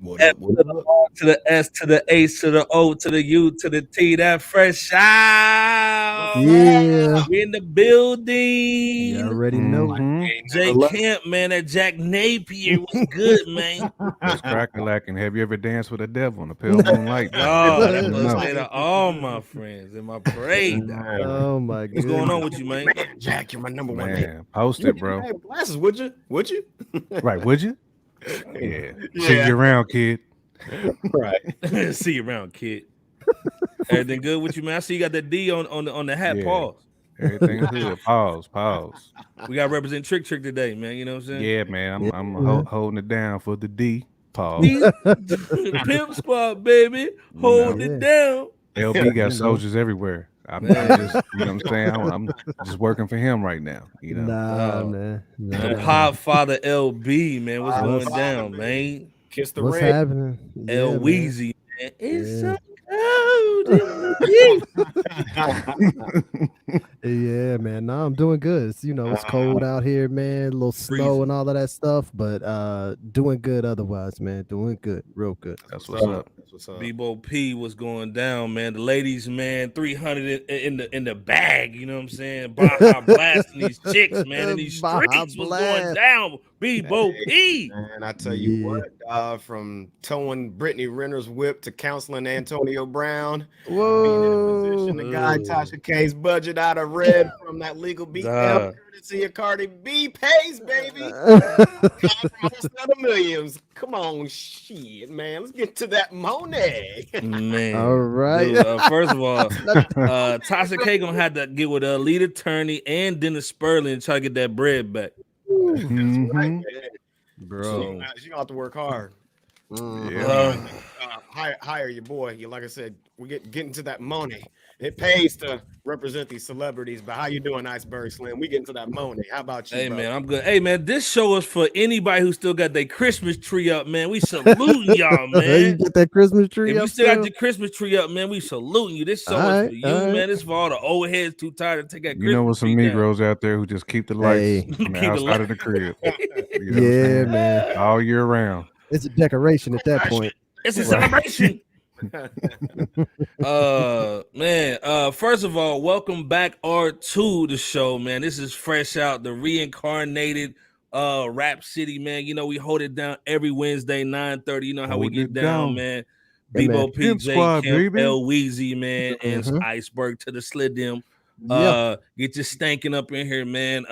What F up? to What the up? R to the S to the H to the O to the U to the T. That fresh What's out. up? Yeah, We in the you building. already know. You ain't never Jay left. Camp, man. That Jack Napier was good, man. What's cracking lacking? Have you ever danced with the devil in a pale moonlight, man? You God, let that's me what I know. say to all my friends in my parade. Man, Oh my What's going on with goodness. you, man? man, Jack, you're my number one hit. Man, post You it, wouldn't even bro. have glasses, would you? Would you? Right, would you? Yeah. See Yeah, you around, kid. right. See you around, kid. Everything good with you, man? I see you got that D on the hat. Yeah. Pause. Everything's good. Pause. We got to represent Trick today, man. You know what I'm saying? Yeah, man. I'm Yeah. holding it down for the D. Pause. These pimp spot, baby, You hold know, it Yeah, down. LB you got know. soldiers everywhere. I'm Man, just, you know what I'm saying? I'm just working for him right now. You know. Nah, dog. man. The Nah. Podfather LB, man, what's Father, going What's father, down, baby. man? Kiss the what's ring. happening? L Yeah, man. Weezy, man. It's Yeah. so cold in the heat. Yeah, man. No, I'm doing good. It's cold out here, man. A little snow Freezing. and all of that stuff, but doing good otherwise, man. Doing good. Real good. That's what's up. That's what's up. Debo P was going down, man. The ladies, man, 300 in the bag. You know what I'm saying? Baja blasting these chicks, man, in these Baja streets was going Blast. down. Debo P. Man, I tell you Yeah. what, from towing Brittany Renner's whip to counseling Antonio Brown, being in a Whoa. position to guide Ugh. Tasha K's budget out of red from that legal beatdown, Duh. courtesy of Cardi B pays, baby. Almost another millions. Come on, shit, man. Let's get to that money. Man. All right. Dude, first of all, Tasha K gonna have to get with a lead attorney and Dennis Sperling and try to get that bread back. That's right, Mhm. man. Bro. She gonna have to work hard. Yeah. Hire your boy. Like I said, we getting to that money. It pays to represent these celebrities. But how you doing, Iceberg Slim? We getting to that money. How about you, Hey bro? man, I'm good. Hey man, this show is for anybody who still got their Christmas tree up, man. We saluting y'all, You man. get that Christmas tree If you up still got still? your Christmas tree up, man, we saluting you. This show All is right, for you, all right. man. This is for all the old heads too tired to take that You know, with Christmas some tree down. Negroes out there who just keep the lights Hey. on the Keep the outside light- of the crib. You know what I'm Yeah, saying? man. All year round. It's a decoration at that point. It's a Right. celebration. Man, first of all, welcome back R2 the show, man. This is Fresh Out, the reincarnated Rap City, man. You know, we hold it down every Wednesday, 9:30. You know how we Holding get it down, down. man. Hey, man. Bebo P, Pimp J Squad, Camp, baby. L Weezy, man, and Mhm. Iceberg to the Slidim. Yeah. Get you stanking up in here, man.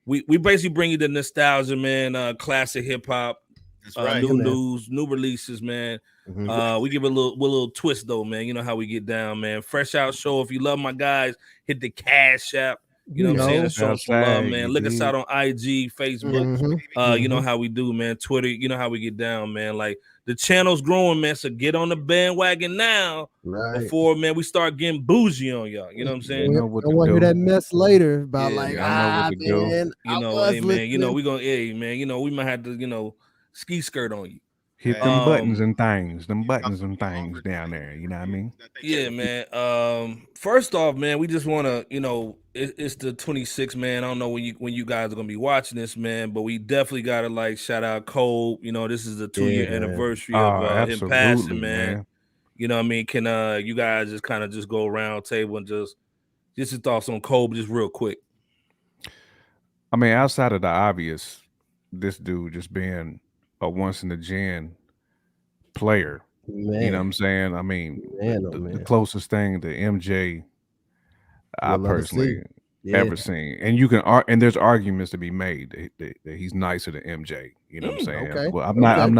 We basically bring you the nostalgia, man, classic hip hop. That's right. New Yeah, man. news, new releases, man. Mhm. We give it a little twist though, man. You know how we get down, man. Fresh Out Show. If you love my guys, hit the Cash App. You know what I'm saying? And show them some love, Outside, man. you Look us dig? out on IG, Facebook. Mhm. You know how we do, man. Twitter, you know how we get down, man. Like the channel's growing, man. So get on the bandwagon now Right. before, man, we start getting bougie on y'all. You know what I'm saying? know what Don't to want to hear do. that mess later about Yeah, like, man. I know what to do. man, You I know, was hey man, you know, listening. we gonna hey man, you know, we might have to, ski skirt on you. Hit them buttons Um, and things. Them buttons and things down there. You know what I mean? Yeah, man. First off, man, we just want to, it's the 26th, man. I don't know when you guys are gonna be watching this, man, but we definitely gotta like shout out Cole. You know, this is the 2-year Yeah, man. anniversary Oh, of him absolutely, passing, man. man. You know what I mean? Can you guys just kind of just go around table and just your thoughts on Cole, just real quick? I mean, outside of the obvious, this dude just being a once in a gen player. You know what Man, I'm saying? I mean, man, oh the man. closest thing to MJ I You'll ever see. personally Yeah. ever seen, and and there's arguments to be made that he's nicer than MJ. You know what I'm saying? Okay. Well, Okay. I'm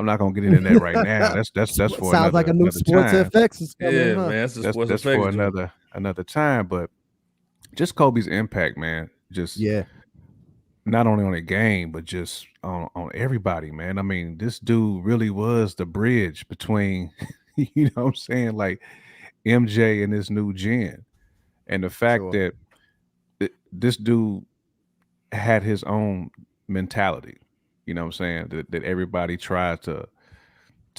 not gonna get into that right now. That's for Sounds like a new another Sports time. FX is coming, Yeah, huh? man. That's the That's sports that's effects for joint. another time. But just Kobe's impact, man. Just Yeah. not only on the game, but just on everybody, man. I mean, this dude really was the bridge between, you know what I'm saying, like MJ and this new gen. And the fact Sure. that this dude had his own mentality, you know what I'm saying, that everybody tries to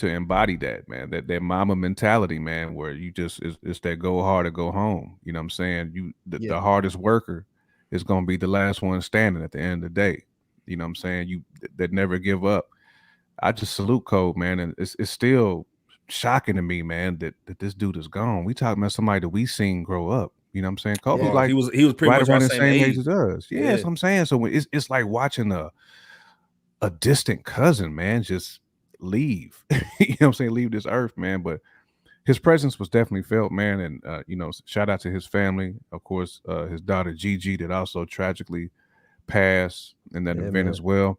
embody that, man, that mama mentality, man, where you just it's that go hard or go home. You know what I'm saying? The Yeah. hardest worker is gonna be the last one standing at the end of the day. you know what I'm saying, that never give up. I just salute Kobe, man, and it's still shocking to me, man, that this dude is gone. We talking about somebody that we seen grow up. You know what I'm saying? Kobe, Yeah. Bars. like He was pretty right much around our the same same age. age as us. Yeah, Yeah. that's what I'm saying. So it's like watching a distant cousin, man, just leave. You know what I'm saying? Leave this earth, man. But his presence was definitely felt, man. And you know, shout out to his family, of course, his daughter Gigi that also tragically passed in that Yeah, event man. as well.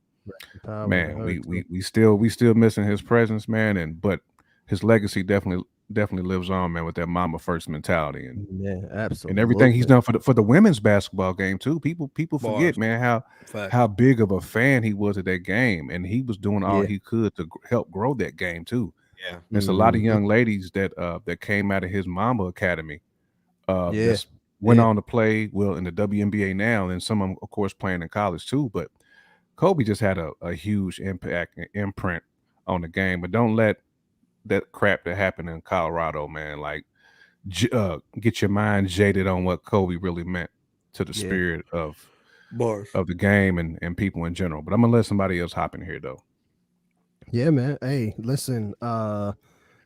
Power to Man, her, too. we still missing his presence, man. But his legacy definitely lives on, man, with that mama first mentality Yeah, and absolutely. everything he's done for the women's basketball game too. People forget, Bars. man, Facts. how big of a fan he was of that game, and he was doing all Yeah. he could to help grow that game too. Yeah. There's a lot of Mhm. young ladies that came out of his Mamba Academy, Yeah. that's went Yeah. on to play well in the WNBA now, and some of them, of course, playing in college too. But Kobe just had a huge impact and imprint on the game. But don't let that crap that happened in Colorado, man, like get your mind jaded on what Kobe really meant to the Yeah. spirit of Bars. the game and people in general. But I'm gonna let somebody else hop in here though. Yeah, man. Hey, listen,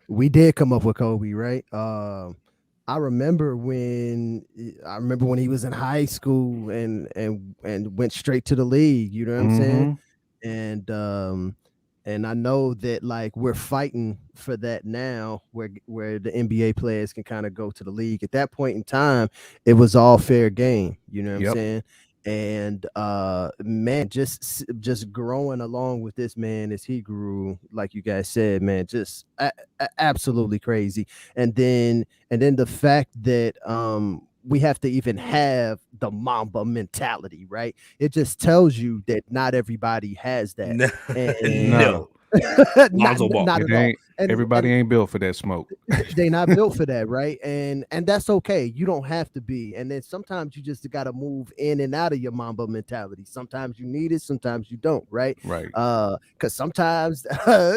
we did come up with Kobe, right? I remember when he was in high school and went straight to the league, you know what I'm saying? Mhm. And I know that like we're fighting for that now where the NBA players can kind of go to the league. At that point in time, it was all fair game, you know what I'm Yep. saying? And man, just growing along with this man as he grew, like you guys said, man, just absolutely crazy. And then the fact that we have to even have the Mamba mentality, right? It just tells you that not everybody has that. No. And No. not, Lonzo Ball. not It at all. ain't everybody ain't built for that smoke. They not built for that, right? And that's okay. You don't have to be. And then sometimes you just got to move in and out of your Mamba mentality. Sometimes you need it, sometimes you don't, right? Right. Because sometimes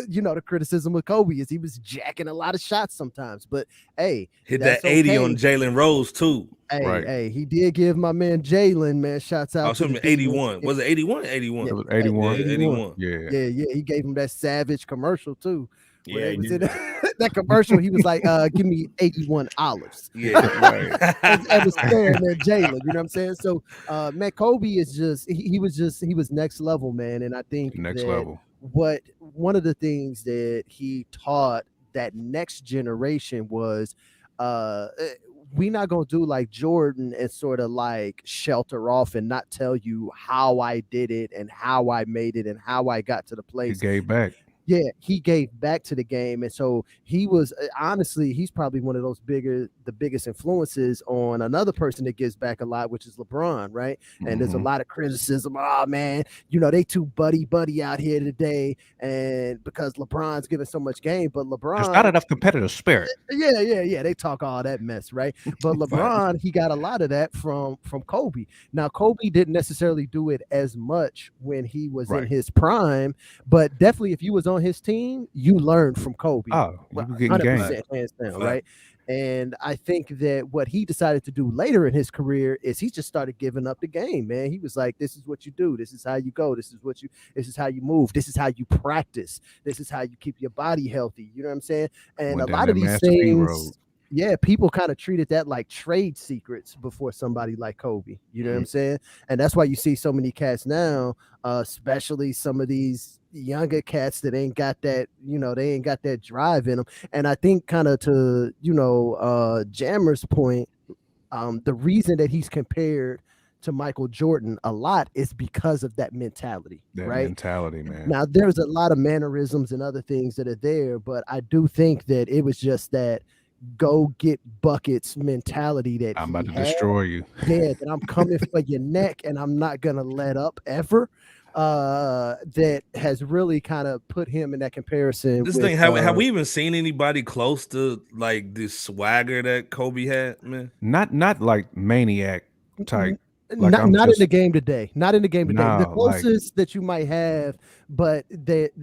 you know the criticism of Kobe is he was jacking a lot of shots sometimes. But hey, Hit that that's 80 okay. on Jalen Rose too. Hey, Right. he did give my man Jalen, man, shouts I out was to the assuming D, 81. Was it 81? 81. Yeah. It was 81. Yeah, 81. Yeah. Yeah, he gave him that savage commercial too. Where Yeah, they he was did. in that commercial, he was like, give me 81 olives. Yeah. And was staring at Jalen, you know what I'm saying? So man, Kobe is just he was next level, man. And I think Next that level. one of the things that he taught that next generation was we not gonna do like Jordan and sort of like shelter off and not tell you how I did it and how I made it and how I got to the He place. gave back. Yeah, he gave back to the game, and so he was honestly, he's probably one of those the biggest influences on another person that gives back a lot, which is LeBron, right? And there's a Mhm. lot of criticism. Oh man, you know they too buddy out here today, and because LeBron's giving so much game, but There's not LeBron, enough competitive spirit. yeah, they talk all that mess, right? But LeBron, he got a lot of that from Kobe. Now Kobe didn't necessarily do it as much when he was in Right. his prime, but definitely if you was on his team, you learned from Kobe. Oh, you were getting 100% game. hands down, Fact. right? And I think that what he decided to do later in his career is he just started giving up the game, man. He was like, this is what you do, this is how you go, this is how you move, this is how you practice, this is how you keep your body healthy. You know what I'm saying? And Went a down lot that of these Master P road. things, yeah, people kind of treated that like trade secrets before somebody like Kobe. You know what I'm saying? And that's why you see so many cats now, especially some of these younger cats that ain't got that, you know, they ain't got that drive in them. And I think kind of to, you know, Jammer's point, the reason that he's compared to Michael Jordan a lot is because of that mentality, That right? mentality, man. Now, there's a lot of mannerisms and other things that are there, but I do think that it was just that go get buckets mentality that I'm he about to had. destroy you. Yeah, that I'm coming for your neck and I'm not gonna let up ever. That has really kind of put him in that comparison. This with, thing, have we even seen anybody close to like this swagger that Kobe had, man? Not like maniac type. Like not I'm in just the game today. Not in the game today. The no, like closest that you might have, but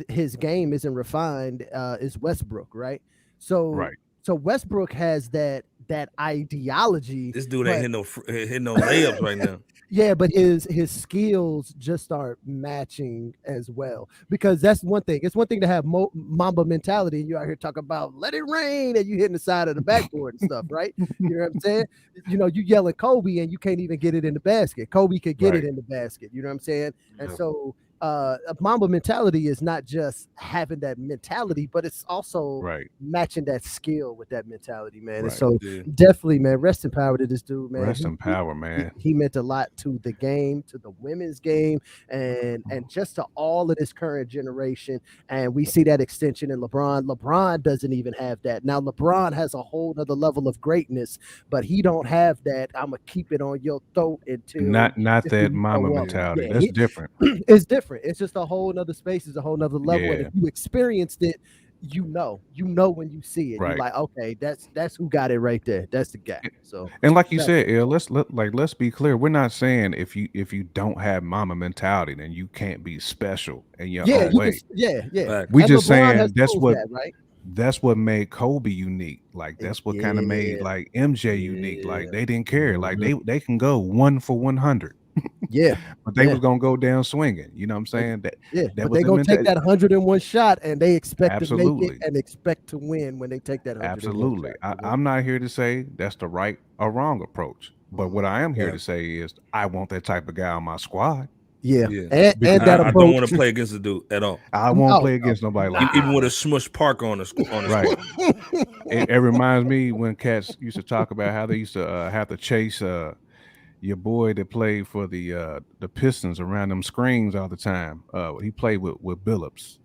his game isn't refined, is Westbrook, right? So right. so Westbrook has that that ideology. This dude but ain't hitting no layups right now. yeah, but his skills just aren't matching as well, because that's one thing. It's one thing to have Mamba mentality, and you out here talking about let it rain, and you hitting the side of the backboard and stuff, right? You know what I'm saying? You know, you yelling Kobe, and you can't even get it in the basket. Kobe could get it in the basket. You know what I'm saying? And so a Mamba mentality is not just having that mentality, but it's also matching that skill with that mentality, man. And so definitely, man, rest in power to this dude, man. Rest in power, man. He meant a lot to the game, to the women's game, and just to all of this current generation. And we see that extension in LeBron. LeBron doesn't even have that. Now LeBron has a whole other level of greatness, but he don't have that. I'm gonna keep it on your throat until not that Mamba mentality. Yeah, that's different. It's different. It's just a whole nother space. It's a whole nother level. And if you experienced it, you know when you see it. You're like, okay, that's who got it right there. That's the guy. So, and like you said, let's be clear. We're not saying if you don't have Mamba mentality, then you can't be special in your own way. We and just LeBron saying that's what right. That's what made Kobe unique. Like that's what kind of made like MJ unique. Like they didn't care. Like they can go 1 for 100. But they was gonna go down swinging. You know what I'm saying? That but they're gonna take that 101 shot, and they expect to make it and expect to win when they take that 101 Absolutely. shot. I'm not here to say that's the right or wrong approach, but what I am here to say is I want that type of guy on my squad. And that I don't want to play against the dude at all. I won't play against nobody like that. Even with a Smush Park on the squad. It reminds me when cats used to talk about how they used to have to chase your boy that played for the Pistons around them screens all the time. He played with Billups.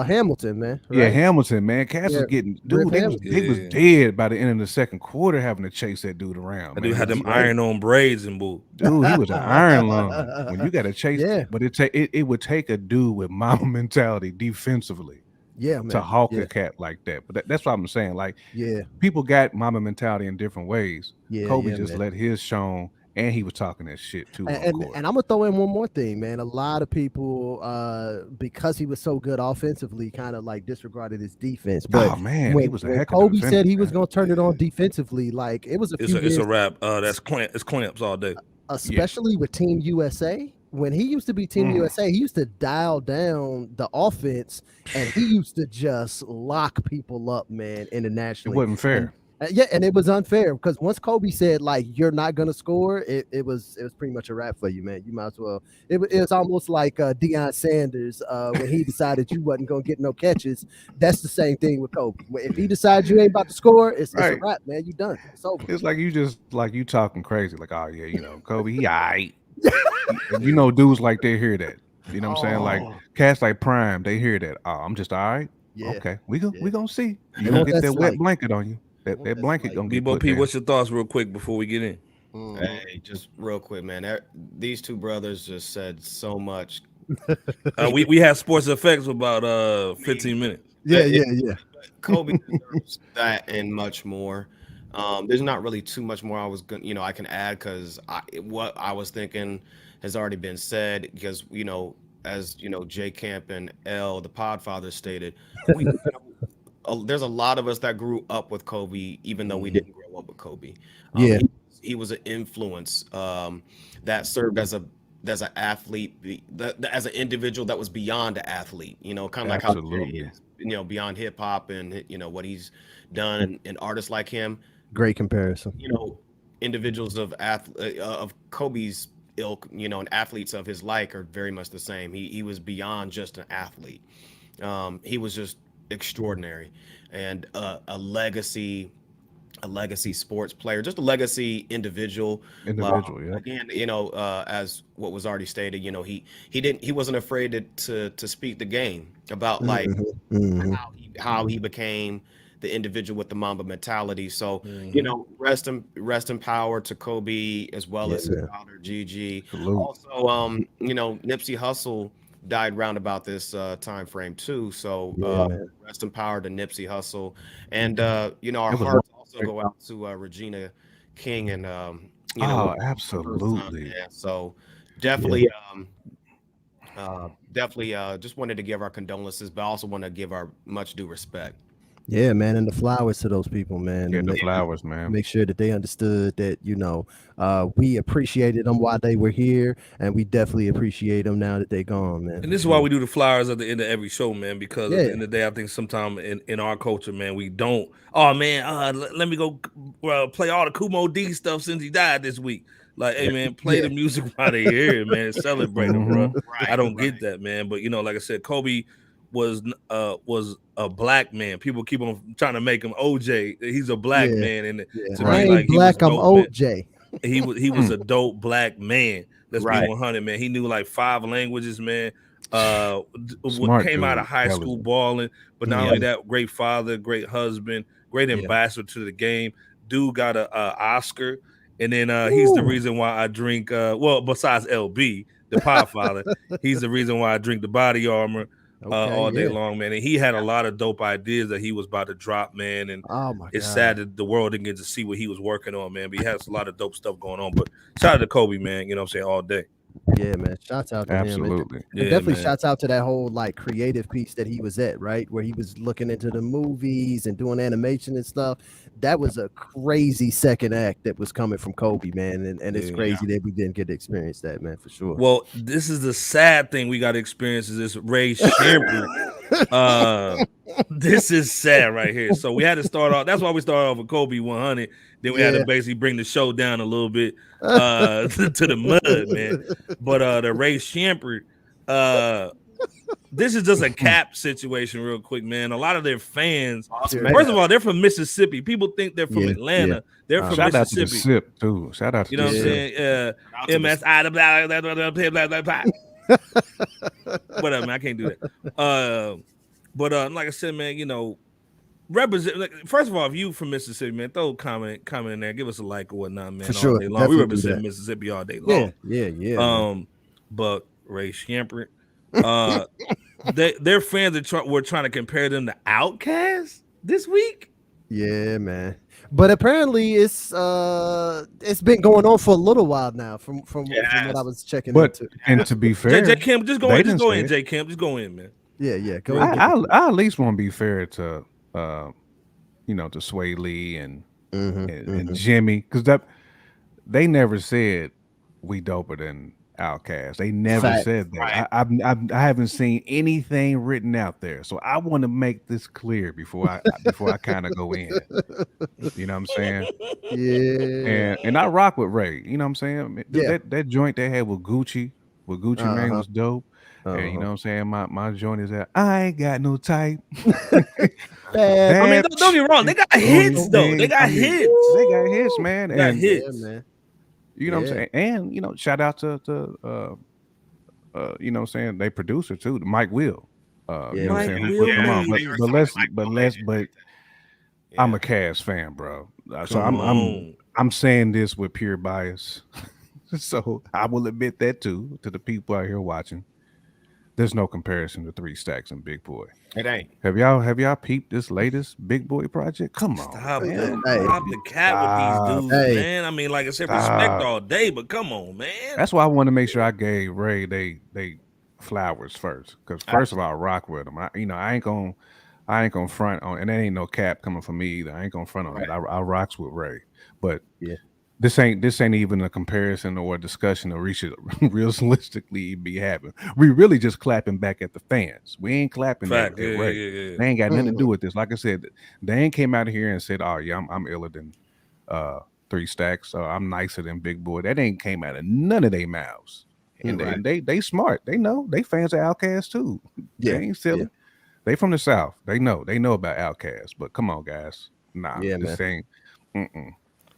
Hamilton, man. Yeah, Hamilton, man. Cats was getting they was dead by the end of the second quarter having to chase that dude around. That dude had them iron-on braids and bull. Dude, he was an iron lung. When you got to chase, but it would take a dude with Mamba mentality defensively. To hawk a cat like that. But that's what I'm saying. Like, people got Mamba mentality in different ways. Kobe just let his shown, and he was talking that shit too. And I'm gonna throw in one more thing, man. A lot of people, because he was so good offensively, kind of like disregarded his defense. But he was a heck of Kobe said he was gonna turn it on defensively, like it was it's a wrap. It's clamps all day. Especially with Team USA. When he used to be Team USA, he used to dial down the offense, and he used to just lock people up, man, internationally. It wasn't fair. And it was unfair because once Kobe said like you're not gonna score, it was pretty much a wrap for you, man. You might as well. It was almost like Deion Sanders when he decided you wasn't gonna get no catches. That's the same thing with Kobe. If he decides you ain't about to score, it's a wrap, man. You done. It's over. It's like you talking crazy, like, oh yeah, Kobe, he alright. Dudes like they hear that. You know what I'm saying? Like cats like Prime, they hear that. Oh, I'm just all right. Okay, we gonna see. You gonna get that wet blanket on you. That blanket gonna get put P, what's your thoughts real quick before we get in? Hey, just real quick, man. These two brothers just said so much. We had sports effects for about 15 minutes. Yeah. Kobe deserves that and much more. There's not really too much more I can add because what I was thinking has already been said because as J Camp and L the Podfather stated, there's a lot of us that grew up with Kobe even though we didn't grow up with Kobe. He was an influence that served as an athlete, as an individual that was beyond the athlete. Kind of like how he is, beyond hip hop and what he's done and artists like him. Great comparison. Individuals of Kobe's ilk, and athletes of his like are very much the same. He was beyond just an athlete. He was just extraordinary and a legacy sports player, just a legacy individual. Again, as what was already stated, he wasn't afraid to speak the game about like how he became the individual with the Mamba mentality. So, rest in power to Kobe as well as his father, Gigi. Also, Nipsey Hussle died round about this time frame too. So, rest in power to Nipsey Hussle. And, our hearts also go out to Regina King and, absolutely. So definitely, just wanted to give our condolences, but also want to give our much due respect. Yeah, man, and the flowers to those people, man. Get And the flowers, man. make sure that they understood that, we appreciated them while they were here, and we definitely appreciate them now that they're gone, man. And this is why we do the flowers at the end of every show, man, because at Yeah. the end of the day, I think sometimes in our culture, man, we don't, oh man, let me go play all the Kumo D stuff since he died this week. Like, hey man, play the music while they're here, man. Celebrate him, bro. I don't get that, man. But like I said, Kobe was a black man. People keep on trying to make him OJ. He's a black man, and to I me, ain't like, black, he I'm was dope, OJ. man. He was a dope black man. Let's Right. be 100, man. He knew like 5 languages, man. Smart Came out dude. of high school balling, but not only that, great father, great husband, great ambassador to the game. Dude got a Oscar, and then he's the reason why I drink. Well, besides LB, the Podfather, he's the reason why I drink the Body Armor all day long, man. And he had a lot of dope ideas that he was about to drop, man. And it's sad that the world didn't get to see what he was working on, man. But he has a lot of dope stuff going on. But shout out to Kobe, man. You know what I'm saying, all day. Yeah, man. Shouts out to him. Absolutely. And definitely shouts out to that whole like creative piece that he was at, right? Where he was looking into the movies and doing animation and stuff. That was a crazy second act that was coming from Kobe, man. And it's crazy that we didn't get to experience that, man, for sure. Well, this is the sad thing we got to experience is this Ray Sremmurd. This is sad right here. So we had to start off. That's why we started off with Kobe 100. Then we had to basically bring the show down a little bit to the mud, man. But the Ray Sremmurd, this is just a cap situation, real quick, man. A lot of their fans, first of all, they're from Mississippi. People think they're from Atlanta. They're from shout Mississippi. Out to the SIP too. Shout out to you know what I'm saying? MSI, blah, blah, blah. Whatever, man. I can't do that. But like I said, man, represent. Like, first of all, if you from Mississippi, man, throw a comment in there, give us a like or whatnot, man. For sure, all day long. We represent Mississippi all day long. Yeah. But Ray Sremmurd, their fans were trying to compare them to Outkast this week. Yeah, man. But apparently it's been going on for a little while now from what I was checking into. And to be fair, J. Kim, just go in, J. Kim, just go in, man. Yeah. Go I at least want to be fair to to Sway Lee and Jimmy, because they never said we doper than Outkast. They never said that. Right. I haven't seen anything written out there, so I want to make this clear before I kind of go in. You know what I'm saying? Yeah. And I rock with Ray. You know what I'm saying? That joint they had with Gucci Mane was dope. And you know what I'm saying? My joint is that I ain't got no type. I mean, don't get me wrong. They got hits, though. They got hits. They got hits, man. They got hits. Yeah, man. You know what I'm saying? And, shout out to you know what I'm saying? They producer, too, Mike Will. You know what I'm saying? Who put them on. But I'm a Cavs fan, bro. So I'm saying this with pure bias. So I will admit that, too, to the people out here watching. There's no comparison to 3 Stacks and Big Boy. It ain't. Have y'all peeped this latest Big Boy project? Come on, stop the cat with these dudes, man. I mean, like I said, respect all day, but come on, man. That's why I want to make sure I gave Ray they flowers first, because first of all, I rock with him. I ain't gonna front on, and there ain't no cap coming from me either. I ain't gonna front on it. I rocks with Ray, but This ain't even a comparison or a discussion that we should realistically be having. We really just clapping back at the fans. We ain't clapping at Ray. They ain't got nothing to do with this. Like I said, they ain't came out of here and said, "Oh yeah, I'm iller than 3 Stacks. So I'm nicer than Big Boy." That ain't came out of none of their mouths. And they smart. They know. They fans of Outkast too. They ain't silly. They from the South. They know about Outkast. But come on, guys. Nah, this ain't.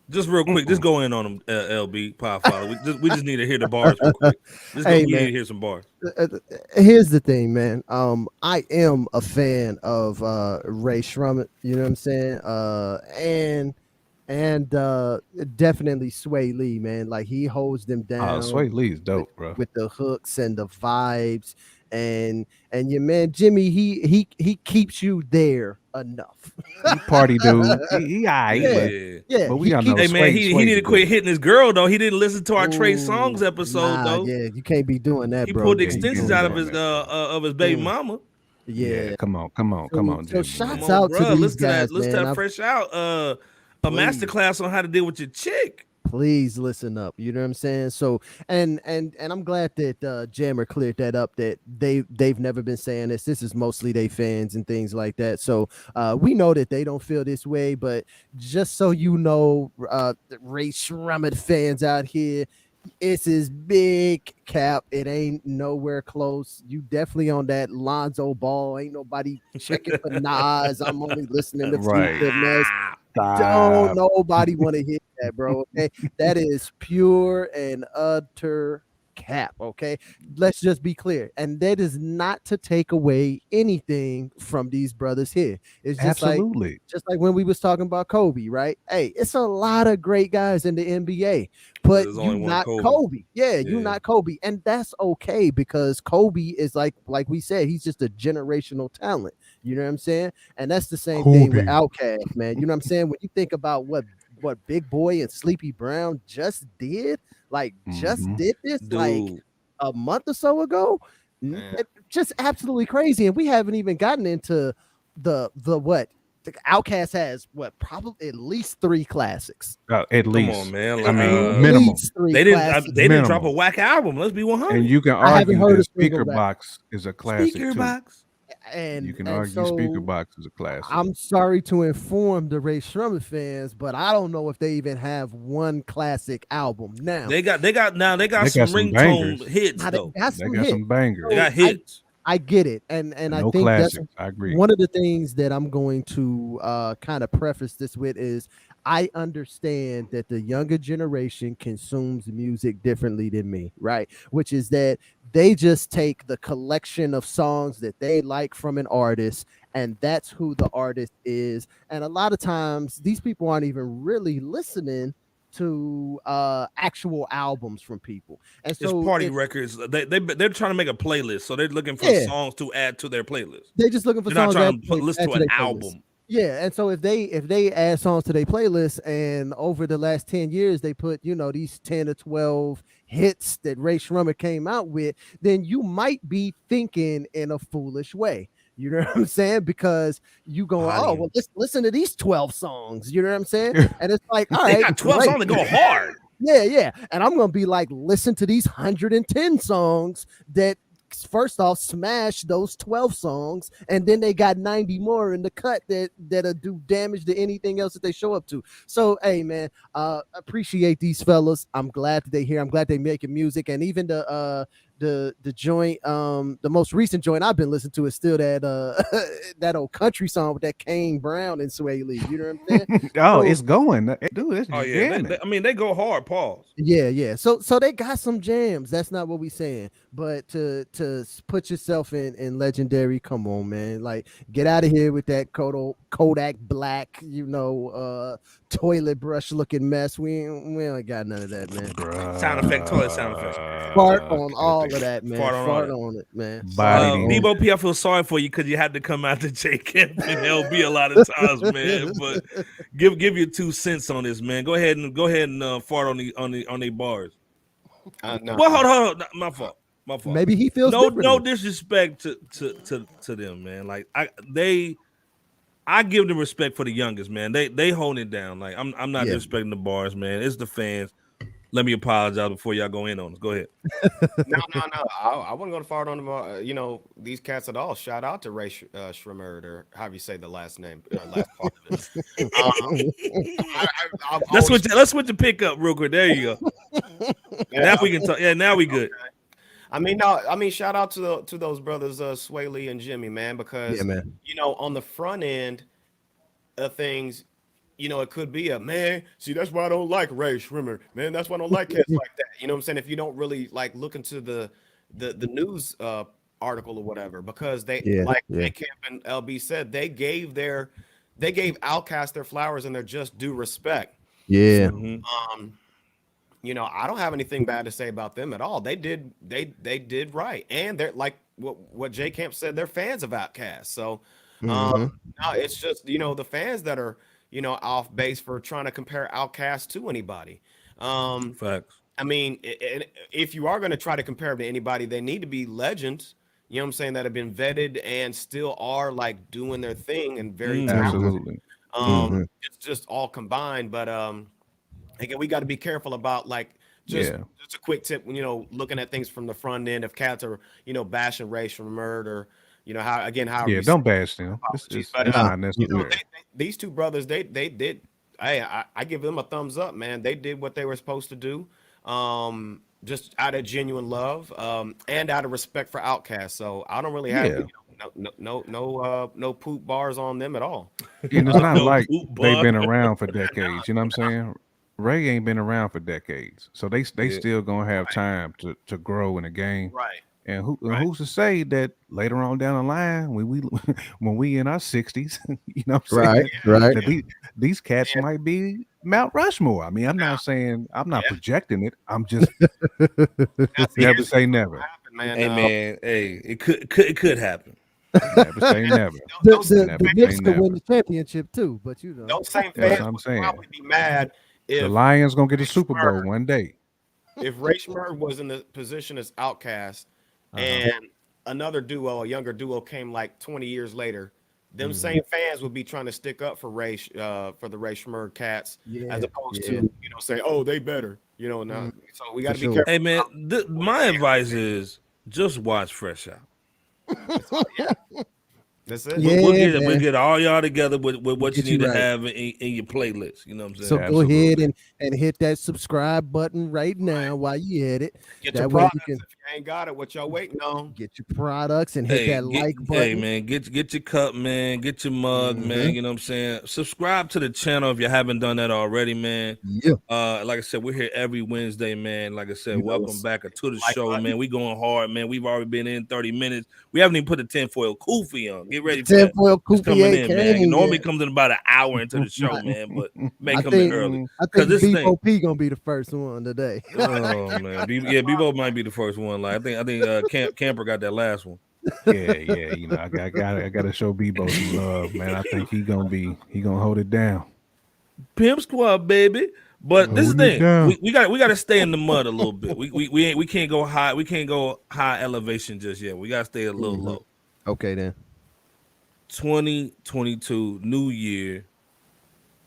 Just real quick, just go in on them, LB Podfather. We just need to hear the bars real quick. We need to hear some bars. Here's the thing, man. I am a fan of Ray Sremmurd. You know what I'm saying? And definitely Sway Lee, man. Like he holds them down. Sway Lee's dope, bro. With the hooks and the vibes, and your man Jimmy, he keeps you there enough. He party dude. He alright, but we don't know. Hey man, he need to quit hitting his girl though. He didn't listen to our Trey Songs episode though. Yeah, you can't be doing that. He bro. pulled the extensions out of his baby mama. Yeah. Come on, come on, come on, So Jimmy. Come shouts on, out to bro. these Listen to guys, that. Listen to man. that Fresh Out. A Please. masterclass on how to deal with your chick. Please listen up. You know what I'm saying? So and I'm glad that Jammer cleared that up, that they've never been saying this. This is mostly they fans and things like that. So we know that they don't feel this way, but just so you know, the Ray Sremmurd fans out here, it's his big cap. It ain't nowhere close. You definitely on that Lonzo Ball. Ain't nobody checking for Nas. I'm only listening to Right. Future Mess. Don't Stop. nobody want to hear that, bro. Okay, that is pure and utter cap. Okay, let's just be clear, and that is not to take away anything from these brothers here. It's just Absolutely. like when we was talking about Kobe, right? Hey, it's a lot of great guys in the NBA, but There's you only one not Kobe. Kobe. Yeah, you Yeah. not Kobe, and that's okay because Kobe is like we said, he's just a generational talent. You know what I'm saying? And that's the same thing with Kobe. Outkast, man. You know what I'm saying? When you think about what Big Boy and Sleepy Brown just did, Mhm. did this like Dude. a month or so ago, Man. just absolutely crazy. And we haven't even gotten into the what the Outkast has, what, probably at least 3 classics. At Come least. on, man. I mean, At minimum. least 3 They didn't. classics. They didn't drop a Minimum. whack album. Let's be 100. And you can I haven't argue heard that a single Speaker rap. Box is a classic Speaker too. box. And You can and argue Speaker so Box is a classic. I'm sorry to inform the Ray Sremmurd fans, but I don't know if they even have one classic album now. They got They some got some ringtone bangers. hits Now, they though. got They some got hits. some bangers. They So got hits. I get it, and I No think that's classics. I agree. one of the things that I'm going to kind of preface this with is I understand that the younger generation consumes music differently than me, right? Which is that they just take the collection of songs that they like from an artist, and that's who the artist is. And a lot of times, these people aren't even really listening to actual albums from people, and It's so party records. They're trying to make a playlist, so they're looking for Yeah. songs to add to their playlist. they're just looking for They're not songs trying to listen add to their an playlist. album. Yeah, and so if they add songs to their playlist, and over the last 10 years they put, these 10 or 12 hits that Ray Sremmurd came out with, then you might be thinking in a foolish way. You know what I'm saying? Because you going, oh, well, listen to these 12 songs. You know what I'm saying? And it's like, all They right, got 12 great. songs that go hard. Yeah. And I'm going to be like, listen to these 110 songs that, first off, smash those 12 songs, and then they got 90 more in the cut that'll do damage to anything else that they show up to. So, hey, man, appreciate these fellas. I'm glad that they here. I'm glad they making music, and even the joint, the most recent joint I've been listening to is still that that old country song with that Kane Brown and Sway Lee. You know what I'm saying? Oh, So- it's going. Dude, it's Oh yeah, jamming. they go hard. Pause. Yeah. So they got some jams. That's not what we saying. But to put yourself in legendary, come on, man. Like, get out of here with that Kodak Black, toilet brush looking mess. We ain't got none of that, man. Sound effect, toilet sound effect. Fart on all of that, man. Fart on Fart all on it, man. Body Debo P, I feel sorry for you because you had to come out to J Camp and LB a lot of times, man. But give your 2 cents on this, man. Go ahead and fart on the bars. No. Well, hold on. My fault. Maybe he feels no differently. disrespect to them, man. Like I give them respect for the youngest, man. They hold it down. Like I'm not disrespecting the bars, man. It's the fans. Let me apologize before y'all go in on us. Go ahead. No. I wasn't going to fart on them. These cats at all. Shout out to Ray Sremmurd, or however you say the last name, last part of it. Let's switch the pickup real quick. There you go. Now we can talk. Yeah, now we good. Shout out to those brothers, Sway Lee and Jimmy, man, because on the front end of things, it could be see, that's why I don't like Ray Sremmurd, man. That's why I don't like cats like that. You know what I'm saying? If you don't really like look into the news article or whatever, because they Camp and LB said, they gave Outkast their flowers and their just due respect. Yeah. I don't have anything bad to say about them at all. They did right, and they're like what J Camp said. They're fans of Outkast, so no, it's just the fans that are off base for trying to compare Outkast to anybody. Facts. If you are going to try to compare them to anybody, they need to be legends. you know what I'm saying, that have been vetted and still are like doing their thing and very Mhm. talented. Absolutely. It's just all combined. But again, we got to be careful about like Yeah. just a quick tip when, you know, looking at things from the front end. If cats are, you know, bashing race from murder, you know, however Yeah. you say Don't bash them. apologies. But It's not you know, necessary. these two brothers, they did. I give them a thumbs up, man. They did what they were supposed to do, just out of genuine love, and out of respect for Outcast. So I don't really have, Yeah. no poop bars on them at all. And it's not No like poop they've bar. been around for decades. You know what I'm saying? Ray ain't been around for decades, so they Yeah. still gonna have time to grow in the game. Right, And right. who's to say that later on down the line, when we when we in our 60s, you know what I'm saying, Right, right. that these cats And might be Mount Rushmore. I mean, I'm now, not saying, I'm not yeah. projecting it. I'm just Now, see, never here's say what's gonna never. happen, man. Hey man, hey, it could happen. Never say never. Those the Never say Knicks could never. win the championship too, but you know. those same That's fans what I'm would saying. probably be mad The if Lions gonna get a Ray Super Bowl Schmurd one day. if Ray Schmurd was in the position as Outcast Uh-huh. and another duo, a younger duo, came like 20 years later, them same fans would be trying to stick up for for the Ray Schmurd cats, as Yeah, opposed yeah, to, you know, say, oh, they better, you know. Now, so we got for to be sure. careful Hey man, about my advice is just watch Fresh Out. that's it. Yeah, We'll man. get all y'all together with what you Get you need to right. have in your playlist. You know what I'm So saying? go ahead Absolutely. and hit that subscribe button right now while you hit it. Get your That way products. you can If you ain't got it, what y'all waiting on? get your products and hit that like button. Man, get your cup, man, get your mug, man. You know what I'm saying? Subscribe to the channel if you haven't done that already, man. Yeah. Like I said, we're here every Wednesday, man. Like I said, You know welcome what's- back to the Like show, button. man. We going hard, man. We've already been in 30 minutes. We haven't even put the tinfoil kufi on. Get ready for that. Tinfoil It's coming Coupier in, man. It came normally yet. comes in about an hour into the show, man, but may I come in think early. I Cause think this thing, BOP gonna be the first one today. oh man, Bebo might be the first one. Like I think Camper got that last one. Yeah. You know, I gotta show Bebo some love, man. I think he gonna hold it down. Pimp Squad, baby. But this is the Holding it thing. down. We got to stay in the mud a little bit. We can't go high. We can't go high elevation just yet. We got to stay a little low. Okay then. 2022 new year.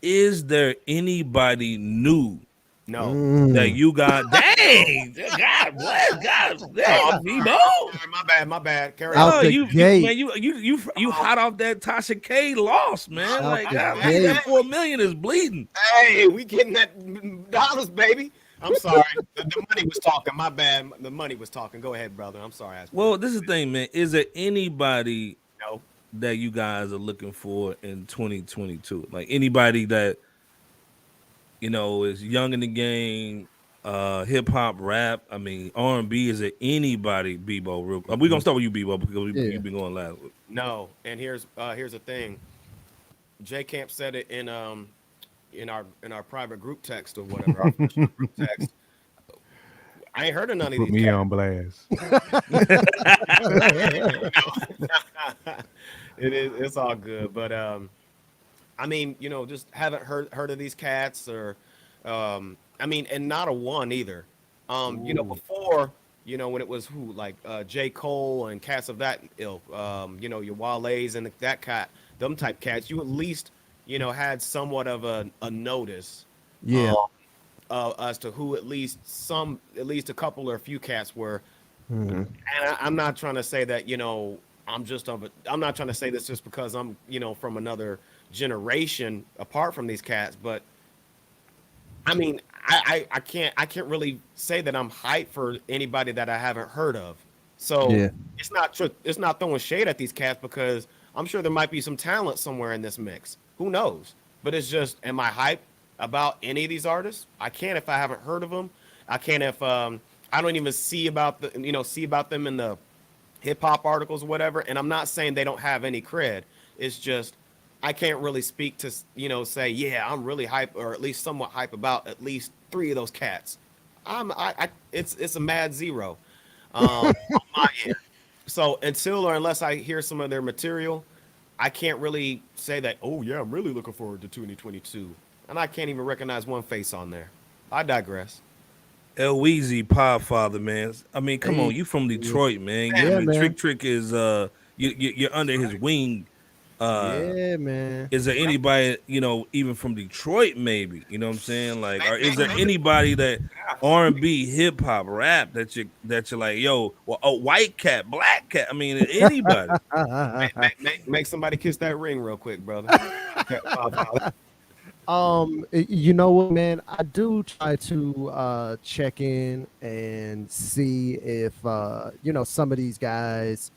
Is there anybody new No. that you got? Dang, God bless, God bless, Oh, Bebo. my bad. Carry Out on. the gate. Man, you hot off that Tasha K loss, man. Out Like the God, gate. that 4 million is bleeding. Hey, we getting that dollars, baby. I'm sorry. The money was talking. My bad. The money was talking. Go ahead, brother. I'm sorry. Well, this is the thing, man. Is there anybody No. that you guys are looking for in 2022? Like anybody that is young in the game, hip hop, rap. I mean, R&B. Is there anybody, Bebo? We're gonna start with you, Bebo, because you've been going last. No. And here's the thing. J Camp said it in our private group text or whatever. Our official group text. I ain't heard of none of Put these me cats. on blast. It's all good, but I mean, just haven't heard of these cats, or I mean, and not a one either. Before, when it was J. Cole and cats of that ilk, your Wale's and that cat, them type cats, you at least had somewhat of a notice, Yeah. as to who at least a couple or a few cats were. Mhm. And I'm not trying to say that, I'm not trying to say this just because I'm, from another generation apart from these cats, but I mean, I can't really say that I'm hyped for anybody that I haven't heard of. So Yeah. it's not throwing shade at these cats, because I'm sure there might be some talent somewhere in this mix. Who knows? But it's just, am I hyped about any of these artists? I can't if I haven't heard of them. I can't if I don't even see about them in the hip hop articles or whatever. And I'm not saying they don't have any cred. It's just I can't really speak to say, yeah, I'm really hype, or at least somewhat hype about at least 3 of those cats. It's a mad zero on my end. So until or unless I hear some of their material, I can't really say that, oh yeah, I'm really looking forward to 2022. And I can't even recognize one face on there. I digress. El Weezy, Podfather, man. I mean, come on, Hey, you from Detroit, man. I yeah, mean, man. Trick is you're under his wing. Yeah, man. Is there anybody, even from Detroit, maybe? You know what I'm saying? Like, or is there anybody that R&B, hip hop, rap that you're like, yo, well, a white cat, black cat? I mean, anybody. Make somebody kiss that ring real quick, brother. You know what, man? I do try to check in and see if some of these guys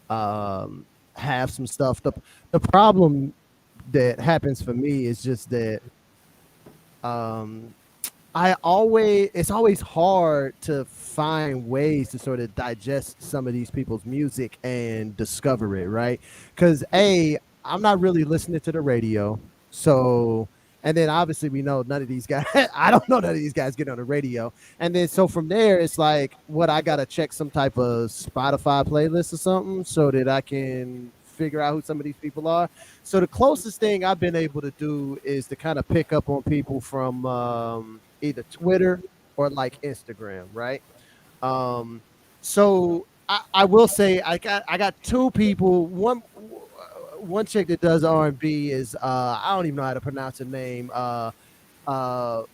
have some stuff. The problem that happens for me is just that it's always hard to find ways to sort of digest some of these people's music and discover it, right? Because I'm not really listening to the radio, so. And then obviously we know none of these guys, I don't know none of these guys get on the radio. And then so from there, it's like, I got to check some type of Spotify playlist or something so that I can figure out who some of these people are. So the closest thing I've been able to do is to kind of pick up on people from either Twitter or like Instagram, right? So I will say I got two people. One chick that does R&B is I don't even know how to pronounce her name. Bairi,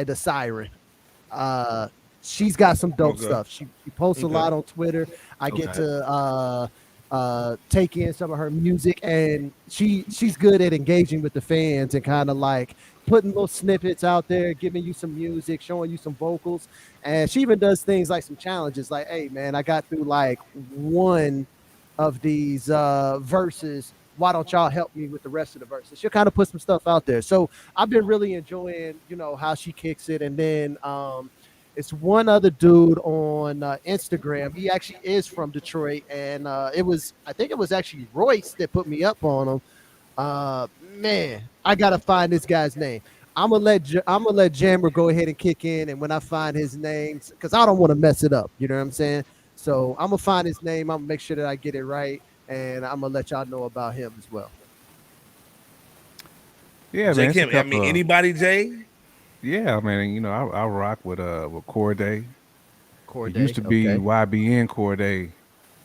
the Siren. She's got some dope stuff. She posts a lot on Twitter. I get to take in some of her music, and she's good at engaging with the fans and kind of like putting little snippets out there, giving you some music, showing you some vocals. And she even does things like some challenges like, hey man, I got through like one of these verses, why don't y'all help me with the rest of the verses? She'll kind of put some stuff out there. So I've been really enjoying, how she kicks it. And then it's one other dude on Instagram. He actually is from Detroit, and I think it was actually Royce that put me up on him. Man, I gotta find this guy's name. I'm gonna let Jammer go ahead and kick in, and when I find his name, because I don't want to mess it up. You know what I'm saying? So I'm gonna find his name. I'm gonna make sure that I get it right, and I'm gonna let y'all know about him as well. Yeah, Jay man. Kim, I mean, anybody, Jay? Yeah, man. I rock with Corday. Corday. It used to be YBN Corday,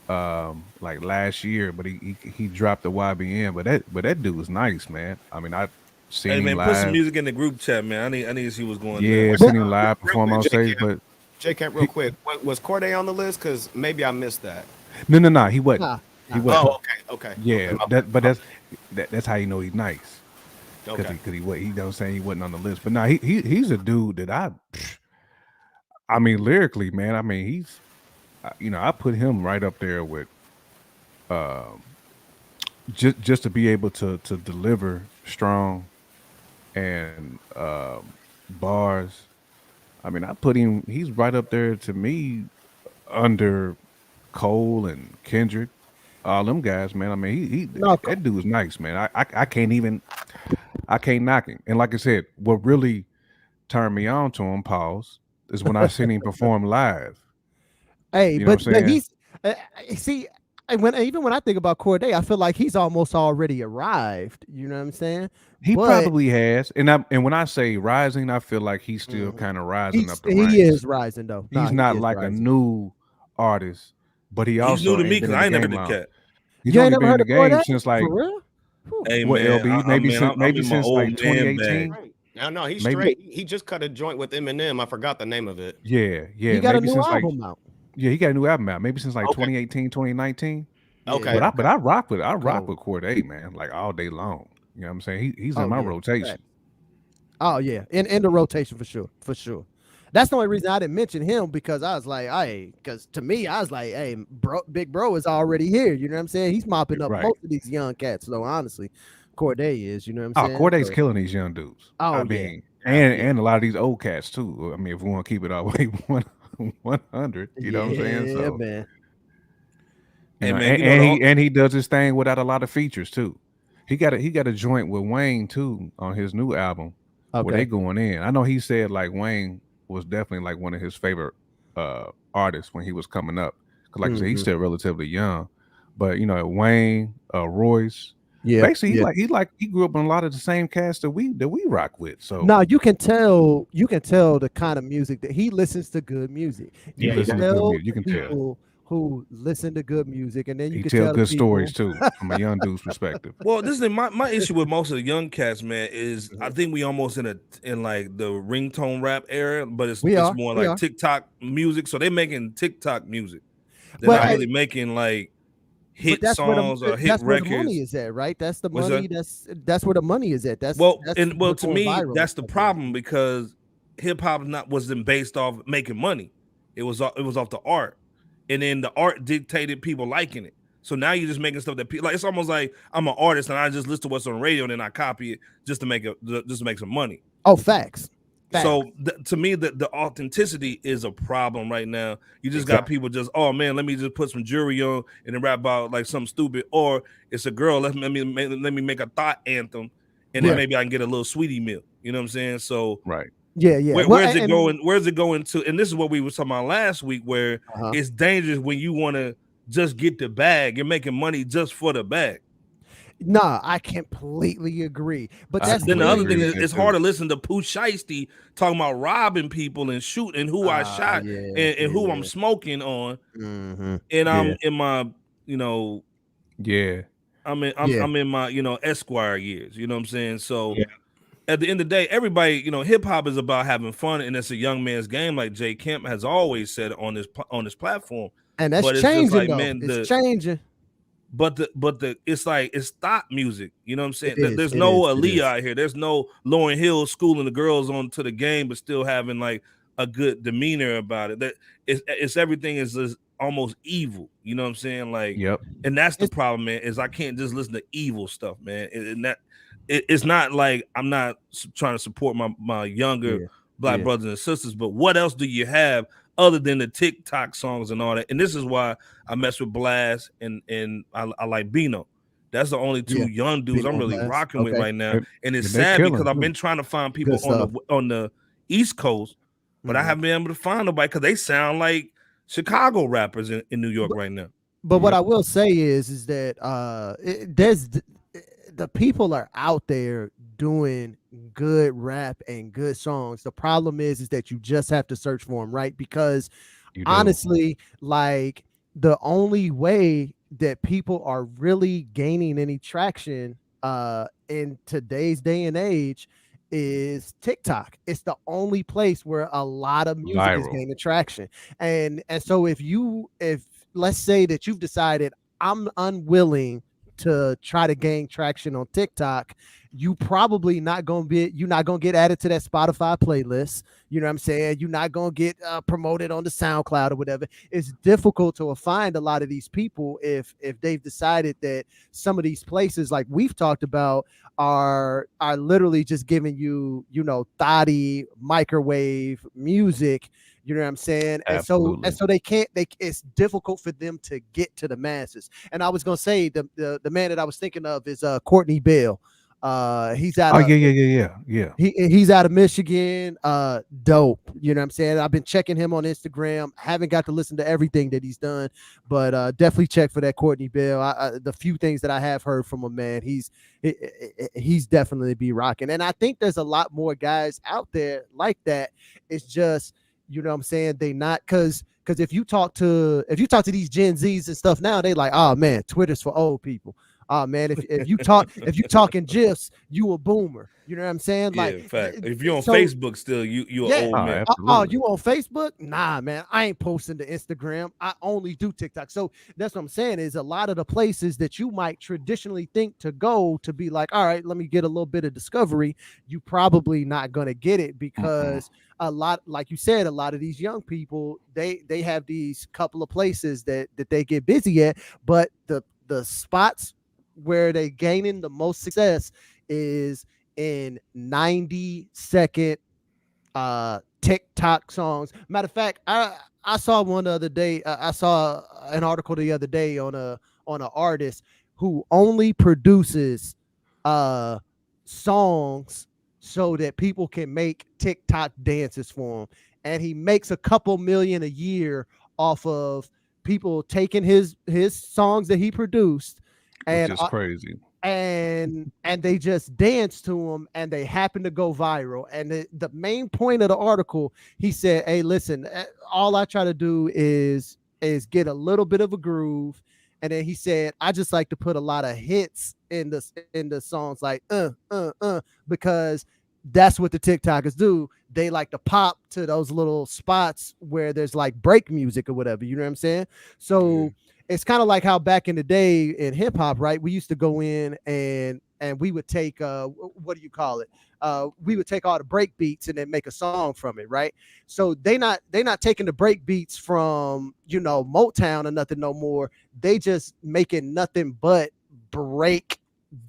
like last year, but he dropped the YBN. But that dude was nice, man. I mean, I seen him live. Put some music in the group chat, man. I need to see what's going on. Yeah, seen him live perform on stage, but. J-Camp, real quick, was Corday on the list? Because maybe I missed that. No, he wasn't. He wasn't. Oh, okay. Yeah, that's how you know he's nice. Because he you know what I'm saying, he wasn't on the list. But no, he's a dude that I mean, lyrically, man. I mean, he's I put him right up there with just to be able to deliver strong and bars. I mean, I put him. He's right up there to me, under Cole and Kendrick, all them guys, man. I mean, that dude was nice, man. I can't knock him. And like I said, what really turned me on to him, pause, is when I seen him perform live. Hey, but he's see. Even when I think about Corday, I feel like he's almost already arrived. You know what I'm saying? He probably has. And when I say rising, I feel like he's still kind of rising up the ranks. He is rising though. He's not like rising. A new artist, but he's new to me because I ain't never been cat. He's only been in the game since like hey, what, man, LB? Maybe since like 2018. No, he's straight. He just cut a joint with Eminem. I forgot the name of it. Yeah. He got maybe a new album out. Yeah, he got a new album out. Maybe since like 2018, 2019. Okay. But I rock with Corday, man, like all day long. You know what I'm saying? He's in my rotation. Right. Oh yeah, in the rotation for sure. That's the only reason I didn't mention him, because I was like, because to me, I was like, hey, big bro is already here. You know what I'm saying? He's mopping up most of these young cats. So honestly, Corday is. You know what I'm saying? Corday's killing these young dudes. I mean, and a lot of these old cats too. I mean, if we want to keep it all the way 100, you know what I'm saying? So, man. And he does his thing without a lot of features too. He got a joint with Wayne too on his new album where they going in. I know he said like Wayne was definitely like one of his favorite artists when he was coming up. Cause like I said, he's still relatively young. But Wayne, Royce, Basically, yeah. he grew up on a lot of the same cast that we rock with. So Now you can tell the kind of music that he listens to. Good music. You he can listens to good tell music. You the can tell. people who listen to good music, and then you He can tell tell the good stories people. too, from a young dude's perspective. Well, this is my issue with most of the young cats, man. Is I Mhm. think we almost in like the ringtone rap era, but it's We are, more we like are. TikTok music. So they're making TikTok music. They're But not Right. really making like but hit songs or hit that's where the money records. is at, right? That's the What's that? money. That's where the money is at. That's Well, what's to going me, viral and that's the stuff now. problem because hip hop wasn't based off making money. It was off the art, and then the art dictated people liking it. So now you're just making stuff that people like. It's almost like I'm an artist and I just listen to what's on the radio and then I copy it just to make some money. Oh, facts. So to me, the authenticity is a problem right now. You just got people just, oh man, let me just put some jewelry on and then rap about like something stupid, or it's a girl. Let me make a thought anthem, and then Yeah. maybe I can get a little sweetie meal. You know what I'm saying? So Right. Yeah. Well, where's it going? Where's it going to? And this is what we were talking about last week, where Uh-huh. it's dangerous when you want to just get the bag. You're making money just for the bag. Nah, I completely agree. But I that's Then the completely other agree thing with is that it's too. hard to listen to Pooh Shiesty talking about robbing people and shooting who I shot and who I'm smoking on, Mhm. and I'm Yeah. in my you know Yeah. I'm Yeah. in my Esquire years. You know what I'm saying? So at the end of the day, everybody hip hop is about having fun, and it's a young man's game, like Jay Kemp has always said on this platform. And that's But it's just changing like, though. man, It's changing. but it's like it's stop music. You know what I'm saying? It is. There's It no is. It Aaliyah is. out here. There's no Lauryn Hill schooling the girls onto the game, but still having like a good demeanor about it. That it's everything is just almost evil. You know what I'm saying? Like, Yep. and that's the It's problem, man. Is I can't just listen to evil stuff, man. It's not like I'm not trying to support my younger yeah. black Yeah. brothers and sisters, but what else do you have other than the TikTok songs and all that? And this is why I mess with Blast and I like Bino. That's the only two Yeah. young dudes Bino I'm and really Blast. rocking with Okay. right now. And, And it's and they sad because killing I've been too. trying to find people Good stuff. on the East Coast, but I Mhm. haven't been able to find nobody because they sound like Chicago rappers in New York right now. But what Yep. I will say is that there's the people are out there doing good rap and good songs. The problem is that you just have to search for them, right? Because You do. honestly, like the only way that people are really gaining any traction in today's day and age is TikTok. It's the only place where a lot of music is Viral. gaining traction. And so if let's say that you've decided I'm unwilling to try to gain traction on TikTok, you're not gonna get added to that Spotify playlist. You know what I'm saying? You're not gonna get promoted on the SoundCloud or whatever. It's difficult to find a lot of these people if they've decided that some of these places, like we've talked about, are literally just giving you, thotty microwave music. You know what I'm saying? Absolutely. And so it's difficult for them to get to the masses. And I was gonna say the man that I was thinking of is Courtney Bell. He's out Oh of yeah. he's out of Michigan. Dope. You know what I'm saying? I've been checking him on Instagram. Haven't got to listen to everything that he's done, but definitely check for that Courtney Bell. The few things that I have heard from him, man, he's definitely be rocking. And I think there's a lot more guys out there like that. It's just, you know what I'm saying, they not because if you talk to these Gen Zs and stuff now, they like, oh man, Twitter's for old people. Oh man, if you talking GIFs, you a boomer. You know what I'm saying? Yeah, Like, fact. If you're on so, Facebook still, you're yeah. an old man. Oh, you on Facebook? Nah, man, I ain't posting to Instagram. I only do TikTok. So that's what I'm saying, is a lot of the places that you might traditionally think to go to be like, all right, let me get a little bit of discovery, you probably not gonna get it because a lot, like you said, a lot of these young people, they have these couple of places that they get busy at, but the spots where they gaining the most success is in 90-second TikTok songs. Matter of fact, I saw one the other day. I saw an article the other day on an artist who only produces songs so that people can make TikTok dances for him, and he makes a couple million a year off of people taking his songs that he produced Which and is crazy. and they just dance to them, and they happen to go viral. And the main point of the article, he said, hey, listen, all I try to do is get a little bit of a groove. And then he said, I just like to put a lot of hits in the songs, like because that's what the TikTokers do. They like to pop to those little spots where there's like break music or whatever, you know what I'm saying? So it's kind of like how back in the day in hip hop, right? We used to go in and we would take what do you call it? We would take all the break beats and then make a song from it, right? So they not taking the break beats from, you know, Motown or nothing no more. They just making nothing but break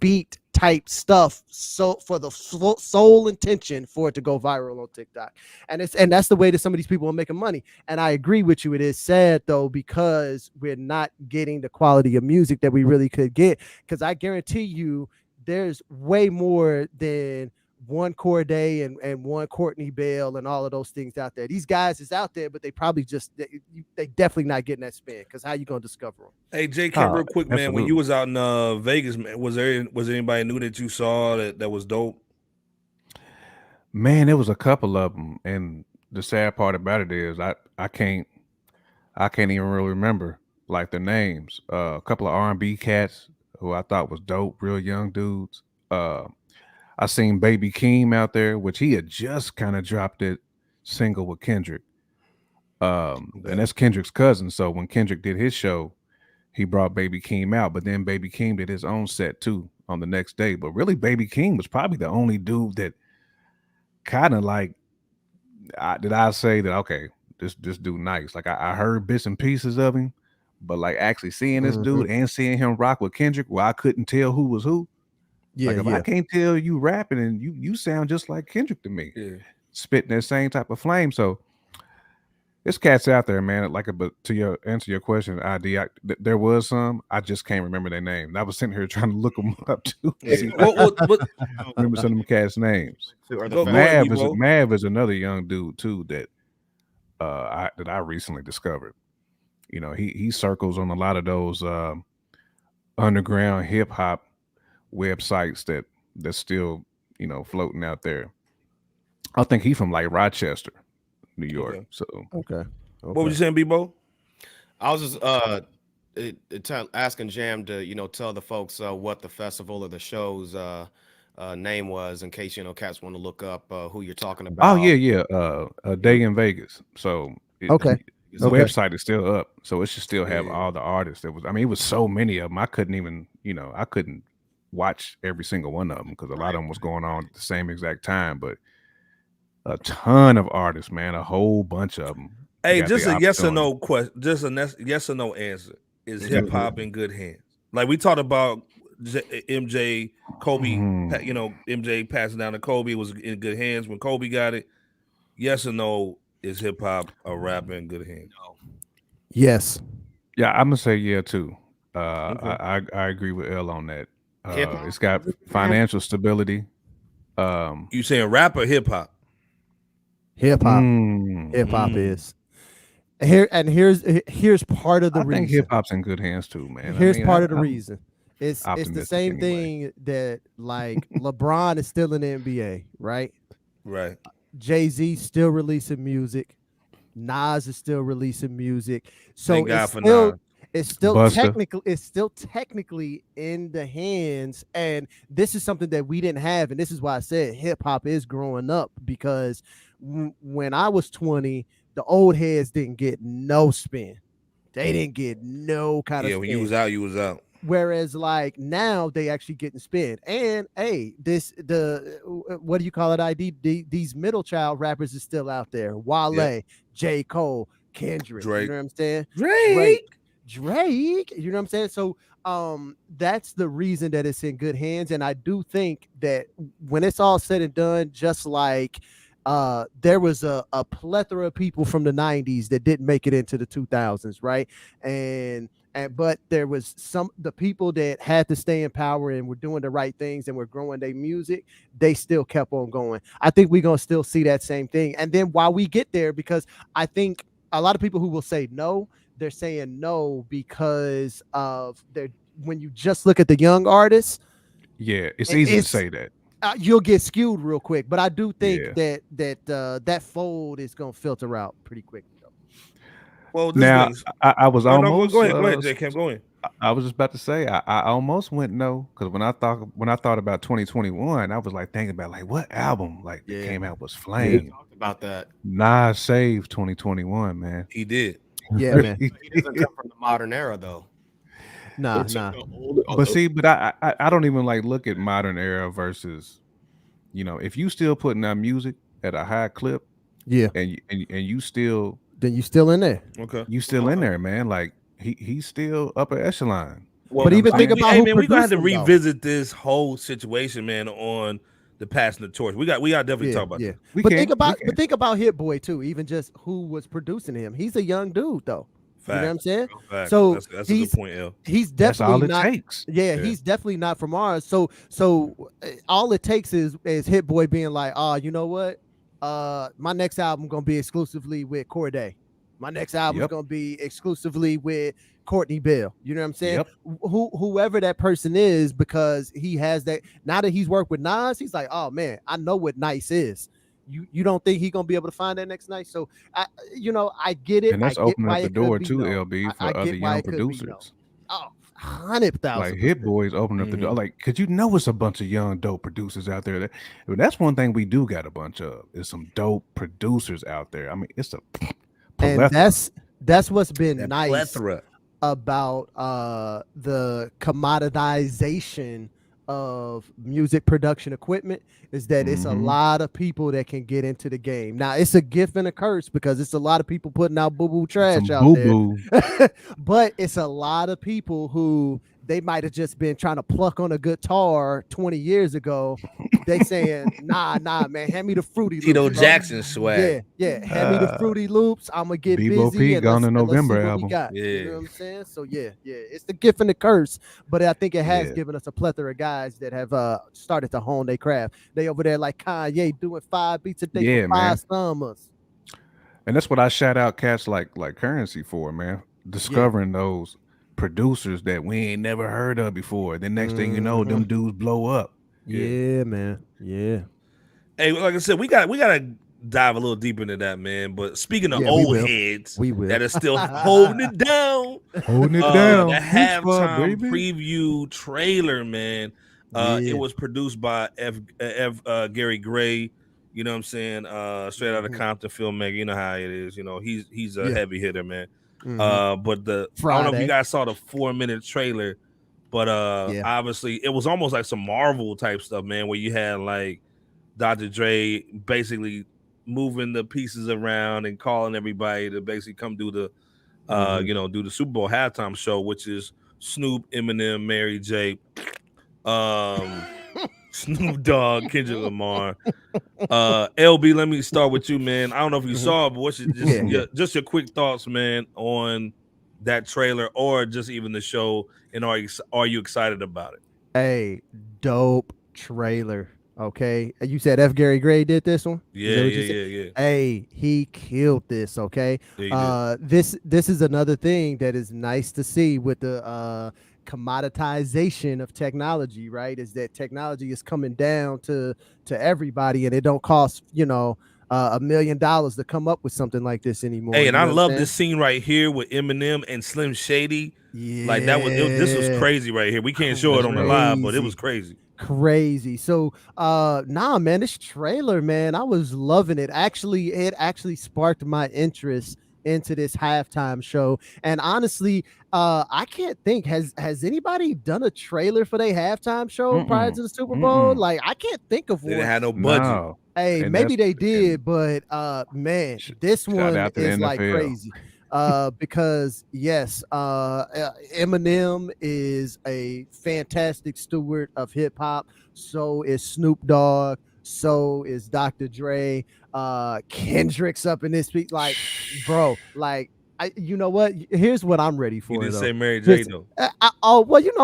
beat type stuff, so for the sole intention for it to go viral on TikTok. And that's the way that some of these people are making money. And I agree with you. It is sad though, because we're not getting the quality of music that we really could get. Because I guarantee you there's way more than one Corday and one Courtney Bell and all of those things out there. These guys is out there, but they probably just they definitely not getting that spin. Because how you gonna discover them? Hey, JK, real quick, man. When you was out in Vegas, man, was anybody new that you saw that was dope? Man, there was a couple of them, and the sad part about it is I can't even really remember like the names. A couple of R&B cats who I thought was dope, real young dudes. I seen Baby Keem out there, which he had just kind of dropped it single with Kendrick. And that's Kendrick's cousin. So when Kendrick did his show, he brought Baby Keem out, but then Baby Keem did his own set too on the next day. But really, Baby Keem was probably the only dude that kind of like did I say that, okay, this dude nice. Like I heard bits and pieces of him, but like actually seeing this dude and seeing him rock with Kendrick, where I couldn't tell who was who. Yeah, like if I can't tell you rapping and you sound just like Kendrick to me, spitting that same type of flame. So there's cats out there, man. Like, but to answer your question, there was some. I just can't remember their name. I was sitting here trying to look them up too. Remember some of them cats' names. Mav is another young dude too that I recently discovered. You know, he circles on a lot of those underground hip hop websites that's still, you know, floating out there. I think he's from like Rochester, New York. Okay. So okay. What was you saying, Bebo? I was just asking Jam to, you know, tell the folks what the festival or the show's name was, in case, you know, cats want to look up who you're talking about. Oh yeah. A Day in Vegas. So the website is still up, so it should still have all the artists. It was so many of them. I couldn't even, you know, I couldn't watch every single one of them because a lot of them was going on at the same exact time. But a ton of artists, man, a whole bunch of them. Hey, just a yes or no question, just a yes or no answer. Is hip hop in good hands? Like we talked about MJ, Kobe, you know, MJ passing down to Kobe was in good hands when Kobe got it. Yes or no, is hip hop a rapper in good hands? Yes. Yeah, I'm gonna say yeah too. I agree with L on that. It's got financial stability. You saying rap or hip hop? Hip hop. Hip hop is. Here's part of the reason. I think hip hop's in good hands too, man. Here's part of the reason. It's the same thing that like LeBron is still in the NBA, right? Right. Jay-Z still releasing music. Nas is still releasing music. So it's still technically in the hands. And this is something that we didn't have. And this is why I said hip hop is growing up, because when I was 20, the old heads didn't get no spin. They didn't get no kind of spin. When you was out, you was out. Whereas like now they actually getting spin. And hey, what do you call it? These middle child rappers is still out there. Wale, J. Cole, Kendrick, Drake. You know what I'm saying? Drake, you know what I'm saying? So that's the reason that it's in good hands. And I do think that when it's all said and done, just like there was a plethora of people from the 90s that didn't make it into the 2000s, right? But there was the people that had to stay in power and were doing the right things and were growing their music, they still kept on going. I think we're going to still see that same thing. And then while we get there, because I think a lot of people who will say no, they're saying no because of when you just look at the young artists, Yeah, it's It- easy to it's- say that. You'll get skewed real quick. But I do think Yeah. that fold is gonna filter out pretty quick. Well, this Now, brings. I was No, almost. go ahead, J. Cam, go ahead. I was just about to say I almost went no, because when I thought about 2021, I was like thinking about like what album like that came out was We Flame. talked about that. Nas saved 2021, man. He did. Yeah, man. He doesn't come from the modern era though. Nah. But see, but I don't even like look at modern era versus, if you still putting out music at a high clip, Yeah. and you still Then you still in there. Okay. in there, man. Like he's still upper echelon. Well, But even think about who man, we're gonna have to produced him, though. revisit this whole situation, man, on the passing the torch. We got definitely talk about that. But think about Hit Boy too. Even just who was producing him. He's a young dude though. You know what I'm saying? Fact. So that's a good point, L. He's That's all definitely it not. takes. Yeah, he's definitely not from ours. So all it takes is Hit Boy being like, you know what? My next album gonna be exclusively with Corday. My next album is gonna be exclusively with Courtney Bell. You know what I'm saying? Yep. Whoever that person is, because he has that. Now that he's worked with Nas, he's like, oh man, I know what nice is. You don't think he gonna be able to find that next nice? So I get it. And that's I get opening why up the it could door be too, no. LB, for I get other why young it could be no. producers. Oh, 100,000. Like Hit Boys opening up the door, like, cause it's a bunch of young dope producers out there. That's one thing we do got a bunch of is some dope producers out there. I mean, it's a and that's what's been That nice plethora. about the commoditization of music production equipment is that it's a lot of people that can get into the game. Now it's a gift and a curse because it's a lot of people putting out boo-boo trash out there. But it's a lot of people who they might have just been trying to pluck on a guitar 20 years ago. They saying, nah, man, hand me the Fruity Loops. Tito bro. Jackson swag. Yeah. Hand me the Fruity Loops. I'm gonna get Bebo busy. P And gone let's in see November what we album. got. Yeah. You know what I'm saying? So yeah. It's the gift and the curse. But I think it has given us a plethora of guys that have started to hone their craft. They over there like Kanye doing 5 beats a day for 5 summers. And that's what I shout out cats like Currency for, man. Discovering those producers that we ain't never heard of before. The next thing you know, them dudes blow up. Yeah, man. Yeah. Hey, like I said, we gotta dive a little deeper into that, man. But speaking of old heads that are still holding it down, the halftime preview trailer, man. It was produced by Gary Gray. You know what I'm saying? Straight out of Compton filmmaker. You know how it is. You know, he's a heavy hitter, man. But I don't know if you guys saw the 4-minute trailer, but obviously it was almost like some Marvel type stuff, man, where you had like Dr. Dre basically moving the pieces around and calling everybody to basically come do the do the Super Bowl halftime show, which is Snoop, Eminem, Mary J, Snoop Dogg, Kendrick Lamar. LB, let me start with you, man. I don't know if you saw it, but what's just your quick thoughts, man, on that trailer or just even the show, and are you excited about it? Hey, dope trailer. Okay, you said F. Gary Gray did this one. Yeah. Hey, he killed this. Okay, this is another thing that is nice to see with the commoditization of technology, right? Is that technology is coming down to everybody, and it don't cost $1 million to come up with something like this anymore. Hey, and I love this scene right here with Eminem and Slim Shady. Yeah, like this was crazy right here. We can't show it on the live, but it was crazy. So man, this trailer, man, I was loving it. It actually sparked my interest into this halftime show. And honestly, I can't think, has anybody done a trailer for their halftime show prior to the Super Bowl? Like, I can't think of one. They didn't have no budget. No. Hey, and maybe they did, but man, this one is like crazy. Because yes, Eminem is a fantastic steward of hip hop. So is Snoop Dogg. So is Dr. Dre. Kendrick's up in this speech. Like, bro, like, you know what? Here's what I'm ready for. You didn't though. say Mary J though.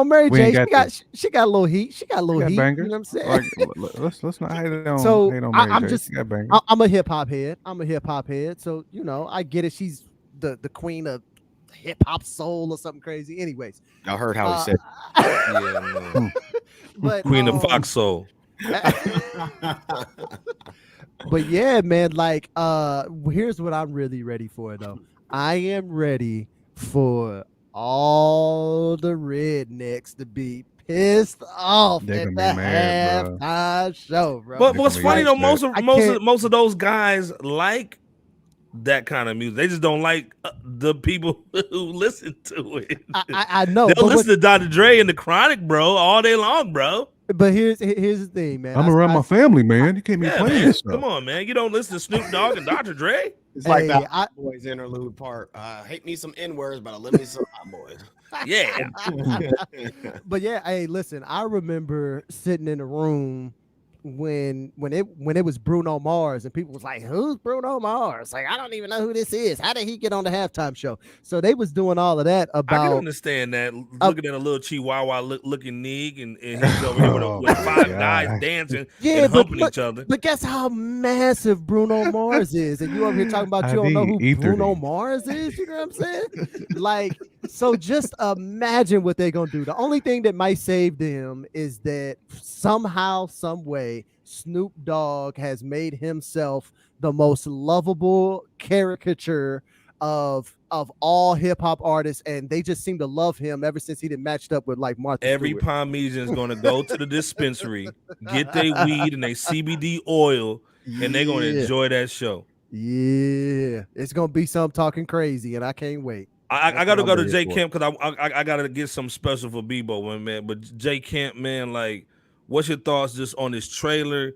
Mary J. She got a little heat. She got a little heat. Bangers. You know what I'm saying? Like, let's not hate on. So hate on Mary I'm J. just, She got bangers. I'm a hip hop head. So I get it. She's the queen of hip hop soul or something crazy. Anyways, y'all heard how he said. But Queen of Foxhole. but yeah, man, like here's what I'm really ready for though. I am ready for all the rednecks to be pissed off They're at the gonna be mad, bro. halftime show, bro. But They're what's gonna be funny though, upset. most of those guys like that kind of music. They just don't like the people who listen to it. I know. They'll but listen to Dr. Dre and the Chronic, bro, all day long, bro. But here's the thing, man. I'm around my family, man. You can't be Yeah, playing man. this stuff. Come on, man. You don't listen to Snoop Dogg and Dr. Dre? It's like Hey, the Hot Boys interlude part. Hate me some N-words, but I love me some Hot Boys. Yeah. But yeah, hey, listen, I remember sitting in the room when it was Bruno Mars and people was like, who's Bruno Mars? Like, I don't even know who this is. How did he get on the halftime show? So they was doing all of that I can about understand that. Looking at a little Chihuahua looking nig and he's over here with five guys dancing and humping each other. But guess how massive Bruno Mars is? And you over here talking about you don't know who Bruno Mars is? You know what I'm saying? Like, so just imagine what they're gonna do. The only thing that might save them is that somehow, some way, Snoop Dogg has made himself the most lovable caricature of all hip hop artists, and they just seem to love him ever since he done matched up with like Martha Every Stewart. Parmesan's gonna go to the dispensary, get their weed and their CBD oil, and they're gonna enjoy that show. Yeah, it's gonna be some talking crazy, and I can't wait. I gotta go to J Camp because I gotta get something special for Bebo, man. But J Camp, man, like, what's your thoughts just on this trailer?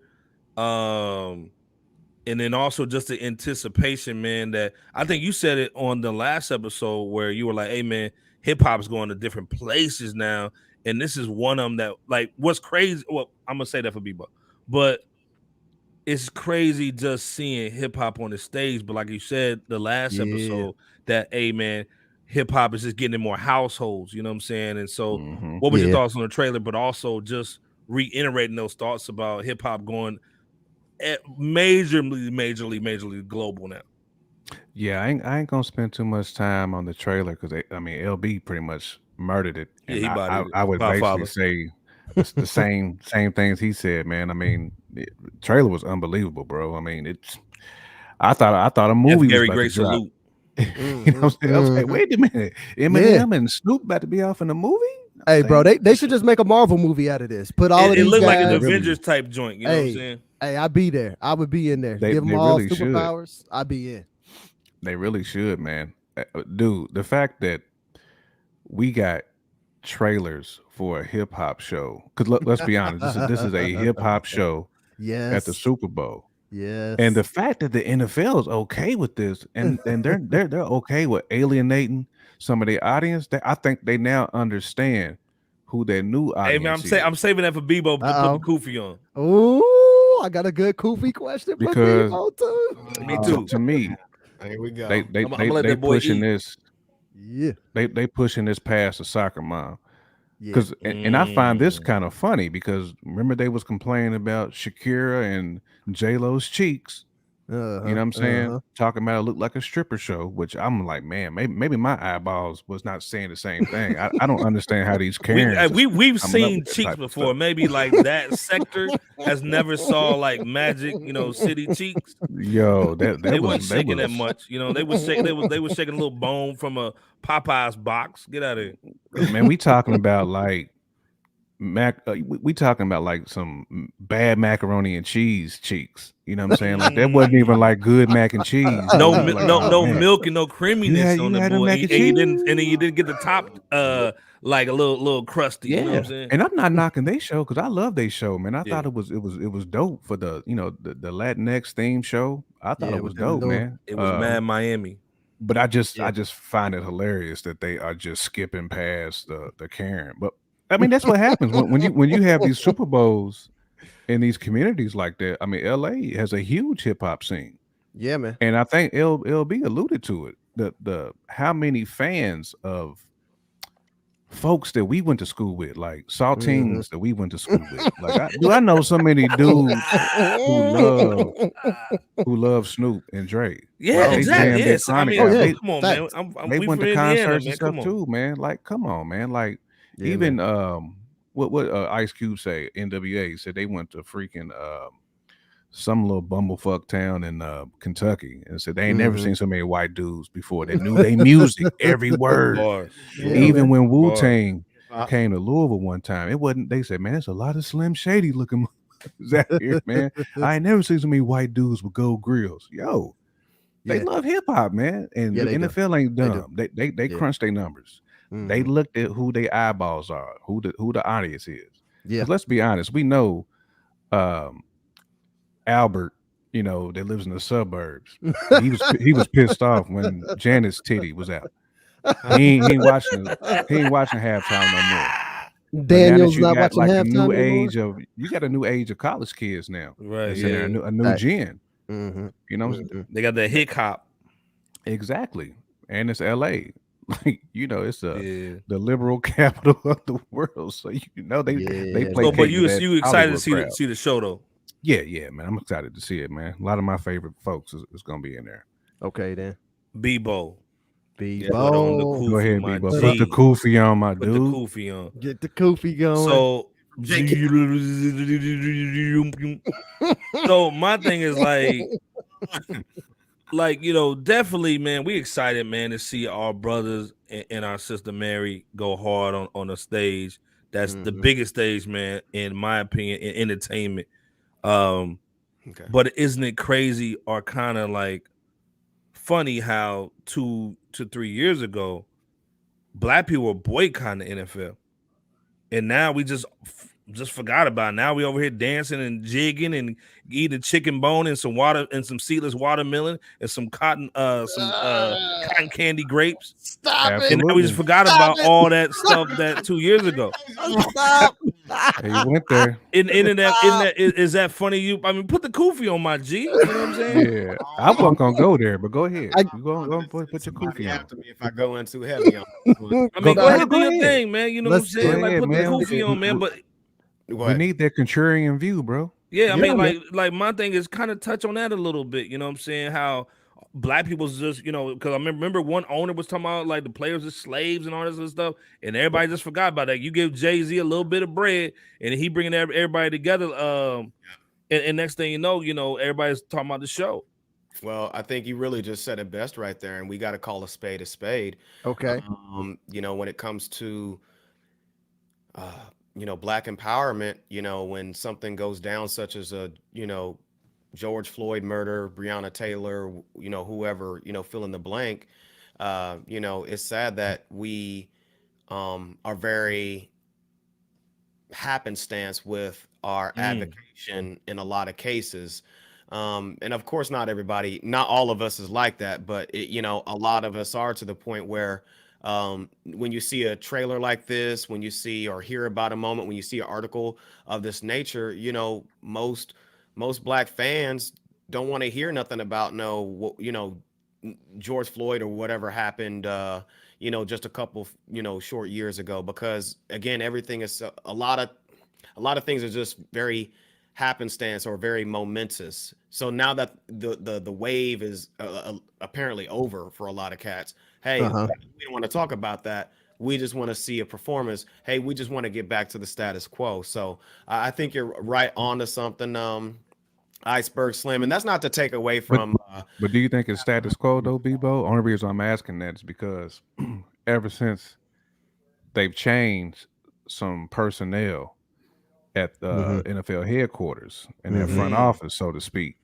And then also just the anticipation, man, that I think you said it on the last episode where you were like, hey, man, hip hop's going to different places now. And this is one of them that, like, what's crazy. Well, I'm going to say that for Bebo, but it's crazy just seeing hip hop on the stage. But like you said, the last episode, that, hey, man, hip hop is just getting in more households. You know what I'm saying? And so what was your thoughts on the trailer, but also just reiterating those thoughts about hip hop going majorly global now? Yeah, I ain't gonna spend too much time on the trailer because I mean LB pretty much murdered it. Yeah, And he bodied it. I would basically say the same things he said, man. I mean, the trailer was unbelievable, bro. I mean, I thought a movie That's was very great salute. You know what I'm saying? I was like, wait a minute, Eminem and Snoop about to be off in a movie? Hey, bro, they should just make a Marvel movie out of this. Put all of these. It looked like guys, an Avengers type joint. You know what I'm saying? Hey, I'd be there. I would be in there. They Give them all really superpowers. I'd be in. They really should, man. Dude, the fact that we got trailers for a hip hop show, because let's be honest, this is a hip hop show at the Super Bowl. Yes. And the fact that the NFL is okay with this, and they're okay with alienating some of their audience, I think they now understand who their new audience Hey man, I'm saving that for Bebo to put Koofy on. Oh, I got a good Koofy question for Bebo too. Me too. To me, here we go. They pushing this. Yeah. They pushing this past the soccer mom. Because and I find this kind of funny because remember they was complaining about Shakira and J-Lo's cheeks. You know what I'm saying? Talking about it looked like a stripper show, which I'm like, man, maybe my eyeballs was not saying the same thing. I don't understand how these Karens. We've seen cheeks before. Maybe like that sector has never saw like Magic, City cheeks. Yo, they weren't shaking that much. They was shaking. They was shaking a little bone from a Popeye's box. Get out of here, man. We talking about like we talking about like some bad macaroni and cheese cheeks. You know what I'm saying? Like that wasn't even like good mac and cheese. No man. milk and no creaminess on the boy. And you didn't get the top like a little crusty. Yeah. You know what I'm saying? And I'm not knocking they show because I love they show, man. I thought it was dope for the the Latinx theme show. I thought it was dope, man. It was Mad Miami. But I just find it hilarious that they are just skipping past the Karen. But I mean, that's what happens when you have these Super Bowls in these communities like that. I mean, LA has a huge hip hop scene. Yeah, man. And I think LB alluded to it. The how many fans of folks that we went to school with, like saltines that we went to school with. Like I know so many dudes who love Snoop and Dre. Yeah, exactly. Yes. I mean, come on, man. They went to concerts and stuff too, man. Like, come on, man. Like, even what Ice Cube say? NWA said they went to freaking some little bumblefuck town in Kentucky and said they ain't never seen so many white dudes before. They knew they music, every word. Bars. Yeah, Even when Wu Bars. Tang came to Louisville one time, it wasn't. They said, man, there's a lot of Slim Shady looking motherfuckers out here, man. I ain't never seen so many white dudes with gold grills. Yo, they love hip hop, man. And the NFL ain't dumb. They crunch their numbers. They looked at who their eyeballs are, who the audience is. Yeah. Let's be honest. We know Albert, you know, that lives in the suburbs. He was pissed off when Janet's titty was out. He ain't watching halftime no more. Daniel's not got watching like halftime anymore. You got a new age of college kids now. Right. Yeah. A new gen. You know, They got that hip hop. Exactly. And it's LA. Like, you know, it's the liberal capital of the world. So you know they play. So, but you excited to see the show though? Yeah, man. I'm excited to see it, man. A lot of my favorite folks is gonna be in there. Okay, then. Bebo. Go ahead, Bebo. Put the kufi on, my dude. Put the kufi on. Get the kufi going. So my thing is like, you know, definitely, man, we excited, man, to see our brothers and our sister Mary go hard on the stage. That's the biggest stage, man, in my opinion, in entertainment. But isn't it crazy or kind of like funny how 2 to 3 years ago, black people were boycotting the NFL, and now we just forgot about it. Now we over here dancing and jigging and eating chicken bone and some water and some seedless watermelon and some cotton candy grapes. Stop it! And now we just forgot about all that stuff that 2 years ago. Stop. Hey, you went there. Is that funny? I mean, put the kufi on, my G. You know what I'm saying? Yeah, I wasn't gonna go there, but go ahead. You go put your kufi on. After me if I go in too heavy on. I mean, go ahead and do your thing, man. You know what I'm saying? Like, put the kufi on, man. But we need that contrarian view, bro. Yeah, I mean, like my thing is kind of touch on that a little bit. You know what I'm saying? How black people's just, you know, because I remember one owner was talking about like the players are slaves and all this other stuff, and everybody just forgot about that. You give Jay-Z a little bit of bread, and he bringing everybody together. And next thing you know, everybody's talking about the show. Well, I think you really just said it best right there, and we got to call a spade a spade. Okay. You know, when it comes to you know, black empowerment, you know, when something goes down, such as a, you know, George Floyd murder, Breonna Taylor, you know, whoever, you know, fill in the blank, you know, it's sad that we are very happenstance with our advocation in a lot of cases. And of course, not all of us is like that, but you know, a lot of us are, to the point where when you see a trailer like this, when you see or hear about a moment, when you see an article of this nature, you know, most black fans don't want to hear nothing about you know, George Floyd or whatever happened, you know, just a couple, you know, short years ago, because again, everything is a lot of things are just very happenstance or very momentous. So now that the wave is apparently over for a lot of cats, hey, we don't want to talk about that. We just want to see a performance. Hey, we just want to get back to the status quo. So I think you're right on to something, Iceberg Slim. And that's not to take away from. But do you think it's status quo though, Bebo? Only reason I'm asking that is because ever since they've changed some personnel at the NFL headquarters and their front office, so to speak,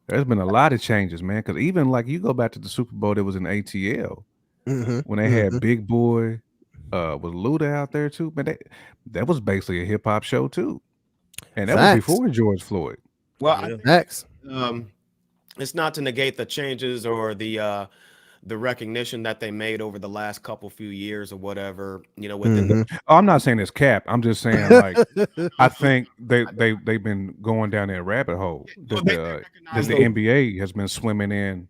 there's been a lot of changes, man. Because even like you go back to the Super Bowl that was in ATL, when they had Big Boy, was Luda out there too, but that was basically a hip hop show too, and that was before George Floyd. Well, Facts. It's not to negate the changes or the recognition that they made over the last few years or whatever, you know, within I'm not saying it's cap. I'm just saying, like, I think they've been going down that rabbit hole that the NBA has been swimming in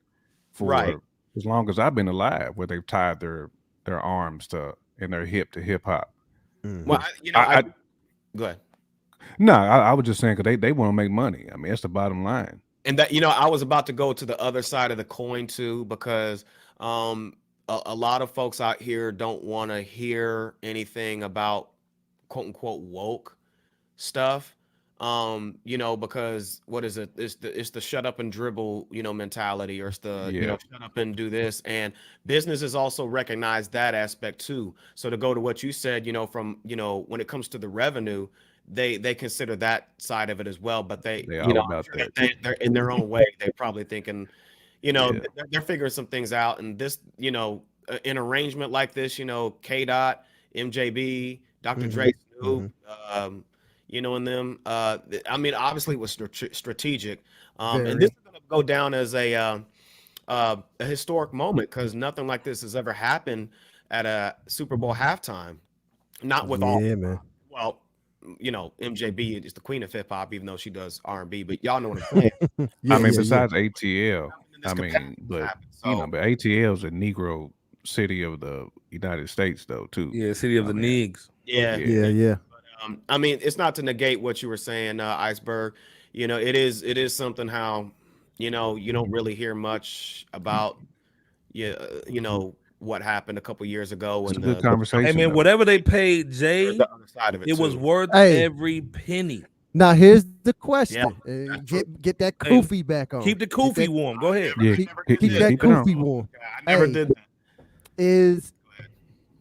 for as long as I've been alive, where they've tied their arms to and their hip to hip hop. Well, you know, go ahead. No, I was just saying because they want to make money. I mean, that's the bottom line. And that, you know, I was about to go to the other side of the coin too, because a lot of folks out here don't want to hear anything about quote unquote woke stuff. You know, because what is it? It's the shut up and dribble, you know, mentality, or it's the, you Yeah. know, shut up and do this. And businesses also recognize that aspect too. So to go to what you said, you know, from, you know, when it comes to the revenue, they consider that side of it as well. But they, They you all know, I'm about sure that. they're in their own way. They're probably thinking, you know, Yeah. they're figuring some things out. And this, you know, an arrangement like this, you know, K Dot, MJB, Dr. Mhm, Dre, Snoop, mhm. you know, in them. I mean, obviously, it was strategic, and this Very. is going to go down as a historic moment because nothing like this has ever happened at a Super Bowl halftime. Not with all, Yeah, man. well, you know, MJB is the queen of hip hop, even though she does R&B. But y'all know what I'm saying. I Yeah, mean, yeah, yeah. besides ATL, In this I capacity mean, but happened. you know, So but ATL is a Negro city of the United States, though, too. Yeah, city of I the mean, Nigs. yeah, yeah. Yeah, yeah. I mean, it's not to negate what you were saying, Iceberg. You know, it is something how, you know, you don't really hear much about, yeah, you know, what happened a couple years ago It's a and good the Hey conversation, man, though. whatever they paid there's Jay, the other side of it it was too. worth Hey, every penny. now here's the Yeah, question. that's true. Get that Hey, koofy back on. keep the Get koofy that warm. Go ahead. Yeah, I never did keep yeah, that that. keep it on. koofy warm. Yeah, I never Hey, did that. is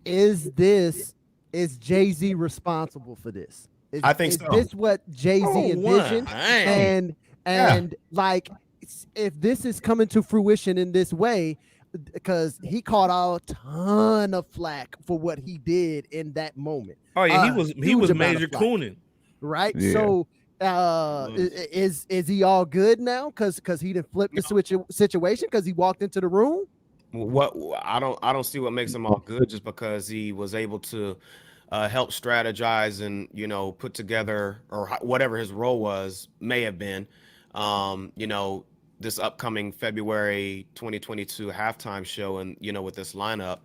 Go ahead. is Jay-Z responsible for this? I think Is so. this what Jay-Z Oh, envisioned? wow. And Yeah. like if this is coming to fruition in this way, because he caught a ton of flack for what he did in that moment. Oh yeah, he A was huge amount major of flack, cooning. right? Yeah. So Was. is he all good now because he didn't flip the situation because he walked into the room? What I don't see what makes him all good just because he was able to help strategize and, you know, put together, or whatever his role was may have been, you know, this upcoming February 2022 halftime show, and, you know, with this lineup.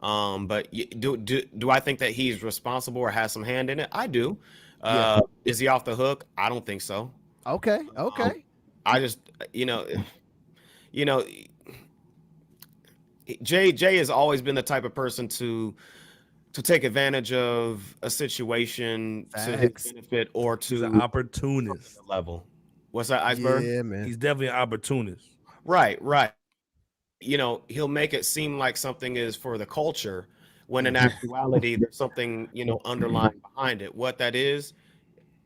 But do I think that he's responsible or has some hand in it? I do. Yeah. Is he off the hook? I don't think so. Okay. Um, Okay. I just, you know, Jay has always been the type of person to take advantage of a situation to his Facts. benefit, or He's an to opportunist. the level. What's that, Iceberg? Yeah, man. He's definitely an opportunist. Right, right. You know, he'll make it seem like something is for the culture when in Mhm. actuality there's something, you know, underlying behind it. What that is,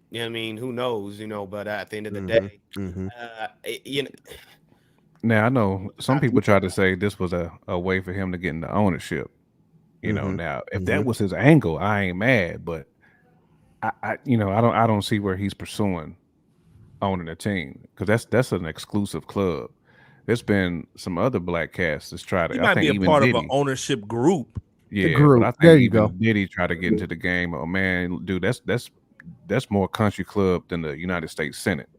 you know, I mean, who knows, you know, but at the end of the Mhm. day, Mhm. you know, Now, I know some people try to say this was a way for him to get into ownership. You know, Mhm. now if Mhm. that was his angle, I ain't mad, but you know, I don't see where he's pursuing owning a team because that's an exclusive club. There's been some other black cats that's tried He to. I might think be a even part of an Diddy, ownership group. The yeah, but I group. There think you go. even Diddy tried to get into the game. Oh man, dude, that's more country club than the United States Senate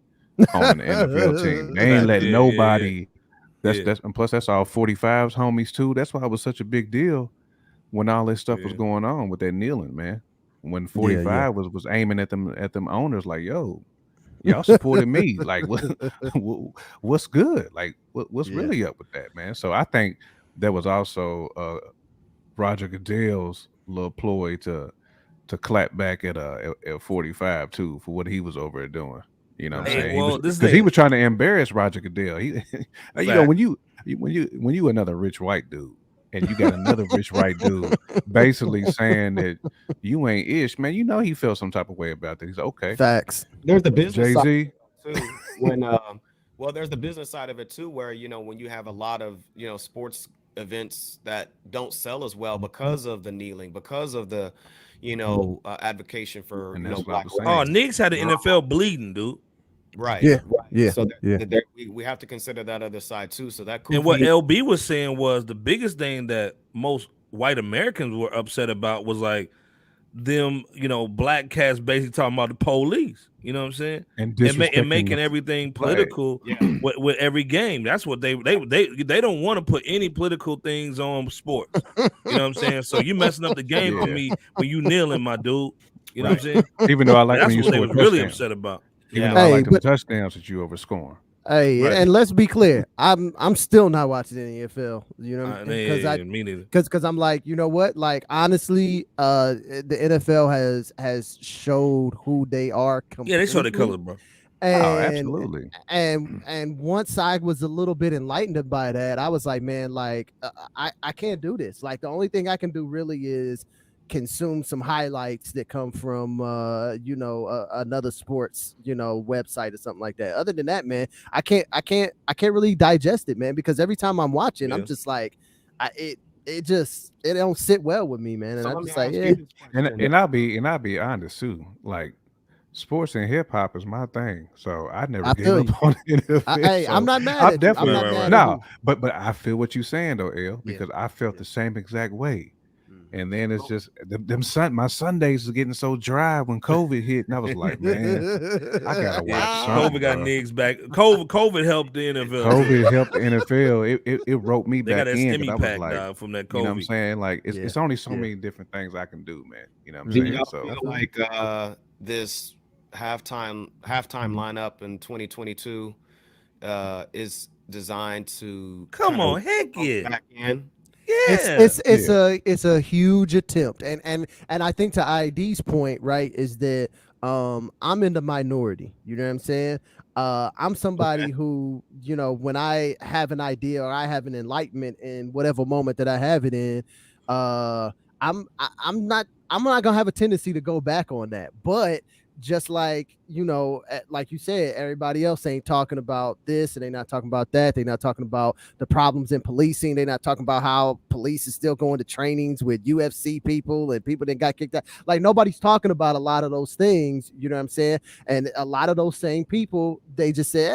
owning the NFL team. They ain't Fact, letting yeah, yeah, yeah. nobody. Yeah. That's and plus that's all 45s homies too. That's why it was such a big deal when all this stuff was Yeah. going on with that kneeling, man. When Yeah, 45 yeah. was aiming at them owners like, yo, y'all supported me. Like what's good? Like what's Yeah. really up with that, man? So I think there was also Roger Goodell's little ploy to clap back at 45 too for what he was over there doing. You know what I'm Hey, saying? Right. He was well, this because he thing. was trying to embarrass Roger Goodell. He, you know, Fact. when you another rich white dude and you got another rich white dude basically saying that you ain't ish, man. You know he felt some type of way about that. He's like, okay, Facts. there's the business side Jay-Z. too. When well, there's the business side of it too, where, you know, when you have a lot of, you know, sports events that don't sell as well because of the kneeling, because of the, you know, advocation for, And you know, that's what I black was Oh, saying. Knicks had the NFL bleeding, dude. right, Yeah. right. Yeah. So Yeah. we have to consider that other side too. So that And could what be LB was saying was the biggest thing that most white Americans were upset about was like them, you know, black cats basically talking about the police. You know what I'm saying? And And disrespecting making the everything flag. political yeah, with every game. That's what they don't want to put any political things on sports. You know what I'm saying? So you messing up the game for Yeah. me when you kneeling, my dude. You know right. what I'm saying? Even though I like That's when you what they score was really touchdowns. upset about. Even Yeah. though I Hey, like them but touchdowns that you over scoring. Hey, Right. and let's be clear, I'm still not watching any NFL. You know, because me neither. because I'm like, you know what? Like honestly, the NFL has showed who they are Yeah, they show their completely. color, bro. Oh, And absolutely. and once I was a little bit enlightened by that, I was like, man, like I can't do this. Like the only thing I can do really is consume some highlights that come from another sports website or something like that. Other than that, man, I can't really digest it, man, because every time I'm watching, I'm just like, it don't sit well with me, man. And So I'm let me just like, ask yeah. you this question. And I'll be honest too. Like sports and hip hop is my thing, so I never I gave feel up you. on NFL. Hey, I'm So not mad I'm at you. I'm definitely not Right, mad right. at no, you. but I feel what you're saying though, El, Yeah. because I felt Yeah. the same exact way. Mhm. And then it's just my Sundays is getting so dry when COVID hit, and I was like, man, I gotta Yeah, watch COVID something, got bro. niggas back. COVID helped the NFL. COVID helped the NFL. It roped me They got back that in because stimmy I was pack, like, dog, from that you know what I'm COVID. saying? Like Yeah. it's only so Yeah. many different things I can do, man. You know what I'm Do saying? y'all So feel like this halftime lineup in 2022 is designed to Come kind of on, heck yeah. back in? Yeah. It's a huge attempt, and I think to ID's point, right, is that I'm in the minority. You know what I'm saying? I'm somebody who, when I have an idea or I have an enlightenment in whatever moment that I have it in, I'm not gonna have a tendency to go back on that. But just like, like you said, everybody else ain't talking about this and they're not talking about that. They're not talking about the problems in policing. They're not talking about how police is still going to trainings with UFC people and people that got kicked out. Like nobody's talking about a lot of those things. You know what I'm saying? And a lot of those same people, they just say,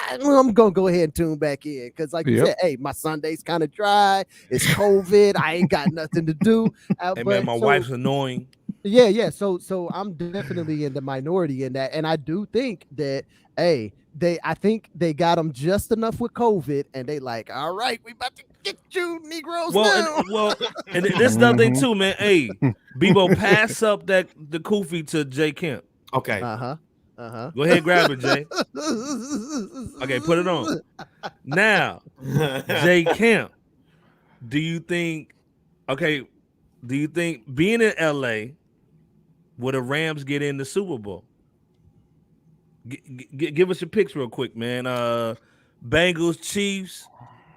I'm gonna go ahead and tune back in because, like you said, hey, my Sunday's kind of dry. It's COVID. I ain't got nothing to do. Hey man, my wife's annoying. Yeah. So I'm definitely in the minority in that, and I do think that, hey, I think they got them just enough with COVID, and they like, all right, we about to get you Negroes now. And this is the other thing too, man. Hey, Bebo, pass up the kufi to Jay Kemp. Okay. Go ahead, grab it, Jay. Okay, put it on. Now, Jay Kemp, do you think being in LA, will the Rams get in the Super Bowl? Give us your picks real quick, man. Bengals, Chiefs,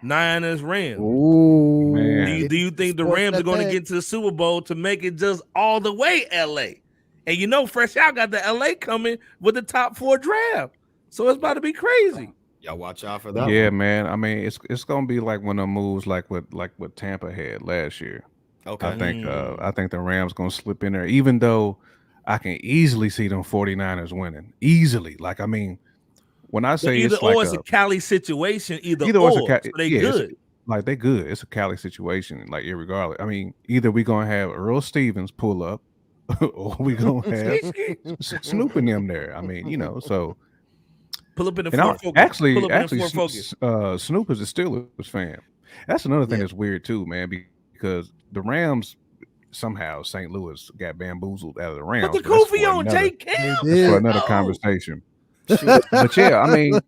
Niners, Rams. Ooh, Man. Do you think the Rams are going to get to the Super Bowl to make it just all the way LA? And Fresh Out got the LA coming with the top 4 draft. So it's about to be crazy. Y'all watch out for that. yeah, man. I mean, it's gonna be like one of the moves like what Tampa had last year. Okay. I think the Rams gonna slip in there, even though I can easily see them 49ers winning. Easily. Like, I mean, when I say Either it's like it's a Cali situation, either or it's or. So they good. Like they good. It's a Cali situation, like irregardless. I mean, either we gonna have Earl Stevens pull up, or we gonna have Snoop in them there. I mean, so pull up in the and Ford Focus. actually, Pull up in the Ford Focus. Snoop is a Steelers fan. That's another thing that's weird too, man, because the Rams somehow St. Louis got bamboozled out of the Rams. Put the kufi on, Jay Kemp. That's for another conversation. But yeah, I mean,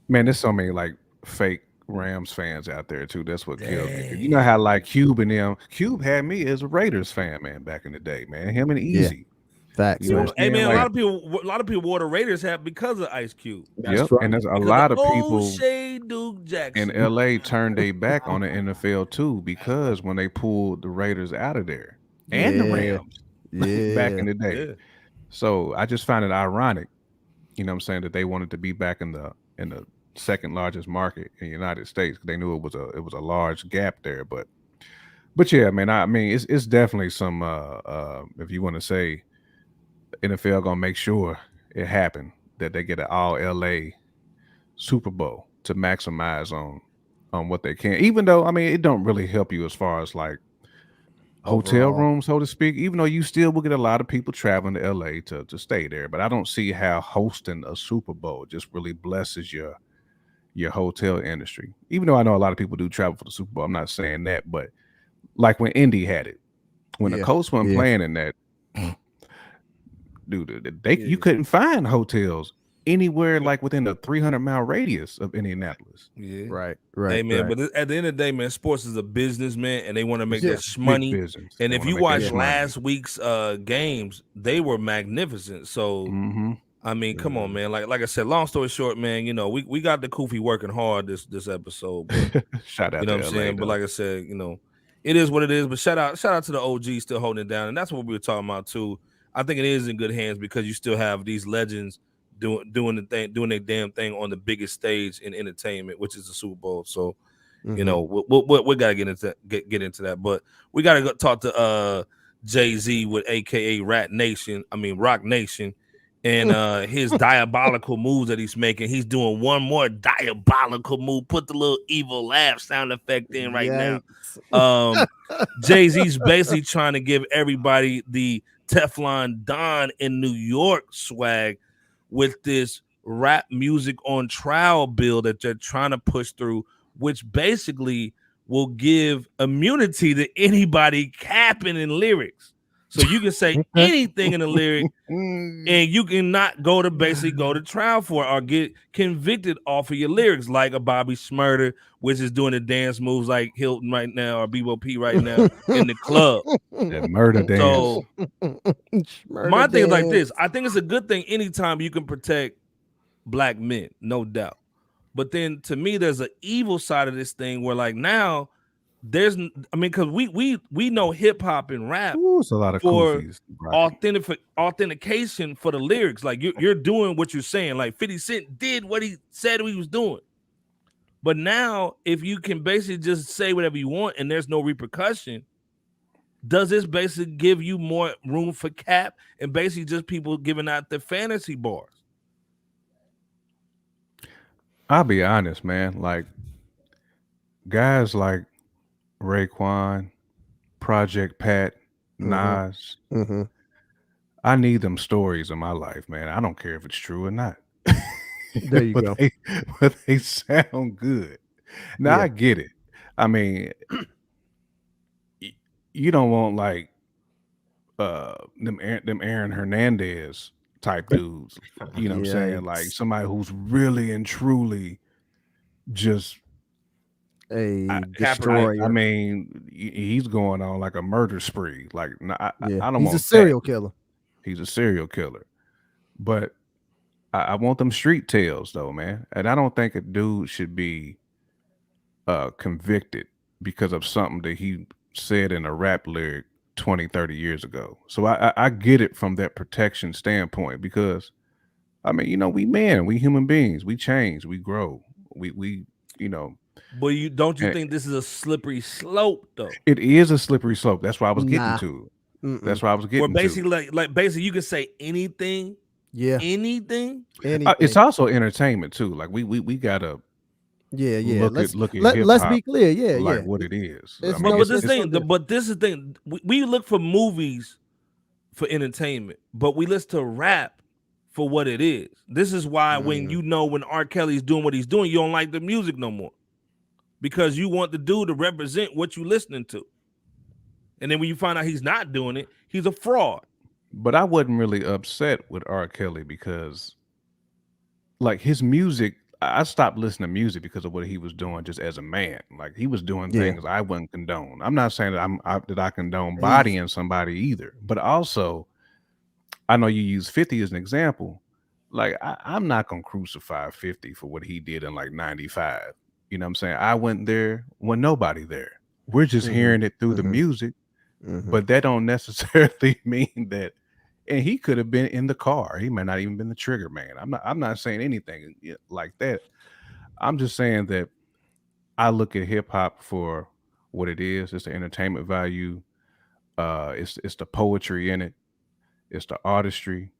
man, there's so many like fake Rams fans out there too. That's what killed me. You know how like Cube and them. Cube had me as a Raiders fan, man, back in the day, man. Him and Easy. Facts. Hey man, like, a lot of people wore the Raiders hat because of Ice Cube. Yep, and there's a lot of people Duke Jackson in LA turned their back on the NFL too because when they pulled the Raiders out of there and the Rams back in the day. Yeah. So I just find it ironic, you know what I'm saying, that they wanted to be back in the second largest market in the United States. They knew it was a large gap there, but yeah, man, I mean it's definitely some if you want to say NFL gonna make sure it happen that they get an all LA Super Bowl to maximize on what they can. Even though I mean it don't really help you as far as like hotel rooms, so to speak, even though you still will get a lot of people traveling to LA to stay there. But I don't see how hosting a Super Bowl just really blesses your hotel industry. Even though I know a lot of people do travel for the Super Bowl. I'm not saying that, but like when Indy had it, when the Colts weren't playing in that, dude, you couldn't find hotels anywhere like within a 300-mile radius of Indianapolis. Yeah. Right. Hey Right. man, Right. but at the end of the day, man, sports is a business, man, and they want to make Yeah. that Big shmoney. business. And They if want to you make that watch money. last week's games, they were magnificent. So Mm-hmm. I mean, come on, man. Like I said, long story short, man, you know, we got the Koofy working hard this episode, but Shout out you know to what I'm LA, saying? But though. like I said, you know, it is what it is. But shout out to the OG still holding it down. And that's what we were talking about too. I think it is in good hands because you still have these legends doing the thing, doing their damn thing on the biggest stage in entertainment, which is the Super Bowl. So, you know, we gotta get into that. But we gotta go talk to Jay-Z with AKA Rock Nation. And his diabolical moves that he's making. He's doing one more diabolical move. Put the little evil laugh sound effect in right now. Jay-Z's basically trying to give everybody the Teflon Don in New York swag with this rap music on trial bill that they're trying to push through, which basically will give immunity to anybody capping in lyrics. So you can say anything in a lyric and you can not go to trial for it or get convicted off of your lyrics, like a Bobby Shmurda, which is doing the dance moves like Hilton right now or BOP right now in the club. That murder dance. So my thing is like this. I think it's a good thing anytime you can protect black men, no doubt. But then to me, there's an evil side of this thing where like now there's, I mean, because we know hip hop and rap it's a lot of for koofies, authentication for the lyrics. Like you're doing what you're saying. Like 50 Cent did what he said he was doing. But now, if you can basically just say whatever you want and there's no repercussion, does this basically give you more room for cap and basically just people giving out the fantasy bars? I'll be honest, man. Like guys like Raekwon, Project Pat, Nas. I need them stories in my life, man. I don't care if it's true or not. There you go. But they sound good. Now I get it. I mean, you don't want like them Aaron Hernandez type dudes. You know what I'm saying? Like somebody who's really and truly just a destroyer. I mean, he's going on like a murder spree. Like, I don't. He's a serial killer. He's a serial killer. But I want them street tales, though, man. And I don't think a dude should be convicted because of something that he said in a rap lyric 20, 30 years ago. So I get it from that protection standpoint because, I mean, you know, we human beings, we change, we grow, we you know. But don't you think this is a slippery slope, though? It is a slippery slope. That's why I was getting to it. That's why I was getting basically, like basically you can say anything. Yeah. Anything. It's also entertainment too. Like we gotta look at let's be clear. Like what it is. But this is the thing. We look for movies for entertainment, but we listen to rap for what it is. This is why when R. Kelly's doing what he's doing, you don't like the music no more. Because you want the dude to represent what you're listening to. And then when you find out he's not doing it, he's a fraud. But I wasn't really upset with R. Kelly because like his music, I stopped listening to music because of what he was doing just as a man. Like he was doing things I wouldn't condone. I'm not saying that I condone bodying somebody either. But also, I know you use 50 as an example. Like I'm not going to crucify 50 for what he did in like 95. You know what I'm saying? I went there when nobody there. We're just hearing it through the music, but that don't necessarily mean that. And he could have been in the car. He might not even been the trigger man. I'm not saying anything like that. I'm just saying that I look at hip hop for what it is. It's the entertainment value. It's the poetry in it. It's the artistry.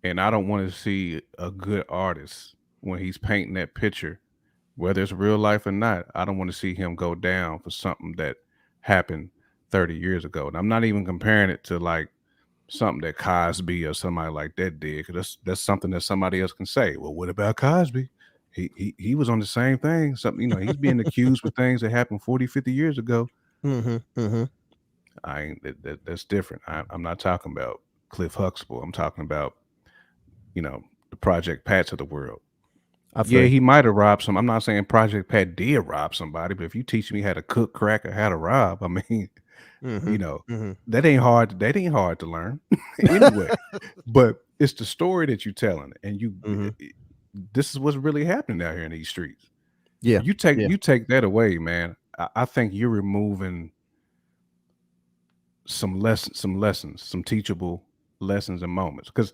And I don't want to see a good artist when he's painting that picture, whether it's real life or not. I don't want to see him go down for something that happened 30 years ago. And I'm not even comparing it to like something that Cosby or somebody like that did, because that's something that somebody else can say. Well, what about Cosby? He was on the same thing. Something, you know, he's being accused for things that happened 40, 50 years ago. That's different. I'm not talking about Cliff Huxtable. I'm talking about, you know, the Project Pats of the world. I feel Yeah, you. he might have robbed some. I'm not saying Project Pat did rob somebody, but if you teach me how to cook, crack, or how to rob, I mean, Mhm, mhm. that ain't hard. That ain't hard to learn anyway. But it's the story that you're telling, and Mhm. this is what's really happening out here in these streets. Yeah, You take that away, man. I think you're removing some lessons, some teachable lessons and moments. Because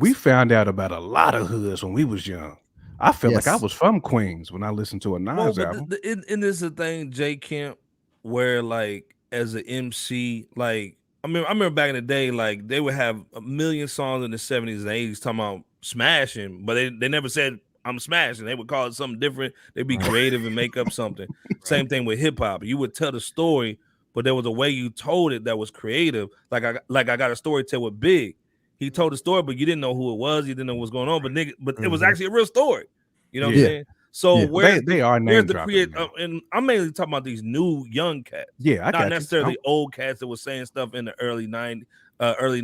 we facts. found out about a lot of hoods when we was young. I felt like I Yes. was from Queens when I listened to a Well, Nas but album. and this is the thing, J Camp, where like as an MC, like I remember back in the day, like they would have a million songs in the 70s and 80s talking about smashing, but they never said I'm smashing. They would call it something different. They'd be Right. creative and make up something. Same thing with hip hop. You would tell the story, but there was a way you told it that was creative. Like I got a story to tell with Big. He told the story, but you didn't know who it was. You didn't know what was going on. But it was Mhm. actually a real story. You know what I'm Yeah. saying? So Yeah. Well, they are name where's the dropping, create? man. And I'm mainly talking about these new young cats, Yeah, I not got you. necessarily old cats that was saying stuff in the early 90s, early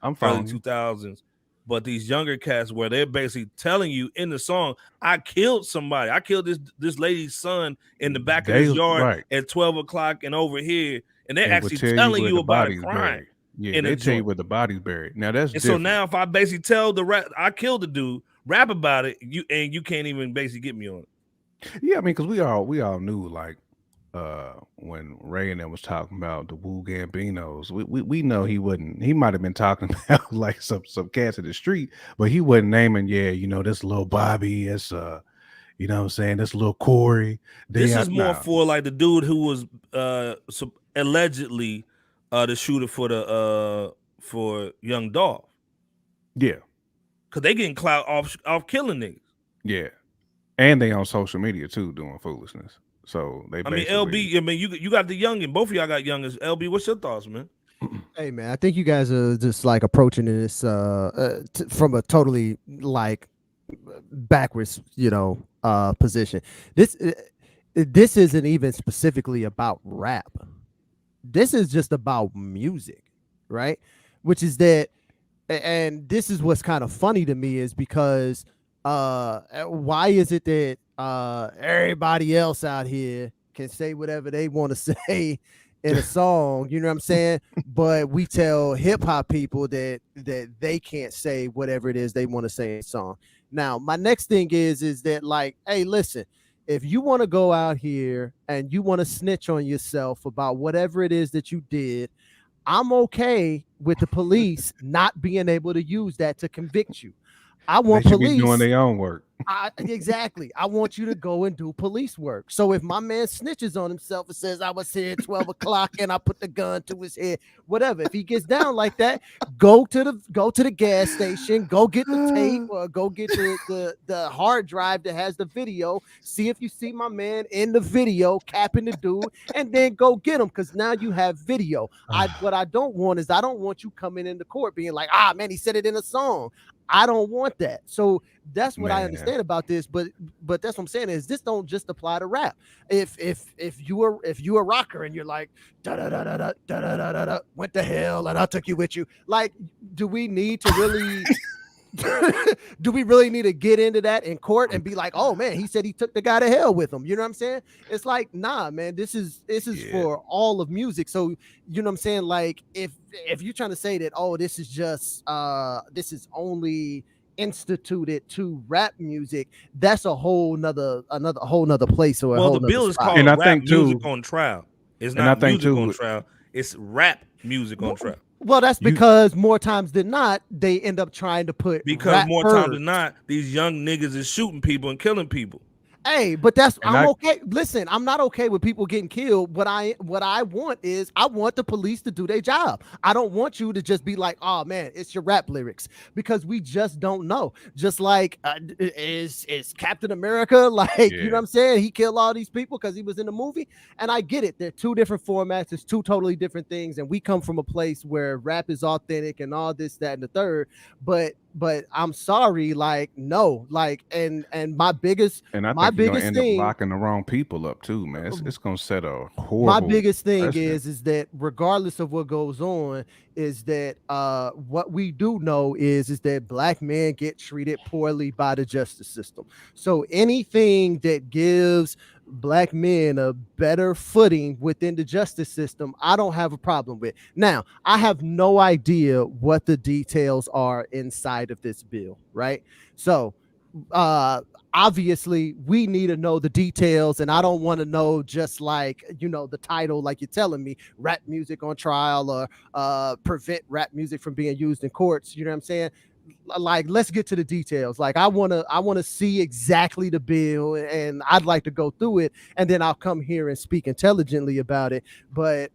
I'm early following you. 2000s. But these younger cats where they're basically telling you in the song, I killed somebody. I killed this lady's son in the back of They his yard right, at 12 o'clock and over here. And they're and would actually tell you telling where you the about a body's crime buried. Yeah, in a they tell you joint. where the body's buried. Now that's And so different. now if I basically tell the rap, I killed the dude, rap about it, you can't even basically get me on it. Yeah, I mean, because we all knew like when Ray and them was talking about the Wu Gambinos, we know he might have been talking about like some cats in the street, but he wasn't naming, this little Bobby, it's you know what I'm saying, this little Corey. This is more Nah. for like the dude who was allegedly the shooter for Young Dolph. Yeah, Cause they getting clout off killing niggas. yeah. And they on social media too doing foolishness. So they I mean, basically LB, I mean you got the youngin. Both of y'all got youngins. LB, what's your thoughts, man? Hey man, I think you guys are just like approaching this from a totally like backwards, position. This isn't even specifically about rap. This is just about music, right? Which is that, and this is what's kind of funny to me is because why is it that everybody else out here can say whatever they want to say in a song, you know what I'm saying? But we tell hip hop people that they can't say whatever it is they want to say in a song. Now, my next thing is that like, hey, listen, if you want to go out here and you want to snitch on yourself about whatever it is that you did, I'm okay with the police not being able to use that to convict you. I they want should be doing police. their own work. Exactly. I want you to go and do police work. So if my man snitches on himself and says I was here at 12 o'clock and I put the gun to his head, whatever. If he gets down like that, go to the gas station, go get the tape or go get the hard drive that has the video. See if you see my man in the video capping the dude, and then go get him because now you have video. What I don't want is I don't want you coming into court being like, man, he said it in a song. I don't want that. So that's what I understand about this, but that's what I'm saying is this don't just apply to rap. If you a rocker and you're like da da da da da da da da da went to hell and I took you with you, like, do we need to really do we really need to get into that in court and be like, oh man, he said he took the guy to hell with him? You know what I'm saying? It's like, nah, man, this is for all of music. So you know what I'm saying? Like if you're trying to say that, oh, this is just this is only instituted to rap music, that's a whole nother place or a whole the bill nother is spot. called And I rap think, too- music on trial. It's and I not think, music too, on trial. It's rap music on trial. Well, that's because more times than not, they end up trying to put Because more times than not, these young niggas is shooting people and killing people. Hey, but I'm okay. Listen, I'm not okay with people getting killed. What I want is I want the police to do their job. I don't want you to just be like, oh man, it's your rap lyrics, because we just don't know. Just like is Captain America like, you know what I'm saying? He killed all these people because he was in the movie. And I get it. They're two different formats. It's two totally different things. And we come from a place where rap is authentic and all this, that, and the third. But but I'm sorry, like no, like and my biggest And I think you're gonna end up thing, locking the wrong people up too, man. It's gonna set a my horrible biggest thing precedent. is that regardless of what goes on, is that what we do know is that black men get treated poorly by the justice system. So anything that gives black men a better footing within the justice system, I don't have a problem with. Now, I have no idea what the details are inside of this bill, right? So obviously we need to know the details, and I don't want to know just like, you know, the title, like you're telling me, rap music on trial, or prevent rap music from being used in courts. You know what I'm saying? Like, let's get to the details. Like, I want to see exactly the bill, and I'd like to go through it, and then I'll come here and speak intelligently about it. But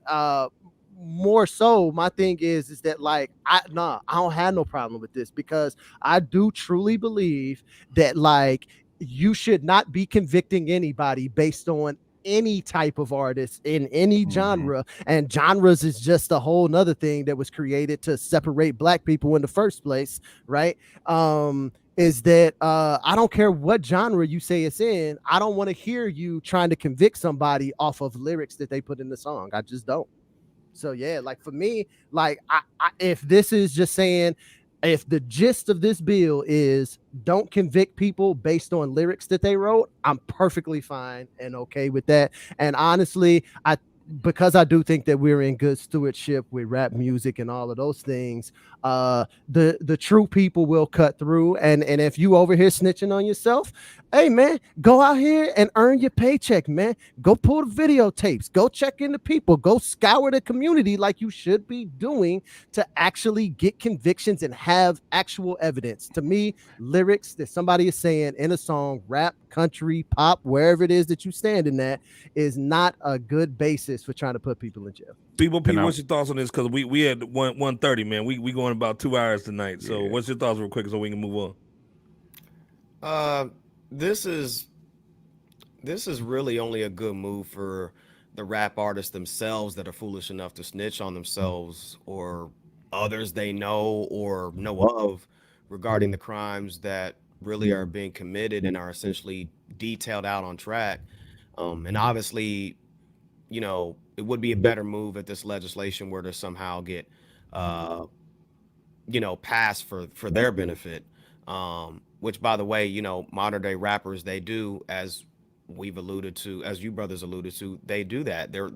more so, my thing is that, like, I don't have no problem with this, because I do truly believe that, like, you should not be convicting anybody based on any type of artist in any genre. And genres is just a whole nother thing that was created to separate black people in the first place, right? Is that I don't care what genre you say it's in, I don't want to hear you trying to convict somebody off of lyrics that they put in the song. I just don't. So yeah, like for me, like if this is just saying, if the gist of this bill is don't convict people based on lyrics that they wrote, I'm perfectly fine and okay with that. And honestly, because I do think that we're in good stewardship with rap music and all of those things, the true people will cut through. And if you over here snitching on yourself, hey man, go out here and earn your paycheck, man. Go pull the videotapes, go check in the people, go scour the community like you should be doing to actually get convictions and have actual evidence. To me, lyrics that somebody is saying in a song, rap, country, pop, wherever it is that you stand in, that is not a good basis for trying to put people in jail. People, what's your thoughts on this? Because we had 1:30, man. We going about 2 hours tonight. So what's your thoughts real quick so we can move on? This is really only a good move for the rap artists themselves that are foolish enough to snitch on themselves or others they know or know of regarding the crimes that really are being committed and are essentially detailed out on track. And obviously, you know, it would be a better move if this legislation were to somehow get, you know, passed for their benefit. Which, by the way, you know, modern day rappers, they do, as we've alluded to, as you brothers alluded to, they do that. They're,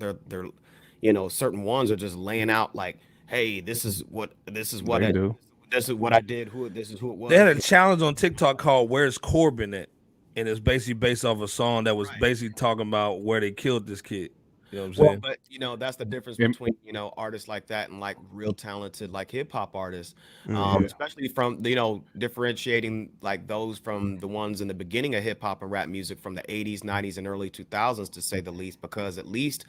you know, certain ones are just laying out like, hey, this is what I do. This is what I did. This is who it was. They had a challenge on TikTok called "Where's Corbin at?" and it's basically based off a song that was basically talking about where they killed this kid. You know what I'm saying? But you know, that's the difference between, you know, artists like that and like real talented like hip hop artists, especially from, you know, differentiating like those from the ones in the beginning of hip hop and rap music from the 80s, 90s, and early 2000s, to say the least, because at least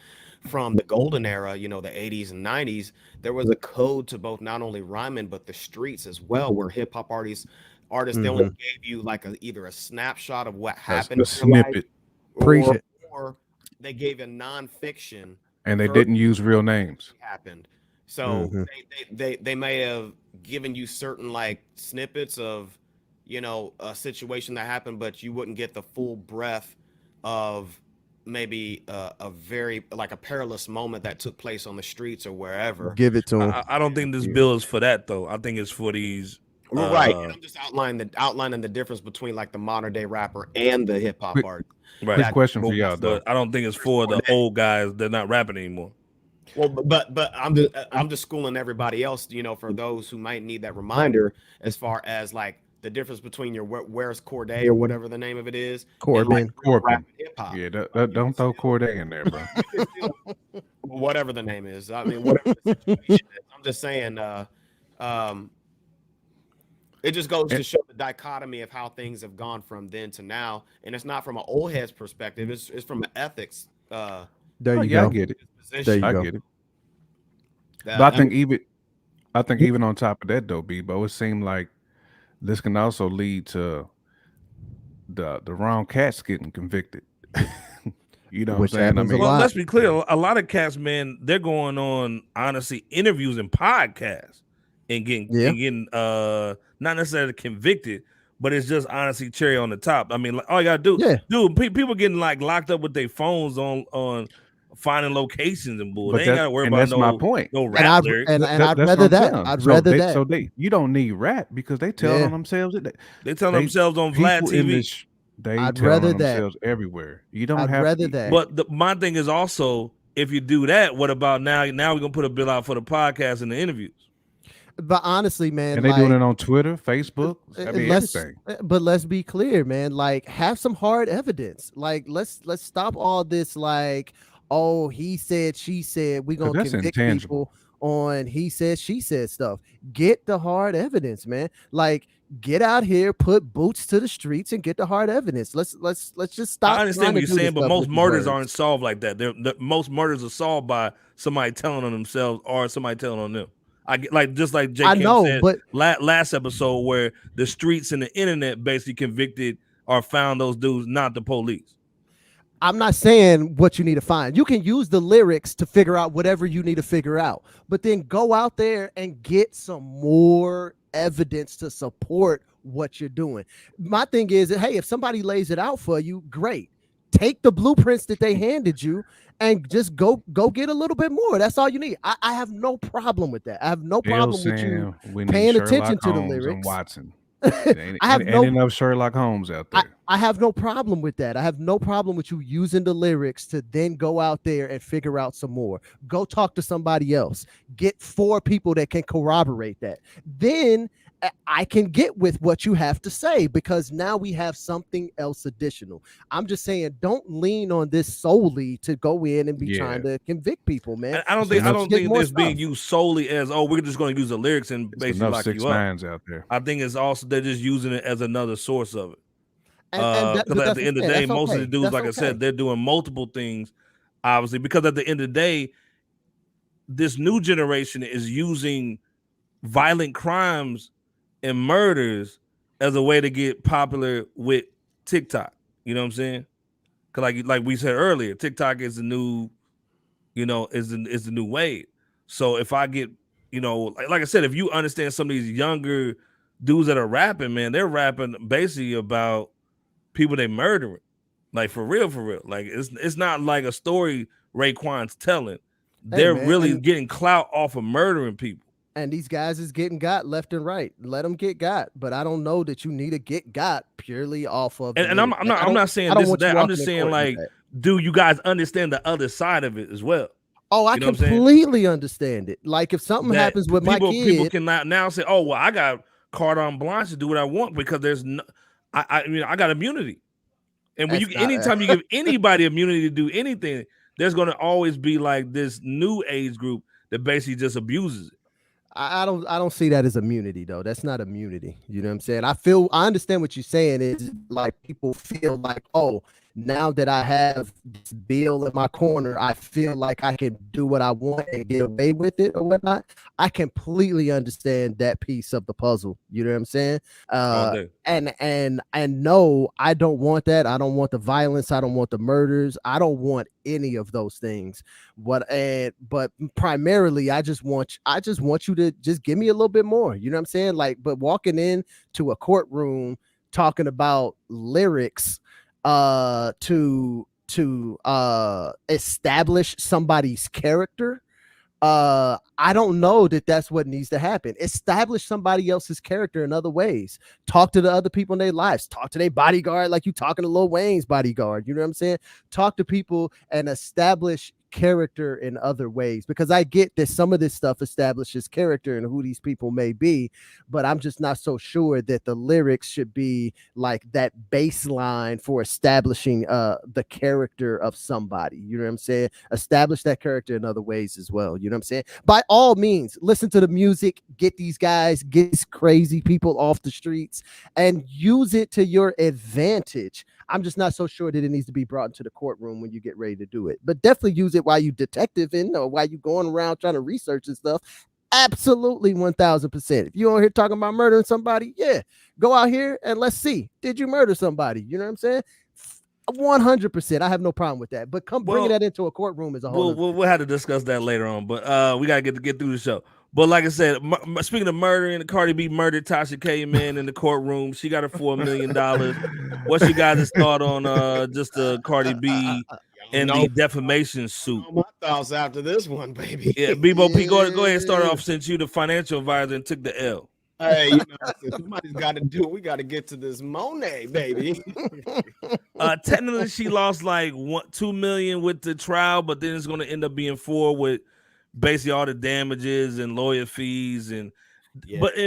from the golden era, you know, the 80s and 90s, there was a code to both not only rhyming but the streets as well, where hip hop artists they only gave you like either a snapshot of what happened, a snippet, or they gave a nonfiction, and they didn't use real names. Happened, so they may have given you certain like snippets of, you know, a situation that happened, but you wouldn't get the full breadth of maybe a very like a perilous moment that took place on the streets or wherever. Give it to them. I don't think this bill is for that though. I think it's for these. Right, and I'm just outlining the difference between like the modern day rapper and the hip hop artist. Right. Quick question for y'all though. I don't think it's for the old guys. They're not rapping anymore. Well, but I'm just schooling everybody else, you know, for those who might need that reminder, as far as like the difference between your Where's Corday or whatever the name of it is, Corbin, Corbin, hip hop. Yeah, don't throw Corday in there, bro. Whatever the name is, I mean, whatever the situation is. I'm just saying, it just goes to show the dichotomy of how things have gone from then to now, and it's not from an old head's perspective. It's from an ethics. There you go. I get it. There you I go. get it. But I think even on top of that though, Bebo, it seemed like this can also lead to the wrong cats getting convicted. You know what I'm saying? I mean, well, let's be clear. A lot of cats, man, they're going on honestly interviews and podcasts and getting not necessarily convicted, but it's just honestly cherry on the top. I mean, like, all you gotta do, dude, people getting like locked up with their phones on finding locations and bull. But They ain't gotta worry about that's my point. no rap lyrics. And I'd That's rather what I'm that. saying. I'd So rather they- that. So you don't need rap because they tell on themselves. They tell themselves on Vlad people in TV. this- They I'd tell rather on that. themselves everywhere. You don't I'd have rather to, that. But my thing is also, if you do that, what about now? Now we're gonna put a bill out for the podcast and the interviews. But honestly, man, and they doing it on Twitter, Facebook. I mean, everything. But let's be clear, man. Like, have some hard evidence. Like, let's stop all this. Like, oh, he said, she said. We're gonna convict people on he said, she said stuff. Get the hard evidence, man. Like, get out here, put boots to the streets, and get the hard evidence. Let's just stop. I understand what you're saying, but most murders aren't solved like that. Most murders are solved by somebody telling on themselves or somebody telling on them. I get like just like J. Kim said, but last episode where the streets and the internet basically convicted or found those dudes, not the police. I'm not saying what you need to find. You can use the lyrics to figure out whatever you need to figure out, but then go out there and get some more evidence to support what you're doing. My thing is that, hey, if somebody lays it out for you, great. Take the blueprints that they handed you and just go get a little bit more. That's all you need. I have no problem with that. I have no problem with you paying attention to the lyrics. Watson. I have ain't enough Sherlock Holmes out there. I have no problem with that. I have no problem with you using the lyrics to then go out there and figure out some more. Go talk to somebody else. Get 4 people that can corroborate that. Then I can get with what you have to say because now we have something else additional. I'm just saying, don't lean on this solely to go in and be trying to convict people, man. I don't think this being used solely as, oh, we're just going to use the lyrics and basically lock you up. Out there. I think it's also they're just using it as another source of it. Because at the end of the day, most of the dudes, like I said, they're doing multiple things, obviously, because at the end of the day, this new generation is using violent crimes and murders as a way to get popular with TikTok. You know what I'm saying? Because like we said earlier, TikTok is the new, is the new wave. So if I get, like I said, if you understand some of these younger dudes that are rapping, man, they're rapping basically about people they murdering, like for real. Like it's not like a story Raekwon's telling. They're really getting clout off of murdering people. And these guys is getting got left and right. Let them get got, but I don't know that you need to get got purely off of. And I'm not saying this is that. I'm just saying, like, do you guys understand the other side of it as well? Oh, I completely understand it. Like if something happens with my kid, people can now say, "Oh, well, I got carte blanche to do what I want because there's no, I got immunity." And when anytime you give anybody immunity to do anything, there's going to always be like this new age group that basically just abuses it. I don't see that as immunity though. That's not immunity. You know what I'm saying? I understand what you're saying is like people feel like, oh, now that I have this bill in my corner, I feel like I can do what I want and get away with it or whatnot. I completely understand that piece of the puzzle. You know what I'm saying? And no, I don't want that. I don't want the violence. I don't want the murders. I don't want any of those things. But primarily, I just want you to just give me a little bit more. You know what I'm saying? Like, but walking into a courtroom talking about lyrics to establish somebody's character, I don't know that that's what needs to happen. Establish somebody else's character in other ways. Talk to the other people in their lives. Talk to their bodyguard like you talking to Lil Wayne's bodyguard. You know what I'm saying? Talk to people and establish character in other ways, because I get that some of this stuff establishes character and who these people may be, but I'm just not so sure that the lyrics should be like that baseline for establishing the character of somebody. You know what I'm saying? Establish that character in other ways as well. You know what I'm saying? By all means, listen to the music, get these crazy people off the streets and use it to your advantage. I'm just not so sure that it needs to be brought into the courtroom when you get ready to do it, but definitely use it while you detectiving or while you going around trying to research and stuff. Absolutely 1000%. If you on here talking about murdering somebody, yeah, go out here and let's see, did you murder somebody? You know what I'm saying? 100%. I have no problem with that, but bringing that into a courtroom is a whole. We'll have to discuss that later on, but we gotta get through the show. But like I said, speaking of murdering, Cardi B murdered Tasha K, man, in the courtroom. She got her $4 million. What's your guys' thought on just the Cardi B and the defamation suit? My thoughts after this one, baby. Yeah, Bebo P, go ahead and start off since you the financial advisor and took the L. Hey, you know, somebody's got to do it. We got to get to this Monet, baby. Technically, she lost like $2 million with the trial, but then it's going to end up being $4 million with basically all the damages and lawyer fees and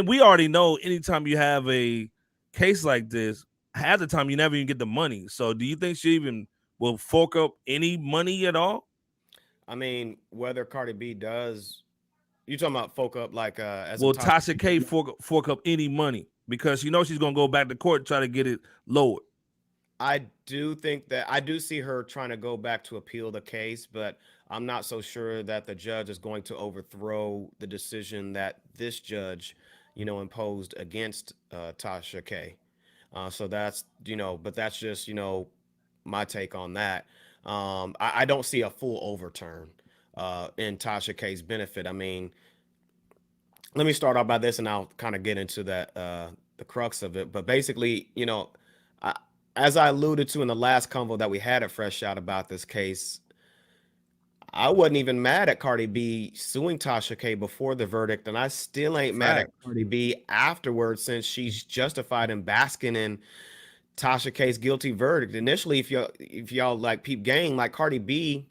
we already know anytime you have a case like this, half the time you never even get the money. So do you think she even will fork up any money at all? I mean, whether Cardi B does, you talking about fork up like as well, Tasha K fork up any money because you know she's gonna go back to court and try to get it lowered. I do think that I do see her trying to go back to appeal the case, but I'm not so sure that the judge is going to overthrow the decision that this judge, you know, imposed against Tasha K. So that's, you know, but that's just, you know, my take on that. I don't see a full overturn in Tasha K's benefit. I mean, let me start off by this and I'll kind of get into that, the crux of it. But basically, you know, as I alluded to in the last convo that we had at Fresh Out about this case, I wasn't even mad at Cardi B suing Tasha K before the verdict, and I still ain't mad at Cardi B afterwards since she's justified in basking in Tasha K's guilty verdict. Initially, if y'all like peep gang, like Cardi B,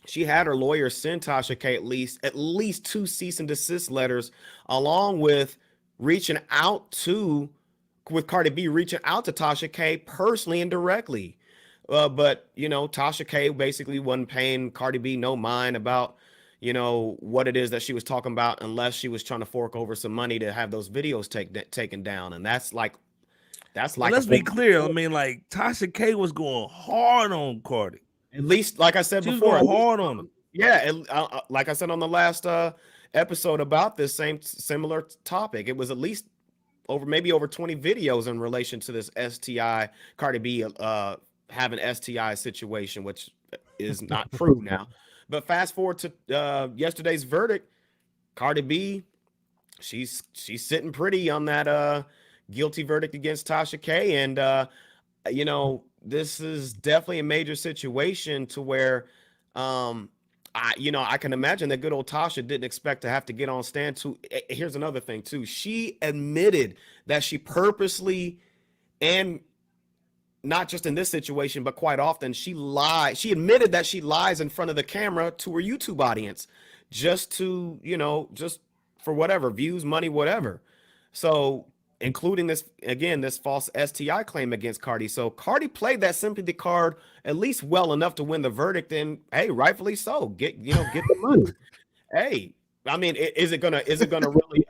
she had her lawyer send Tasha K at least 2 cease and desist letters, along with Cardi B reaching out to Tasha K personally and directly. But, you know, Tasha K basically wasn't paying Cardi B no mind about, you know, what it is that she was talking about unless she was trying to fork over some money to have those videos taken down. And that's like. Let's be clear. I mean, like Tasha K was going hard on Cardi. At least, like I said before, going hard on him. Yeah, like I said on the last episode about this similar topic, it was at least maybe over 20 videos in relation to this STI Cardi B having STI situation, which is not true now. But fast forward to yesterday's verdict, Cardi B, she's sitting pretty on that guilty verdict against Tasha K, and you know, this is definitely a major situation to where I can imagine that good old Tasha didn't expect to have to get on stand too. Here's another thing too. She admitted that she purposely, and not just in this situation, but quite often she lied. She admitted that she lies in front of the camera to her YouTube audience just to, you know, just for whatever views, money, whatever. So including this false STI claim against Cardi. So Cardi played that sympathy card at least well enough to win the verdict, and hey, rightfully so. Get the money. Hey, I mean, is it gonna really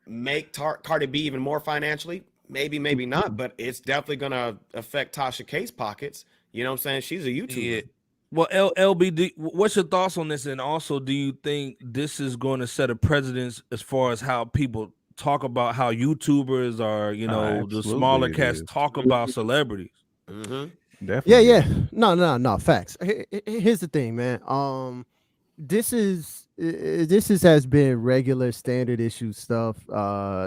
make Cardi B even more financially? Maybe, maybe not, but it's definitely gonna affect Tasha K's pockets. You know what I'm saying? She's a YouTuber. Yeah. Well, LBD, what's your thoughts on this? And also, do you think this is going to set a precedence as far as how people talk about how YouTubers are, you know, the smaller cats talk about celebrities? Mm-hmm. Definitely. Yeah. No. Facts. Here's the thing, man. This has been regular standard issue stuff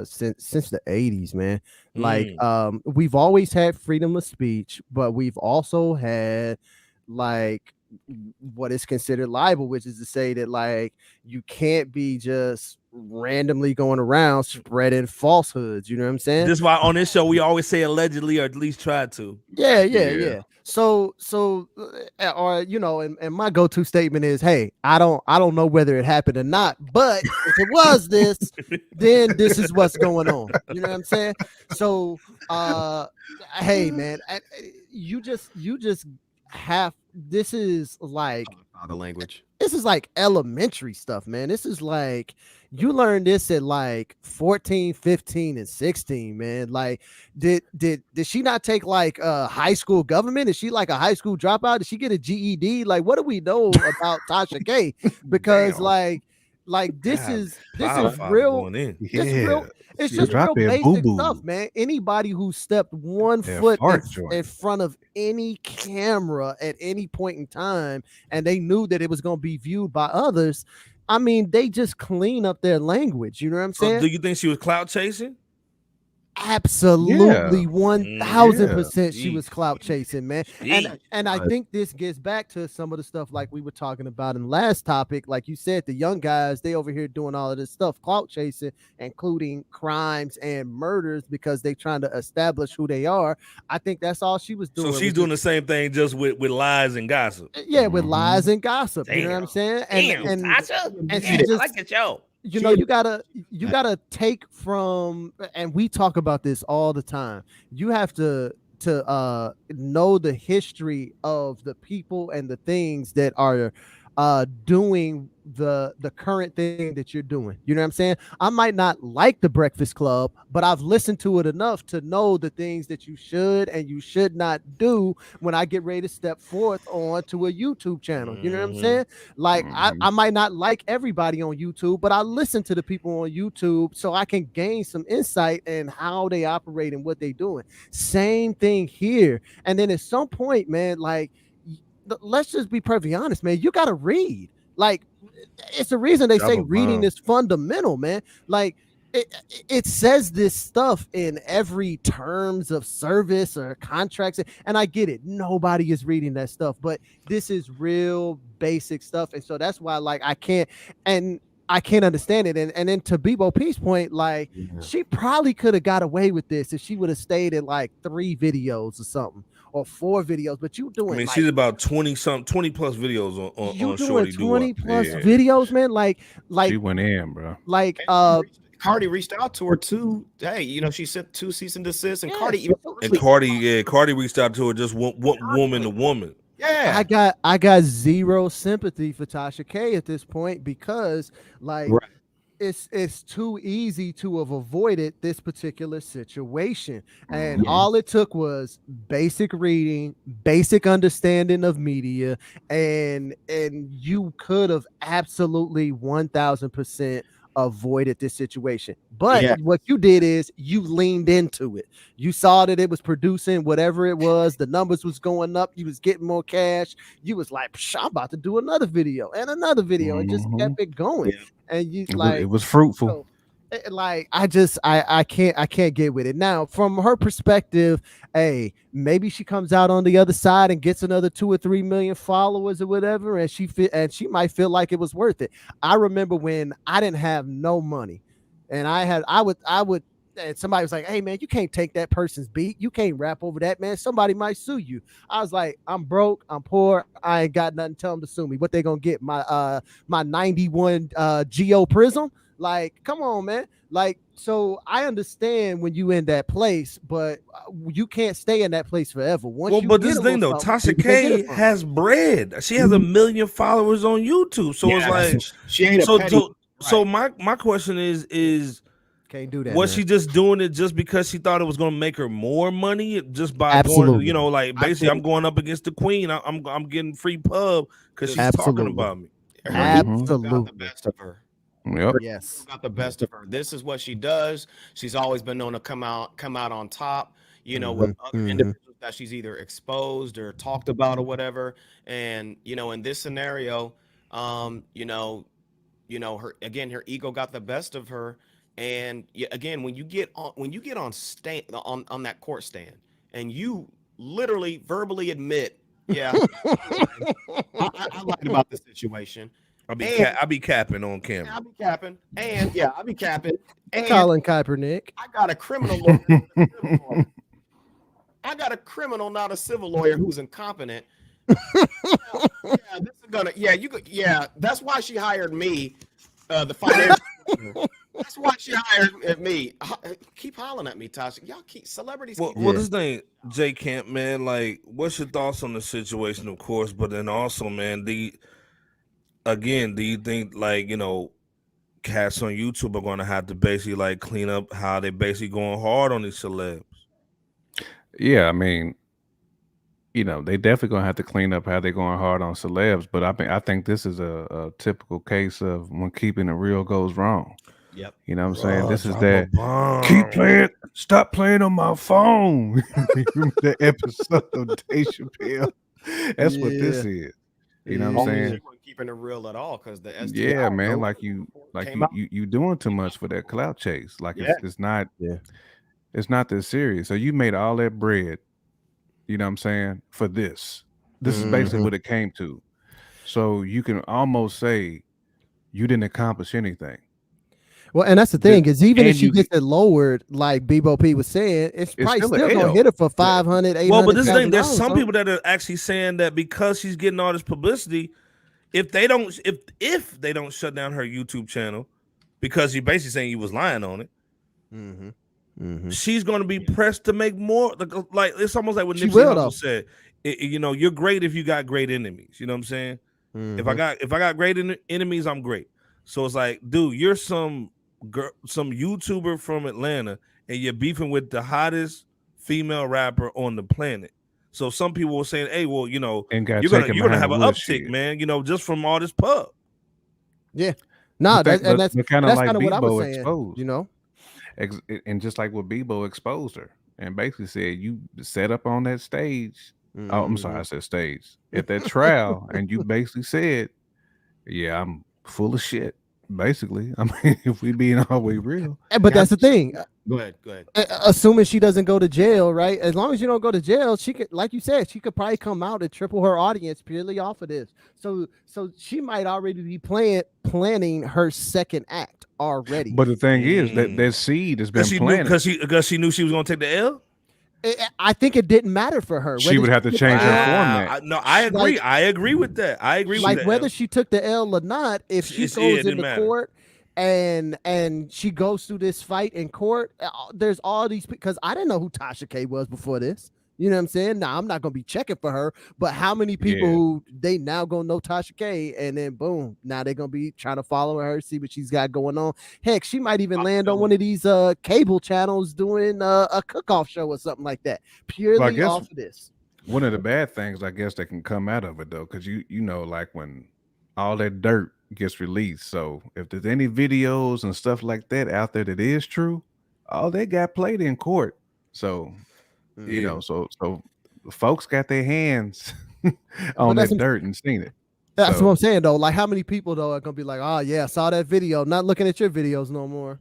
since the 80s, man. Like we've always had freedom of speech, but we've also had like what is considered libel, which is to say that like you can't be just randomly going around spreading falsehoods. You know what I'm saying? This is why on this show we always say allegedly, or at least try to. Yeah. So or you know, and my go-to statement is, hey, I don't know whether it happened or not, but if it was this, then this is what's going on. You know what I'm saying? So hey man, you just have, this is like the language. This is like elementary stuff, man. This is like you learned this at like 14, 15, and 16, man. Like, did she not take like high school government? Is she like a high school dropout? Did she get a GED? Like, what do we know about Tasha K? Because like Like this God, is Five real. going in. This is real. It's She just real dropping basic boo-boo. stuff, man. Anybody who stepped one That foot fart joint. in front of any camera at any point in time, and they knew that it was going to be viewed by others, I mean, they just clean up their language. You know what I'm So saying? do you think she was clout chasing? Absolutely, 1000% she was Sheesh. clout chasing, man. Sheesh. And I think this gets back to some of the stuff like we were talking about in the last topic. Like you said, the young guys, they over here doing all of this stuff, clout chasing, including crimes and murders because they trying to establish who they are. I think that's all she was doing. So she's doing the same thing just with lies and gossip. Yeah, with lies and gossip. You know what I'm saying? Damn, Tasha. And she just, I like it, yo. you know, you gotta take from, and we talk about this all the time. You have to know the history of the people and the things that are doing the current thing that you're doing. You know what I'm saying? I might not like the Breakfast Club, but I've listened to it enough to know the things that you should and you should not do when I get ready to step forth onto a YouTube channel. You know what I'm saying? Like I might not like everybody on YouTube, but I listen to the people on YouTube so I can gain some insight in how they operate and what they're doing. Same thing here. And then at some point, man, like let's just be perfectly honest, man. You got to read. Like, it's the reason they say reading is fundamental, man. Like, it says this stuff in every terms of service or contracts. And I get it. Nobody is reading that stuff, but this is real basic stuff. And so that's why, like, I can't understand it. And then to Bebo P's point, like, she probably could have got away with this if she would have stayed in like 3 videos or something. Or 4 videos, but you doing. I mean, like, she's about 20 plus videos on you doing Shorty 20 plus videos, man. Like she went in, bro. Like Cardi reached out to her too. Hey, you know, she sent 2 cease and desist, and Cardi Cardi reached out to her just one woman to woman. Yeah, I got zero sympathy for Tasha K at this point because like. Right. It's too easy to have avoided this particular situation. And all it took was basic reading, basic understanding of media, and you could have absolutely 1000% avoided this situation. But what you did is you leaned into it. You saw that it was producing whatever it was, the numbers was going up, you was getting more cash. You was like, I'm about to do another video and another video, and just kept it going. And you like it was fruitful. Like I can't get with it. Now, from her perspective, hey, maybe she comes out on the other side and gets another 2 or 3 million followers or whatever, and she might feel like it was worth it. I remember when I didn't have no money, and I would. And somebody was like, "Hey man, you can't take that person's beat. You can't rap over that, man. Somebody might sue you." I was like, "I'm broke. I'm poor. I ain't got nothing. Tell them to sue me. What they gonna get? My 91 Geo Prism? Like, come on, man. Like, so I understand when you in that place, but you can't stay in that place forever. But this thing though, Tasha K has bread. She has 1 million followers on YouTube. So it's like she ain't so my question is can't do that. Was she just doing it just because she thought it was going to make her more money just by going, you know, like basically I'm going up against the queen. I'm getting free pub because she's talking about me. Absolutely. Got the best of her. Yep. Yes. Got the best of her. This is what she does. She's always been known to come out on top, you know, with other individuals that she's either exposed or talked about or whatever. And, you know, in this scenario, you know, her ego got the best of her. And again, when you get on stand on that court stand and you literally verbally admit, I lied about the situation. I be capping on camera. I'll be capping. And I'll be capping. And Colin Kaepernick. I got a criminal lawyer. I got a criminal, not a civil lawyer who's incompetent. That's why she hired me, the financial. That's why she hired me. Keep hollering at me, Tasha. Y'all keep celebrities. Well, this thing, J Camp, man. Like, what's your thoughts on the situation? Of course, but then also, man, do you think like, you know, cats on YouTube are going to have to basically like clean up how they basically going hard on these celebs? Yeah, I mean, you know, they definitely gonna have to clean up how they're going hard on celebs. But I think this is a typical case of when keeping it real goes wrong. Yep. You know what I'm saying? This is Drop a that bomb. keep playing, stop playing on my phone. Remember that episode of Dave Chappelle? That's what this is. You know what I'm saying? She wasn't keeping it real at all because the STI Yeah, man. note Like you came out. you doing too much for that clout chase. Like Yeah. it's not Yeah. it's not that serious. So you made all that bread, you know what I'm saying, for this. This is basically what it came to. So you can almost say you didn't accomplish anything. Well, and that's the thing is even if and she you gets it lowered, like Bebo P was saying, it's probably still still a gonna L. hit her for 500, 800. Well, but this is the thing. There's some people that are actually saying that because she's getting all this publicity, if they don't shut down her YouTube channel, because you're basically saying you was lying on it, she's going to be pressed to make more. Like it's almost like what She Nipsey will, Hussle though. said. You know, you're great if you got great enemies. You know what I'm saying? If I got great enemies, I'm great. So it's like, dude, you're some YouTuber from Atlanta, and you're beefing with the hottest female rapper on the planet. So some people were saying, "Hey, well, you know, And got you're taken gonna behind have the an wood uptick, shit. man. You know, just from all this pub." Yeah, no, But that's kind of like kind of what I was Bebo saying. exposed. You know, And just like what Bebo exposed her and basically said, you set up on that stage. Oh, I'm sorry, I said stage at that trial, and you basically said, "Yeah, I'm full of shit." Basically, I mean, if we being all the way real, but that's the thing. Go ahead. Assuming she doesn't go to jail, right? As long as you don't go to jail, she could, like you said, she could probably come out and triple her audience purely off of this. So she might already be planning her second act already. But the thing is that seed has been planted. Because she knew she was gonna take the L. I think it didn't matter for her. She would have to change her format. I agree. I agree with that. I agree with that. Whether she took the L or not, if she goes into court and she goes through this fight in court, there's all these, because I didn't know who Tasha K was before this. You know what I'm saying? Now I'm not gonna be checking for her, but how many people who they now gonna know Tasha K, and then boom, now they're gonna be trying to follow her, see what she's got going on. Heck, she might even land on one of these cable channels doing a cook-off show or something like that, purely off of this. One of the bad things, I guess, that can come out of it though, because you know, like when all that dirt gets released. So if there's any videos and stuff like that out there that is true, all they got played in court. So you know, so folks got their hands on that dirt and seen it. That's what I'm saying though. Like, how many people though are gonna be like, "Oh yeah, I saw that video," not looking at your videos no more?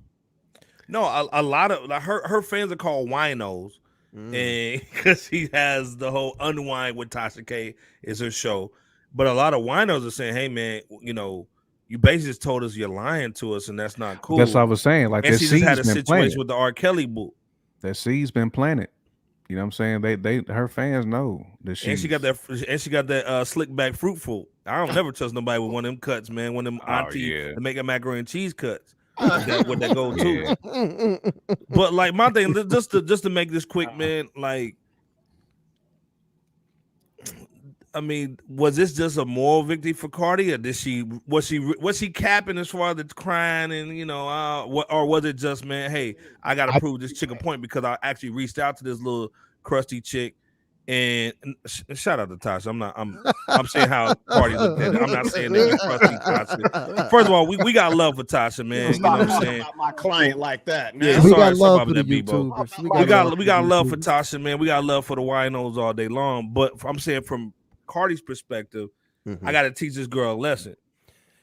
No, a lot of like, her fans are called winos, and because she has the whole Unwind with Tasha K is her show. But a lot of winos are saying, "Hey man, you know, you basically just told us you're lying to us, and that's not cool." That's what I was saying. Like, and that she just had a seed's been situation planted. with the R. Kelly book. That seed's been planted. You know what I'm saying? Her fans know that she. And she got that slick back fruitful. I don't never trust nobody with one of them cuts, man. One of them auntie to make a macaroni and cheese cuts. What that go to. But like my thing, just to make this quick, man. Like, I mean, was this just a moral victory for Cardi, or was she capping as far as the crying and or was it just, man, hey, I gotta prove this chick a point because I actually reached out to this little crusty chick, and shout out to Tasha. I'm saying how Cardi looked at it. I'm not saying that you crusty Tasha. First of all, we got love for Tasha, man. You know what I'm saying? My client like that, man. Yeah, we got love for the YouTubers. We got love for Tasha, man. We got love for the winos all day long. But I'm saying from Cardi's perspective, I got to teach this girl a lesson.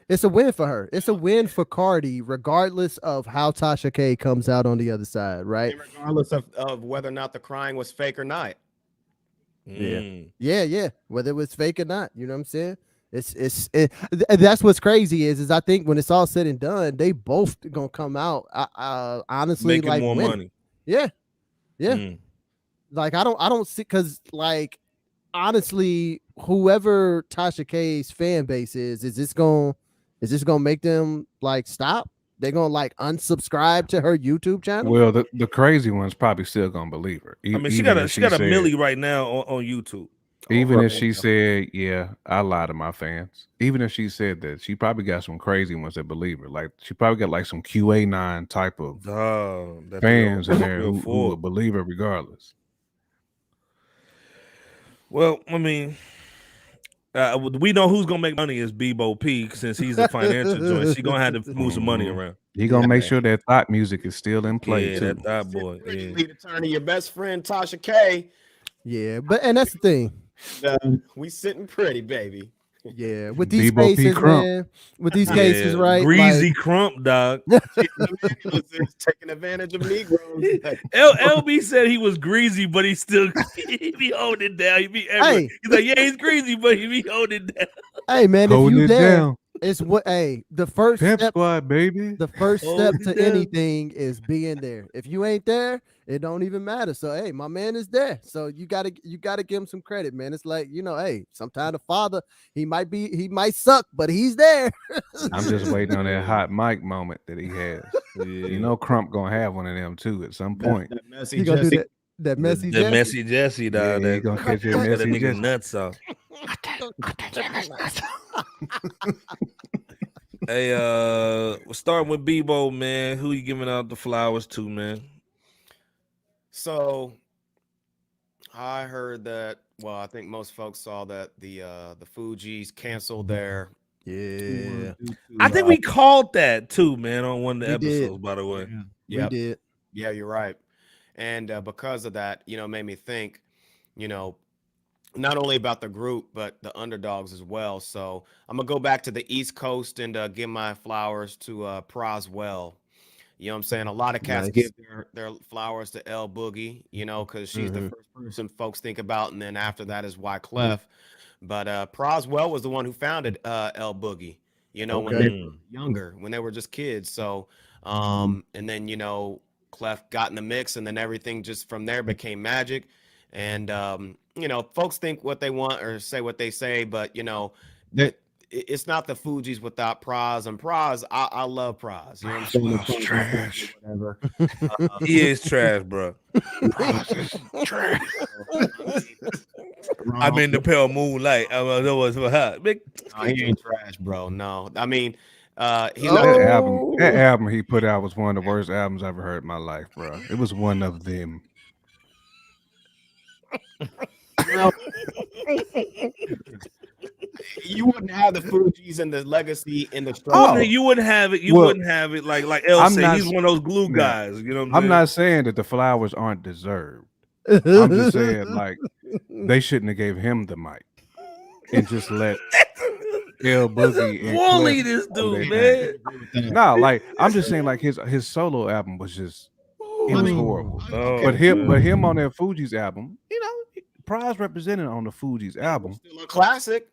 It's a win for her. It's a win for Cardi, regardless of how Tasha K comes out on the other side, right? And regardless of whether or not the crying was fake or not. Yeah. Whether it was fake or not, you know what I'm saying? That's what's crazy is I think when it's all said and done, they both gonna come out honestly making like more money. Yeah. Like I don't see, because like honestly, whoever Tasha K's fan base is this gonna make them like stop? They're gonna like unsubscribe to her YouTube channel? Well, the crazy one's probably still gonna believe her. I mean, she got a milli right now on YouTube. Even if she said, "Yeah, I lie to my fans," even if she said that, she probably got some crazy ones that believe her. Like, she probably got like some QA9 type of fans in there who will believe her regardless. Well, I mean, we know who's gonna make money is Bebo P since he's a financial joint. She gonna have to move some money around. He gonna Yeah, make man. sure that thought music is still in play Yeah, too. that thought boy. Pretty Yeah. lead attorney, your best friend Tasha K. Yeah, and that's the thing. We sitting pretty, baby. Yeah, with these Bebo P. cases, Crump. man. With these cases, Yeah, right? Greasy Crump, dog. Is taking advantage of Negroes. LB said he was greasy, but he still he be holding it down. He be everywhere. Hey. He's like, yeah, he's greasy, but he be holding it down. Hey, man, if Holding you it there, down. it's what. Hey, the first Pep step. Squad, baby. The first Hold step it to down. anything is being there. If you ain't there, it don't even matter. So hey, my man is there. So you gotta give him some credit, man. It's like, hey, sometimes the father, he might suck, but he's there. I'm just waiting on that hot mic moment that he has. You know, Crump gonna have one of them too at some point. That messy He gonna do Jesse. that messy The Jesse. messy Jesse, dog. Yeah, he gonna catch that that messy nigga Jesse. nuts off. Hey, we're starting with Bebo, man. Who you giving out the flowers to, man? So I heard that. Well, I think most folks saw that the Fugees canceled their. Yeah, I think we called that too, man, on one of the We did. episodes, by the way. Yep. we did. Yeah, you're right. And because of that, made me think, not only about the group, but the underdogs as well. So I'm going to go back to the East Coast and give my flowers to Proswell. You know what I'm saying? A lot of cats Nice. give their flowers to L Boogie, because she's the first person folks think about. And then after that is Wyclef. But Proswell was the one who founded L Boogie, when they were younger, when they were just kids. So, and then, Clef got in the mix, and then everything just from there became magic. And, folks think what they want or say what they say, but, it's not the Fugees without Pras. And Pras, I love Pras. You know what I'm saying? Trash. Whatever. He is trash, bro. Trash. I'm in the pale moonlight. That was big. No, he ain't trash, bro. No. I mean, he's That album he put out was one of the worst albums I ever heard in my life, bro. It was one of them. You wouldn't have the Fugees and the legacy in the Oh, struggle. you wouldn't have it. You Well, wouldn't have it like El I'm said. not- He's one of those glue Yeah. guys. You know what I'm I'm saying? not saying that the flowers aren't deserved. I'm just saying, like, they shouldn't have gave him the mic and just let L Boogie and Bully Clef this do dude, their man. thing. No, like, I'm just saying, like, his solo album was just it was horrible. Oh, But him man. on that Fugees album, Prize represented on the Fugees album. Still a classic.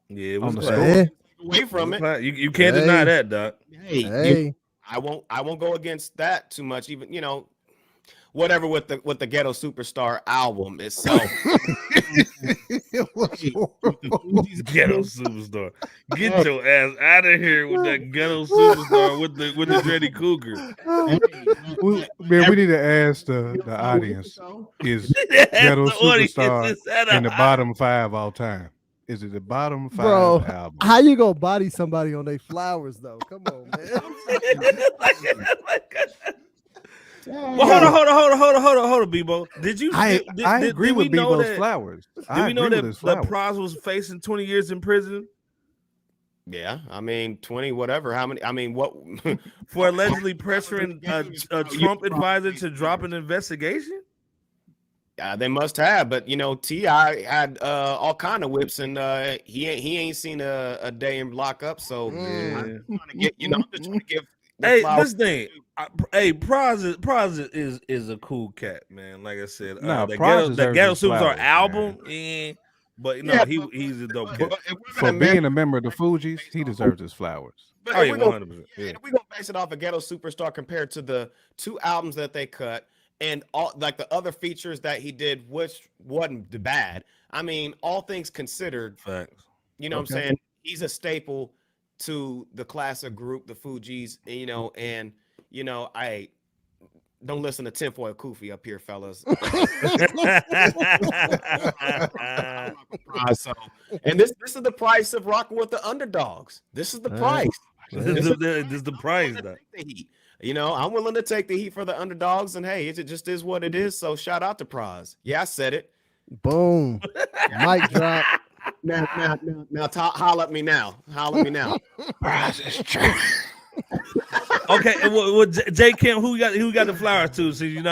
Yeah, it On was the classic. score. Hey, Away from it. You can't deny Hey. that, Doc. Hey, hey. I won't go against that too much. Even whatever with the Ghetto Superstar album itself. It was Fugees Ghetto superstar. Get your ass out of here with that ghetto superstar with the Dreddy Cougar. Man, we need to ask the audience, is Ghetto The audience Superstar is at in the a- bottom 5 all time? Is it the bottom 5 Bro, album? how you gonna body somebody on their flowers though? Come on, man. Well, hold on, Bebo. Did you? I did agree we with know Bebo's that- flowers. Did I we know agree that with his flowers. Praz was facing 20 years in prison Yeah, I mean 20, whatever. How many? I mean, what? for allegedly pressuring a Trump advisor to drop an investigation? They must have, but T.I. had all kind of whips, and he ain't seen a day in lockup. So I'm trying to get, I'm just trying to give. the Hey, flowers this thing. Hey, Praz is a cool cat, man. Like I said, No, the Praz Ghetto deserves his Superstar flowers, album, but no, Yeah, he's a dope But cat. if we're For gonna being measure- a member of the Fugees, he deserves his flowers. but Oh, if yeah, we're gonna- 100%. Yeah, Yeah. and we're gonna base it off of Ghetto Superstar compared to the 2 albums that they cut and all like the other features that he did, which wasn't bad. I mean, all things considered, Facts. what I'm saying? He's a staple to the classic group, the Fugees, and I don't listen to tinfoil Koofy up here, fellas. So, and this is the price of rocking with the underdogs. This is the price. This is the prize, though. The heat. I'm willing to take the heat for the underdogs, and hey, it just is what it is. So shout out to Praz. Yeah, I said it. Boom. Mic drop. Now, holler at me now. Holler at me now. Prize is trash. Okay, well, J Kim, who got the flowers to? Since you're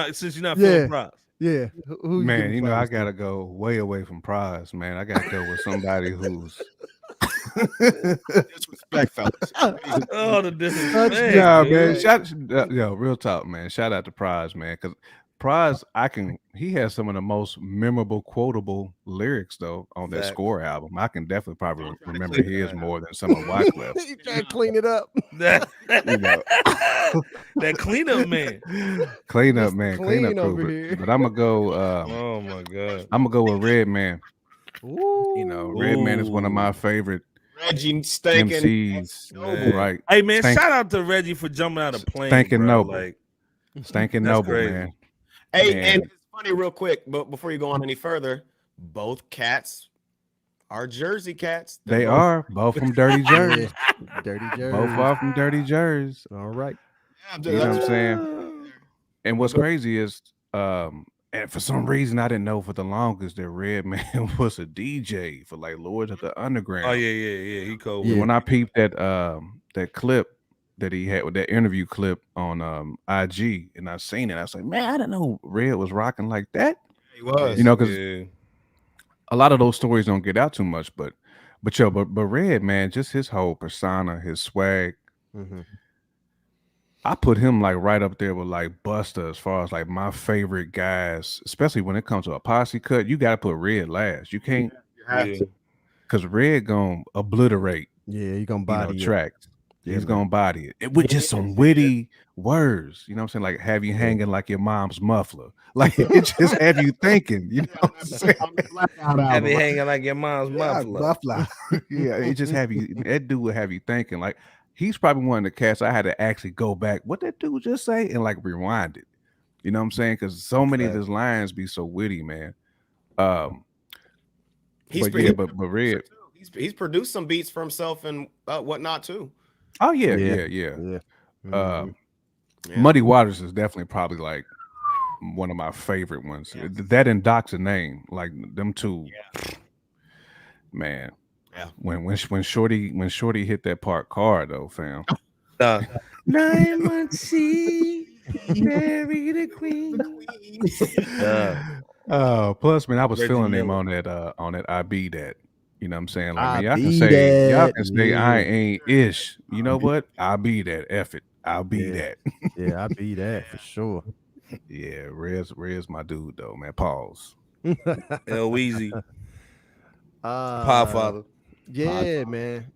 not feeling proud. Yeah. Who you Man, giving you know, I flowers to? gotta go way away from prize, man. I gotta go with somebody who's Disrespect, fellas. Oh, the disrespect. nah, dude. man. Yo, real talk, man. Shout out to Prize, man. Because Prize, he has some of the most memorable, quotable lyrics though on that Facts. Score album. I can definitely probably Don't try to remember clean his that. more than some of Wyclif's. He trying to clean it up. That, You know, that cleanup man. clean up, Just man. clean Clean up over crew. here. But I'm gonna go. Oh my god. I'm gonna go with Red Man. Ooh. You know, Red Man is one of my favorite Reggie stinking. MCs. Man. Right? Hey man, Stank- shout out to Reggie for jumping out of plane. Stinking bro. noble. Like Stinking That's Noble, crazy. man. Hey, Man. and it's funny, real quick, but before you go on any further, both cats are Jersey cats. They They're are both from Dirty Jersey. Yeah. Dirty Jersey. Both are from Dirty Jersey. All right. both- You know what I'm saying? And what's crazy is, and for some reason I didn't know for the longest that Red Man was a DJ for like Lords of the Underground. Oh yeah. He cold. Yeah. When I peeped that clip that he had with that interview clip on IG, and I seen it, I was like, man, I didn't know Red was rocking like that. He was. You know, because Yeah. a lot of those stories don't get out too much, but Red, man, just his whole persona, his swag. Mhm. I put him like right up there with like Busta as far as like my favorite guys, especially when it comes to a posse cut. You got to put Red last. You can't, You have Yeah. to. because Red gonna obliterate, Yeah, you gonna body it. tracks. Yeah, He's man. gonna body it with just some witty words. You know what I'm saying? Like have you hanging like your mom's muffler. Like it just have you thinking. You know what I'm saying? On the Blackout Have album. you hanging like your mom's muffler. Buffalo. Yeah, it just have you. That dude would have you thinking. Like he's probably one of the cats I had to actually go back. What that dude just say and like rewind it. You know what I'm saying? Because so many of his lines be so witty, man. He's But yeah, but Red. He's produced some beats for himself and whatnot too. Oh yeah. Yeah. Yeah. Muddy Waters is definitely probably like one of my favorite ones. Yeah. That and Doc's name, like them two. Man. Yeah. When Shorty hit that part card though, fam. 9 months she marry the queen. Plus, man, I was Reggie feeling him Miller. on that I be that. You know what I'm saying? Like, I man, y'all can be say that. I Yeah. ain't ish. You know what? I'll be that. F it. I'll be Yeah. that. Yeah, I be that for sure. Yeah, Red's my dude though, man. Pause. L Weezy. Podfather. Yeah, man.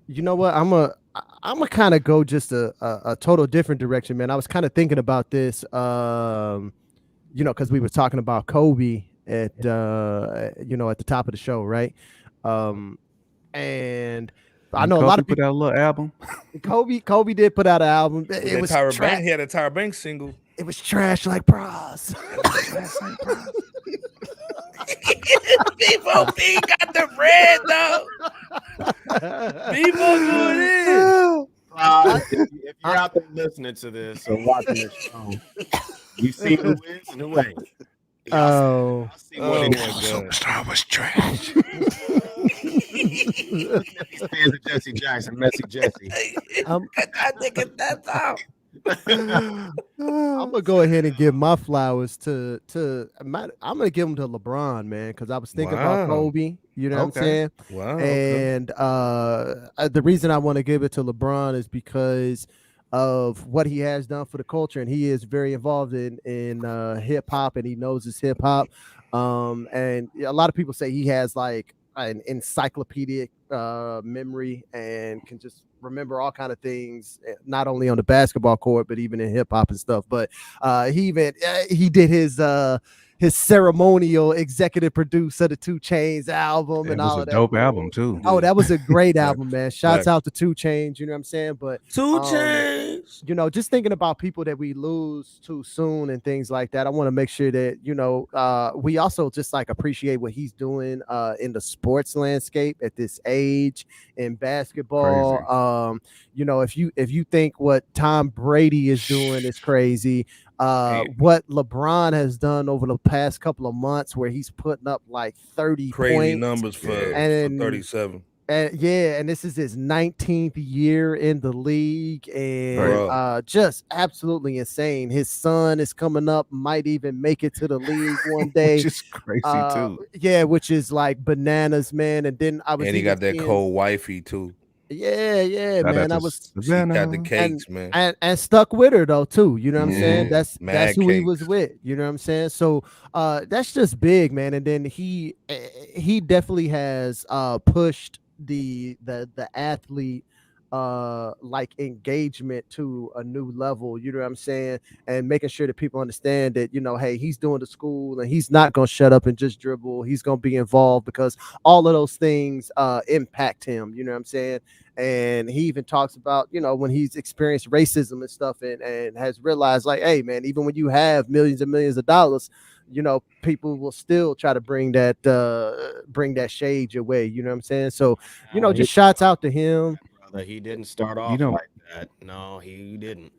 You know what? I'm a kind of go just a total different direction, man. I was kind of thinking about this, you know, because we were talking about Kobe at you know, at the top of the show, right? And I know a lot of put people. out a little album. Kobe did put out an album. It was Tyra trash. Banks. He had a Tyra Banks single. It was trash like bras. People B got the bread though. People going in. If you're out there listening to this or watching this show, you see who is and who ain't. Oh, I see what it is. Superstar was trash. These fans of Jesse Jackson, Messy Jesse. I think that's out. I'm gonna go ahead and give my flowers to I'm gonna give them to LeBron, man, because I was thinking about Wow. Kobe. You know what I'm Okay. saying? Wow. okay. And the reason I want to give it to LeBron is because of what he has done for the culture, and he is very involved in hip hop, and he knows his hip hop. And a lot of people say he has like an encyclopedic memory and can just remember all kind of things, not only on the basketball court but even in hip hop and stuff. But he did his ceremonial executive producer of the 2 Chainz album It and all was of a that. dope album too. Oh, that was a great Facts. album, man. Shouts Facts. out to 2 Chainz, you know what I'm saying? But 2 Chainz. you know, just thinking about people that we lose too soon and things like that, I want to make sure that, you know, we also just like appreciate what he's doing in the sports landscape at this age in basketball. You know, if you think what Tom Brady is doing is crazy, what LeBron has done over the past couple of months, where he's putting up like 30 Crazy points. numbers for And 37. And this is his 19th year in the league, and Bruh. just absolutely insane. His son is coming up, might even make it to the league one day. Which is crazy too. Yeah, which is like bananas, man. And then I was And he even got that seeing- cold wifey too. Yeah, Shout man. out I to was She got the Savannah. cakes, man. and stuck with her though too. You know what I'm saying? Yeah, That's mad who he was cakes. with. You know what I'm saying? So that's just big, man. And then he definitely has pushed the athlete like engagement to a new level, you know what I'm saying, and making sure that people understand that, you know, hey, he's doing the school and he's not gonna shut up and just dribble. He's gonna be involved, because all of those things impact him, you know what I'm saying. And he even talks about, you know, when he's experienced racism and stuff, and has realized, like, hey man, even when you have millions and millions of dollars, you know, people will still try to bring that shade your way, you know what I'm saying. So, you know, just shouts out to him. Brother, he didn't start off like that. No, he didn't.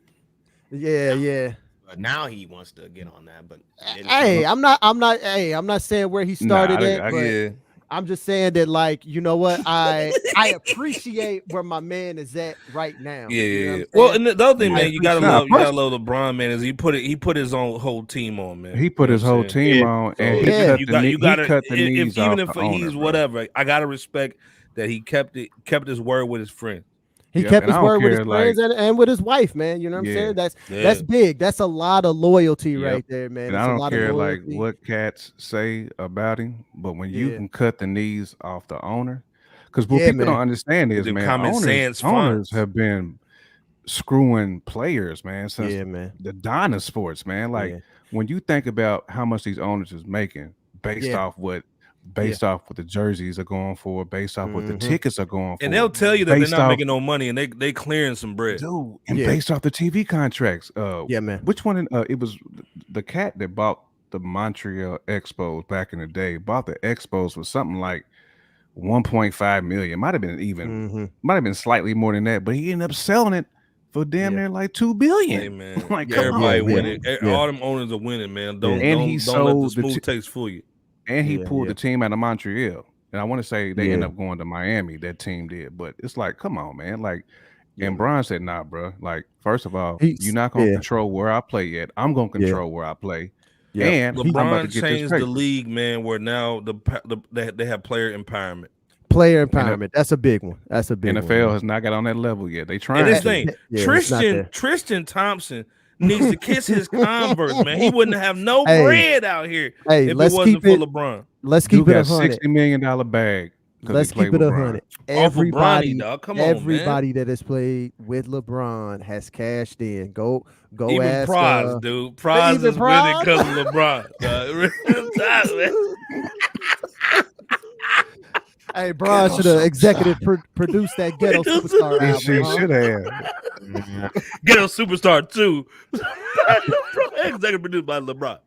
Yeah. But now he wants to get on that. But Hey, I'm not saying where he started at, but I'm just saying that, like, you know what, I appreciate where my man is at right now. Yeah, you know well, and the other thing, man, you gotta love LeBron, man. Is he put his own whole team on, man. He put his whole team on, and he cut the knees off even if he's whatever, I gotta respect that he kept his word with his friend. He kept his word with his friends and with his wife, man. You know what I'm saying? That's big. That's a lot of loyalty right there, man. And I don't care like what cats say about him, but when you can cut the knees off the owner, because what people don't understand is, man, owners have been screwing players, man, since the dawn of sports, man. Like when you think about how much these owners is making based off what the jerseys are going for, based off what the tickets are going for. And they'll tell you that they're not making no money and they clearing some bread. Dude, and based off the TV contracts. Man. Which one? It was the cat that bought the Montreal Expos back in the day, bought the Expos for something like 1.5 million. Might have been slightly more than that, but he ended up selling it for damn near like 2 billion. Hey, man. Like, everybody winning. All them owners are winning, man. Don't let the smooth taste fool you. And he pulled the team out of Montreal. And I want to say they end up going to Miami. That team did. But it's like, come on, man. Like, and Brian said, nah, bro. Like, first of all, you're not going to control where I play yet. I'm going to control where I play. Yeah. And LeBron changed the league, man, where now they have player empowerment. Player empowerment. That's a big one. That's a big NFL one. has not got on that level yet. They trying. And this thing, Tristan Thompson needs to kiss his Converse, man. He wouldn't have no bread out here if it wasn't for LeBron. Let's keep it $60 million bag. Let's keep it 100. Everybody that has played with LeBron has cashed in. Go even ask Prize, dude. Prize is winning because of LeBron. Hey, Bron should have executive produced that Ghetto Superstar album. She should have. Ghetto Superstar 2. Executive produced by LeBron.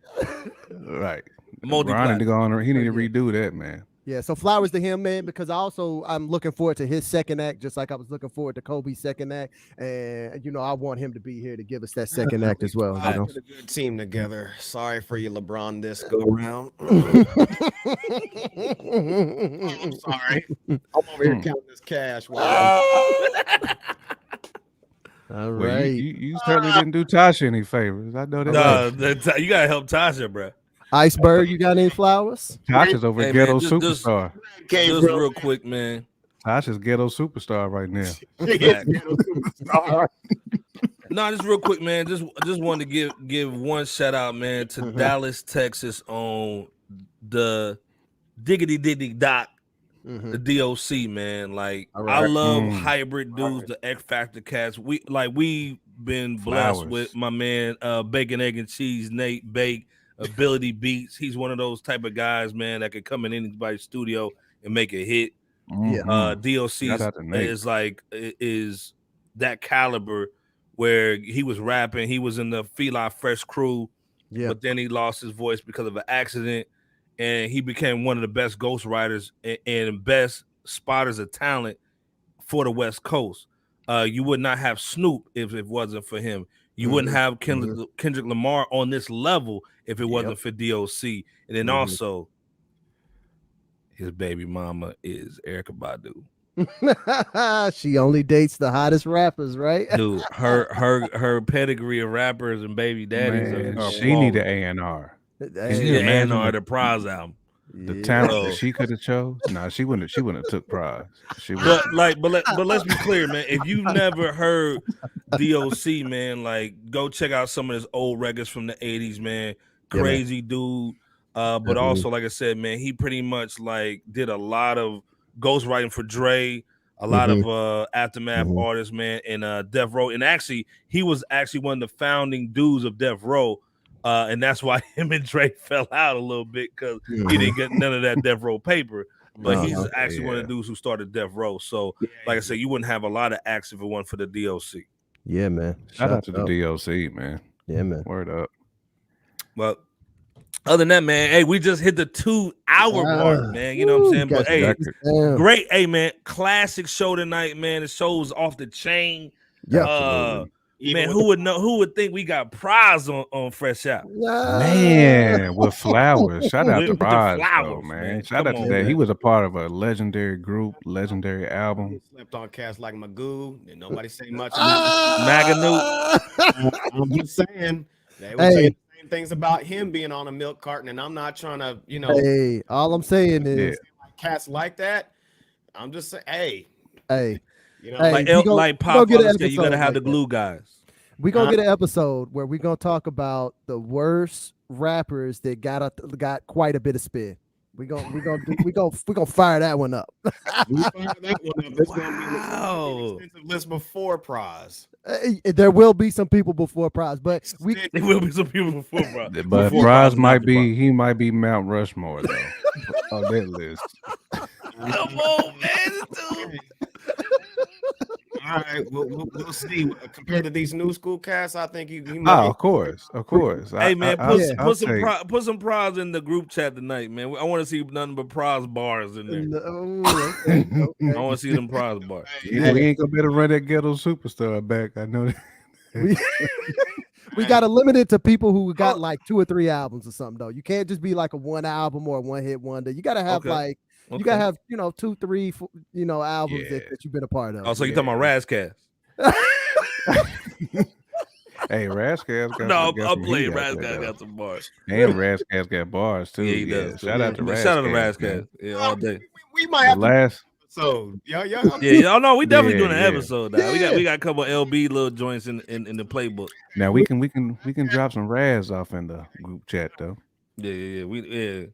Right. LeBron need to go on. He need to redo that, man. Yeah, so flowers to him, man, because I'm looking forward to his second act, just like I was looking forward to Kobe's second act. And, you know, I want him to be here to give us that second act as well. You know? Put a good team together. Sorry for you, LeBron, this go around. I'm sorry. I'm over here counting this cash. All right. You certainly didn't do Tasha any favors. I know that. You got to help Tasha, bro. Iceberg, you got any flowers? Tasha's over Ghetto Superstar. Just real quick, man. Tasha's Ghetto Superstar right now. Ghetto Superstar. No, just real quick, man. Just wanted to give one shout out, man, to Dallas, Texas on the Diggity Diggy Doc, the DOC, man. Like, I love hybrid dudes, the X Factor cats. We've been blessed with my man, Bacon, Egg, and Cheese, Nate Bake. Ability Beats. He's one of those type of guys, man, that could come in anybody's studio and make a hit. DOC is that caliber where he was rapping. He was in the Feli Fresh crew, but then he lost his voice because of an accident, and he became one of the best ghostwriters and best spotters of talent for the West Coast. You would not have Snoop if it wasn't for him. You wouldn't have Kendrick Lamar on this level if it wasn't for DOC. And then also, his baby mama is Erykah Badu. She only dates the hottest rappers, right? Dude, her pedigree of rappers and baby daddies are she need an A&R. She need an A&R the Prize album. The talent that she could have chose, she wouldn't have took Prize. But let's be clear, man. If you've never heard DOC, man, like go check out some of his old records from the 80s, man. Crazy dude. But also, like I said, man, he pretty much like did a lot of ghostwriting for Dre, a lot of Aftermath artists, man, and Death Row. And actually, he was actually one of the founding dudes of Death Row. And that's why him and Dre fell out a little bit because he didn't get none of that Death Row paper. But he's actually one of the dudes who started Death Row. So, like I said, you wouldn't have a lot of acts if it wasn't for the DOC. Yeah, man. Shout out to the DOC, man. Yeah, man. Word up. Well, other than that, man, hey, we just hit the 2-hour mark, man. You know what I'm saying? But hey, great, hey, man, classic show tonight, man. The show's off the chain. Yeah. Man, who would think we got Prize on Fresh Out? Man, with Flowers. Shout out to Prize, man. Shout out to that. Man. He was a part of a legendary group, legendary album. He slept on cats like Magoo, and nobody say much. Magoo. I'm just saying. They would say the same things about him being on a milk carton, and I'm not trying to, Hey, all I'm saying is cats like that. I'm just saying, hey. Like Pop said, you gotta have the glue guys. We're gonna get an episode where we're gonna talk about the worst rappers that got quite a bit of spin. We're gonna fire that one up. We fire that one up. It's gonna be an extensive list before Prize. There will be some people before Prize, but there will be some people before Prize. But Prize might be Mount Rushmore though on that list. Come on, man. All right, we'll see. Compared to these new school cats, I think he might. Oh, of course. Hey, man, put some Prize in the group chat tonight, man. I want to see nothing but Prize bars in there. Okay. I want to see them Prize bars. We ain't gonna better run that ghetto superstar back. I know that. We got to limit it to people who got like 2 or 3 albums or something, though. You can't just be like a one album or a one hit wonder. You got to have you gotta have 2, 3, 4, albums that you've been a part of. Oh, so you talking about Razzcast? Hey, Razzcast got I'm playing Razzcast got some bars. And Razzcast got bars too. Yeah, he does. Shout out to Razzcast. Shout out to Razzcast. Yeah, all day. We might have last. So yeah. No, we definitely doing an episode now. We got a couple of LB little joints in the playbook. Now we can drop some Raz off in the group chat though. Yeah.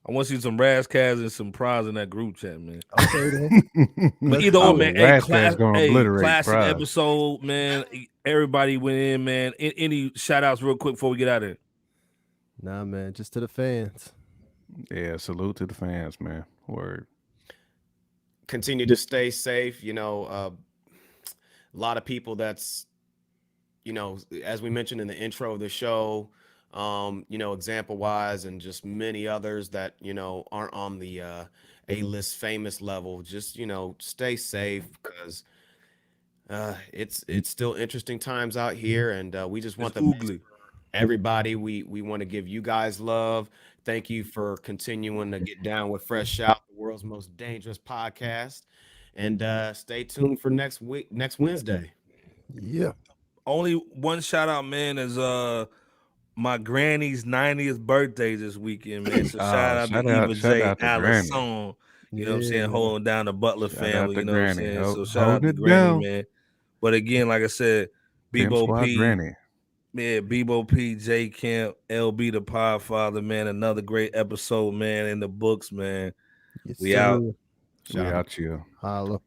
I want to see some Razzcast and some Prize in that group chat, man. Okay, then. But either or, man. Classic Prize. episode, man. Everybody went in, man. Any shout outs real quick before we get out of here? Nah, man. Just to the fans. Yeah, salute to the fans, man. Word. Continue to stay safe. A lot of people that's, as we mentioned in the intro of the show, example wise, and just many others that, aren't on the A-list famous level. Just, stay safe because it's still interesting times out here. And we just want everybody. We want to give you guys love. Thank you for continuing to get down with Fresh Out, the world's most dangerous podcast. And stay tuned for next Wednesday. Yeah. Only one shout out, man, is my granny's 90th birthday this weekend, man. So shout out to Eva J. Allison. You know what I'm saying? Holding down the Butler family. You know what I'm saying? So shout out to Granny, man. But again, like I said, Bebo P. Granny. Yeah, Bebo P, J Camp, LB the Podfather, man. Another great episode, man, in the books, man. Yes, we sir. out. We out here. Holla.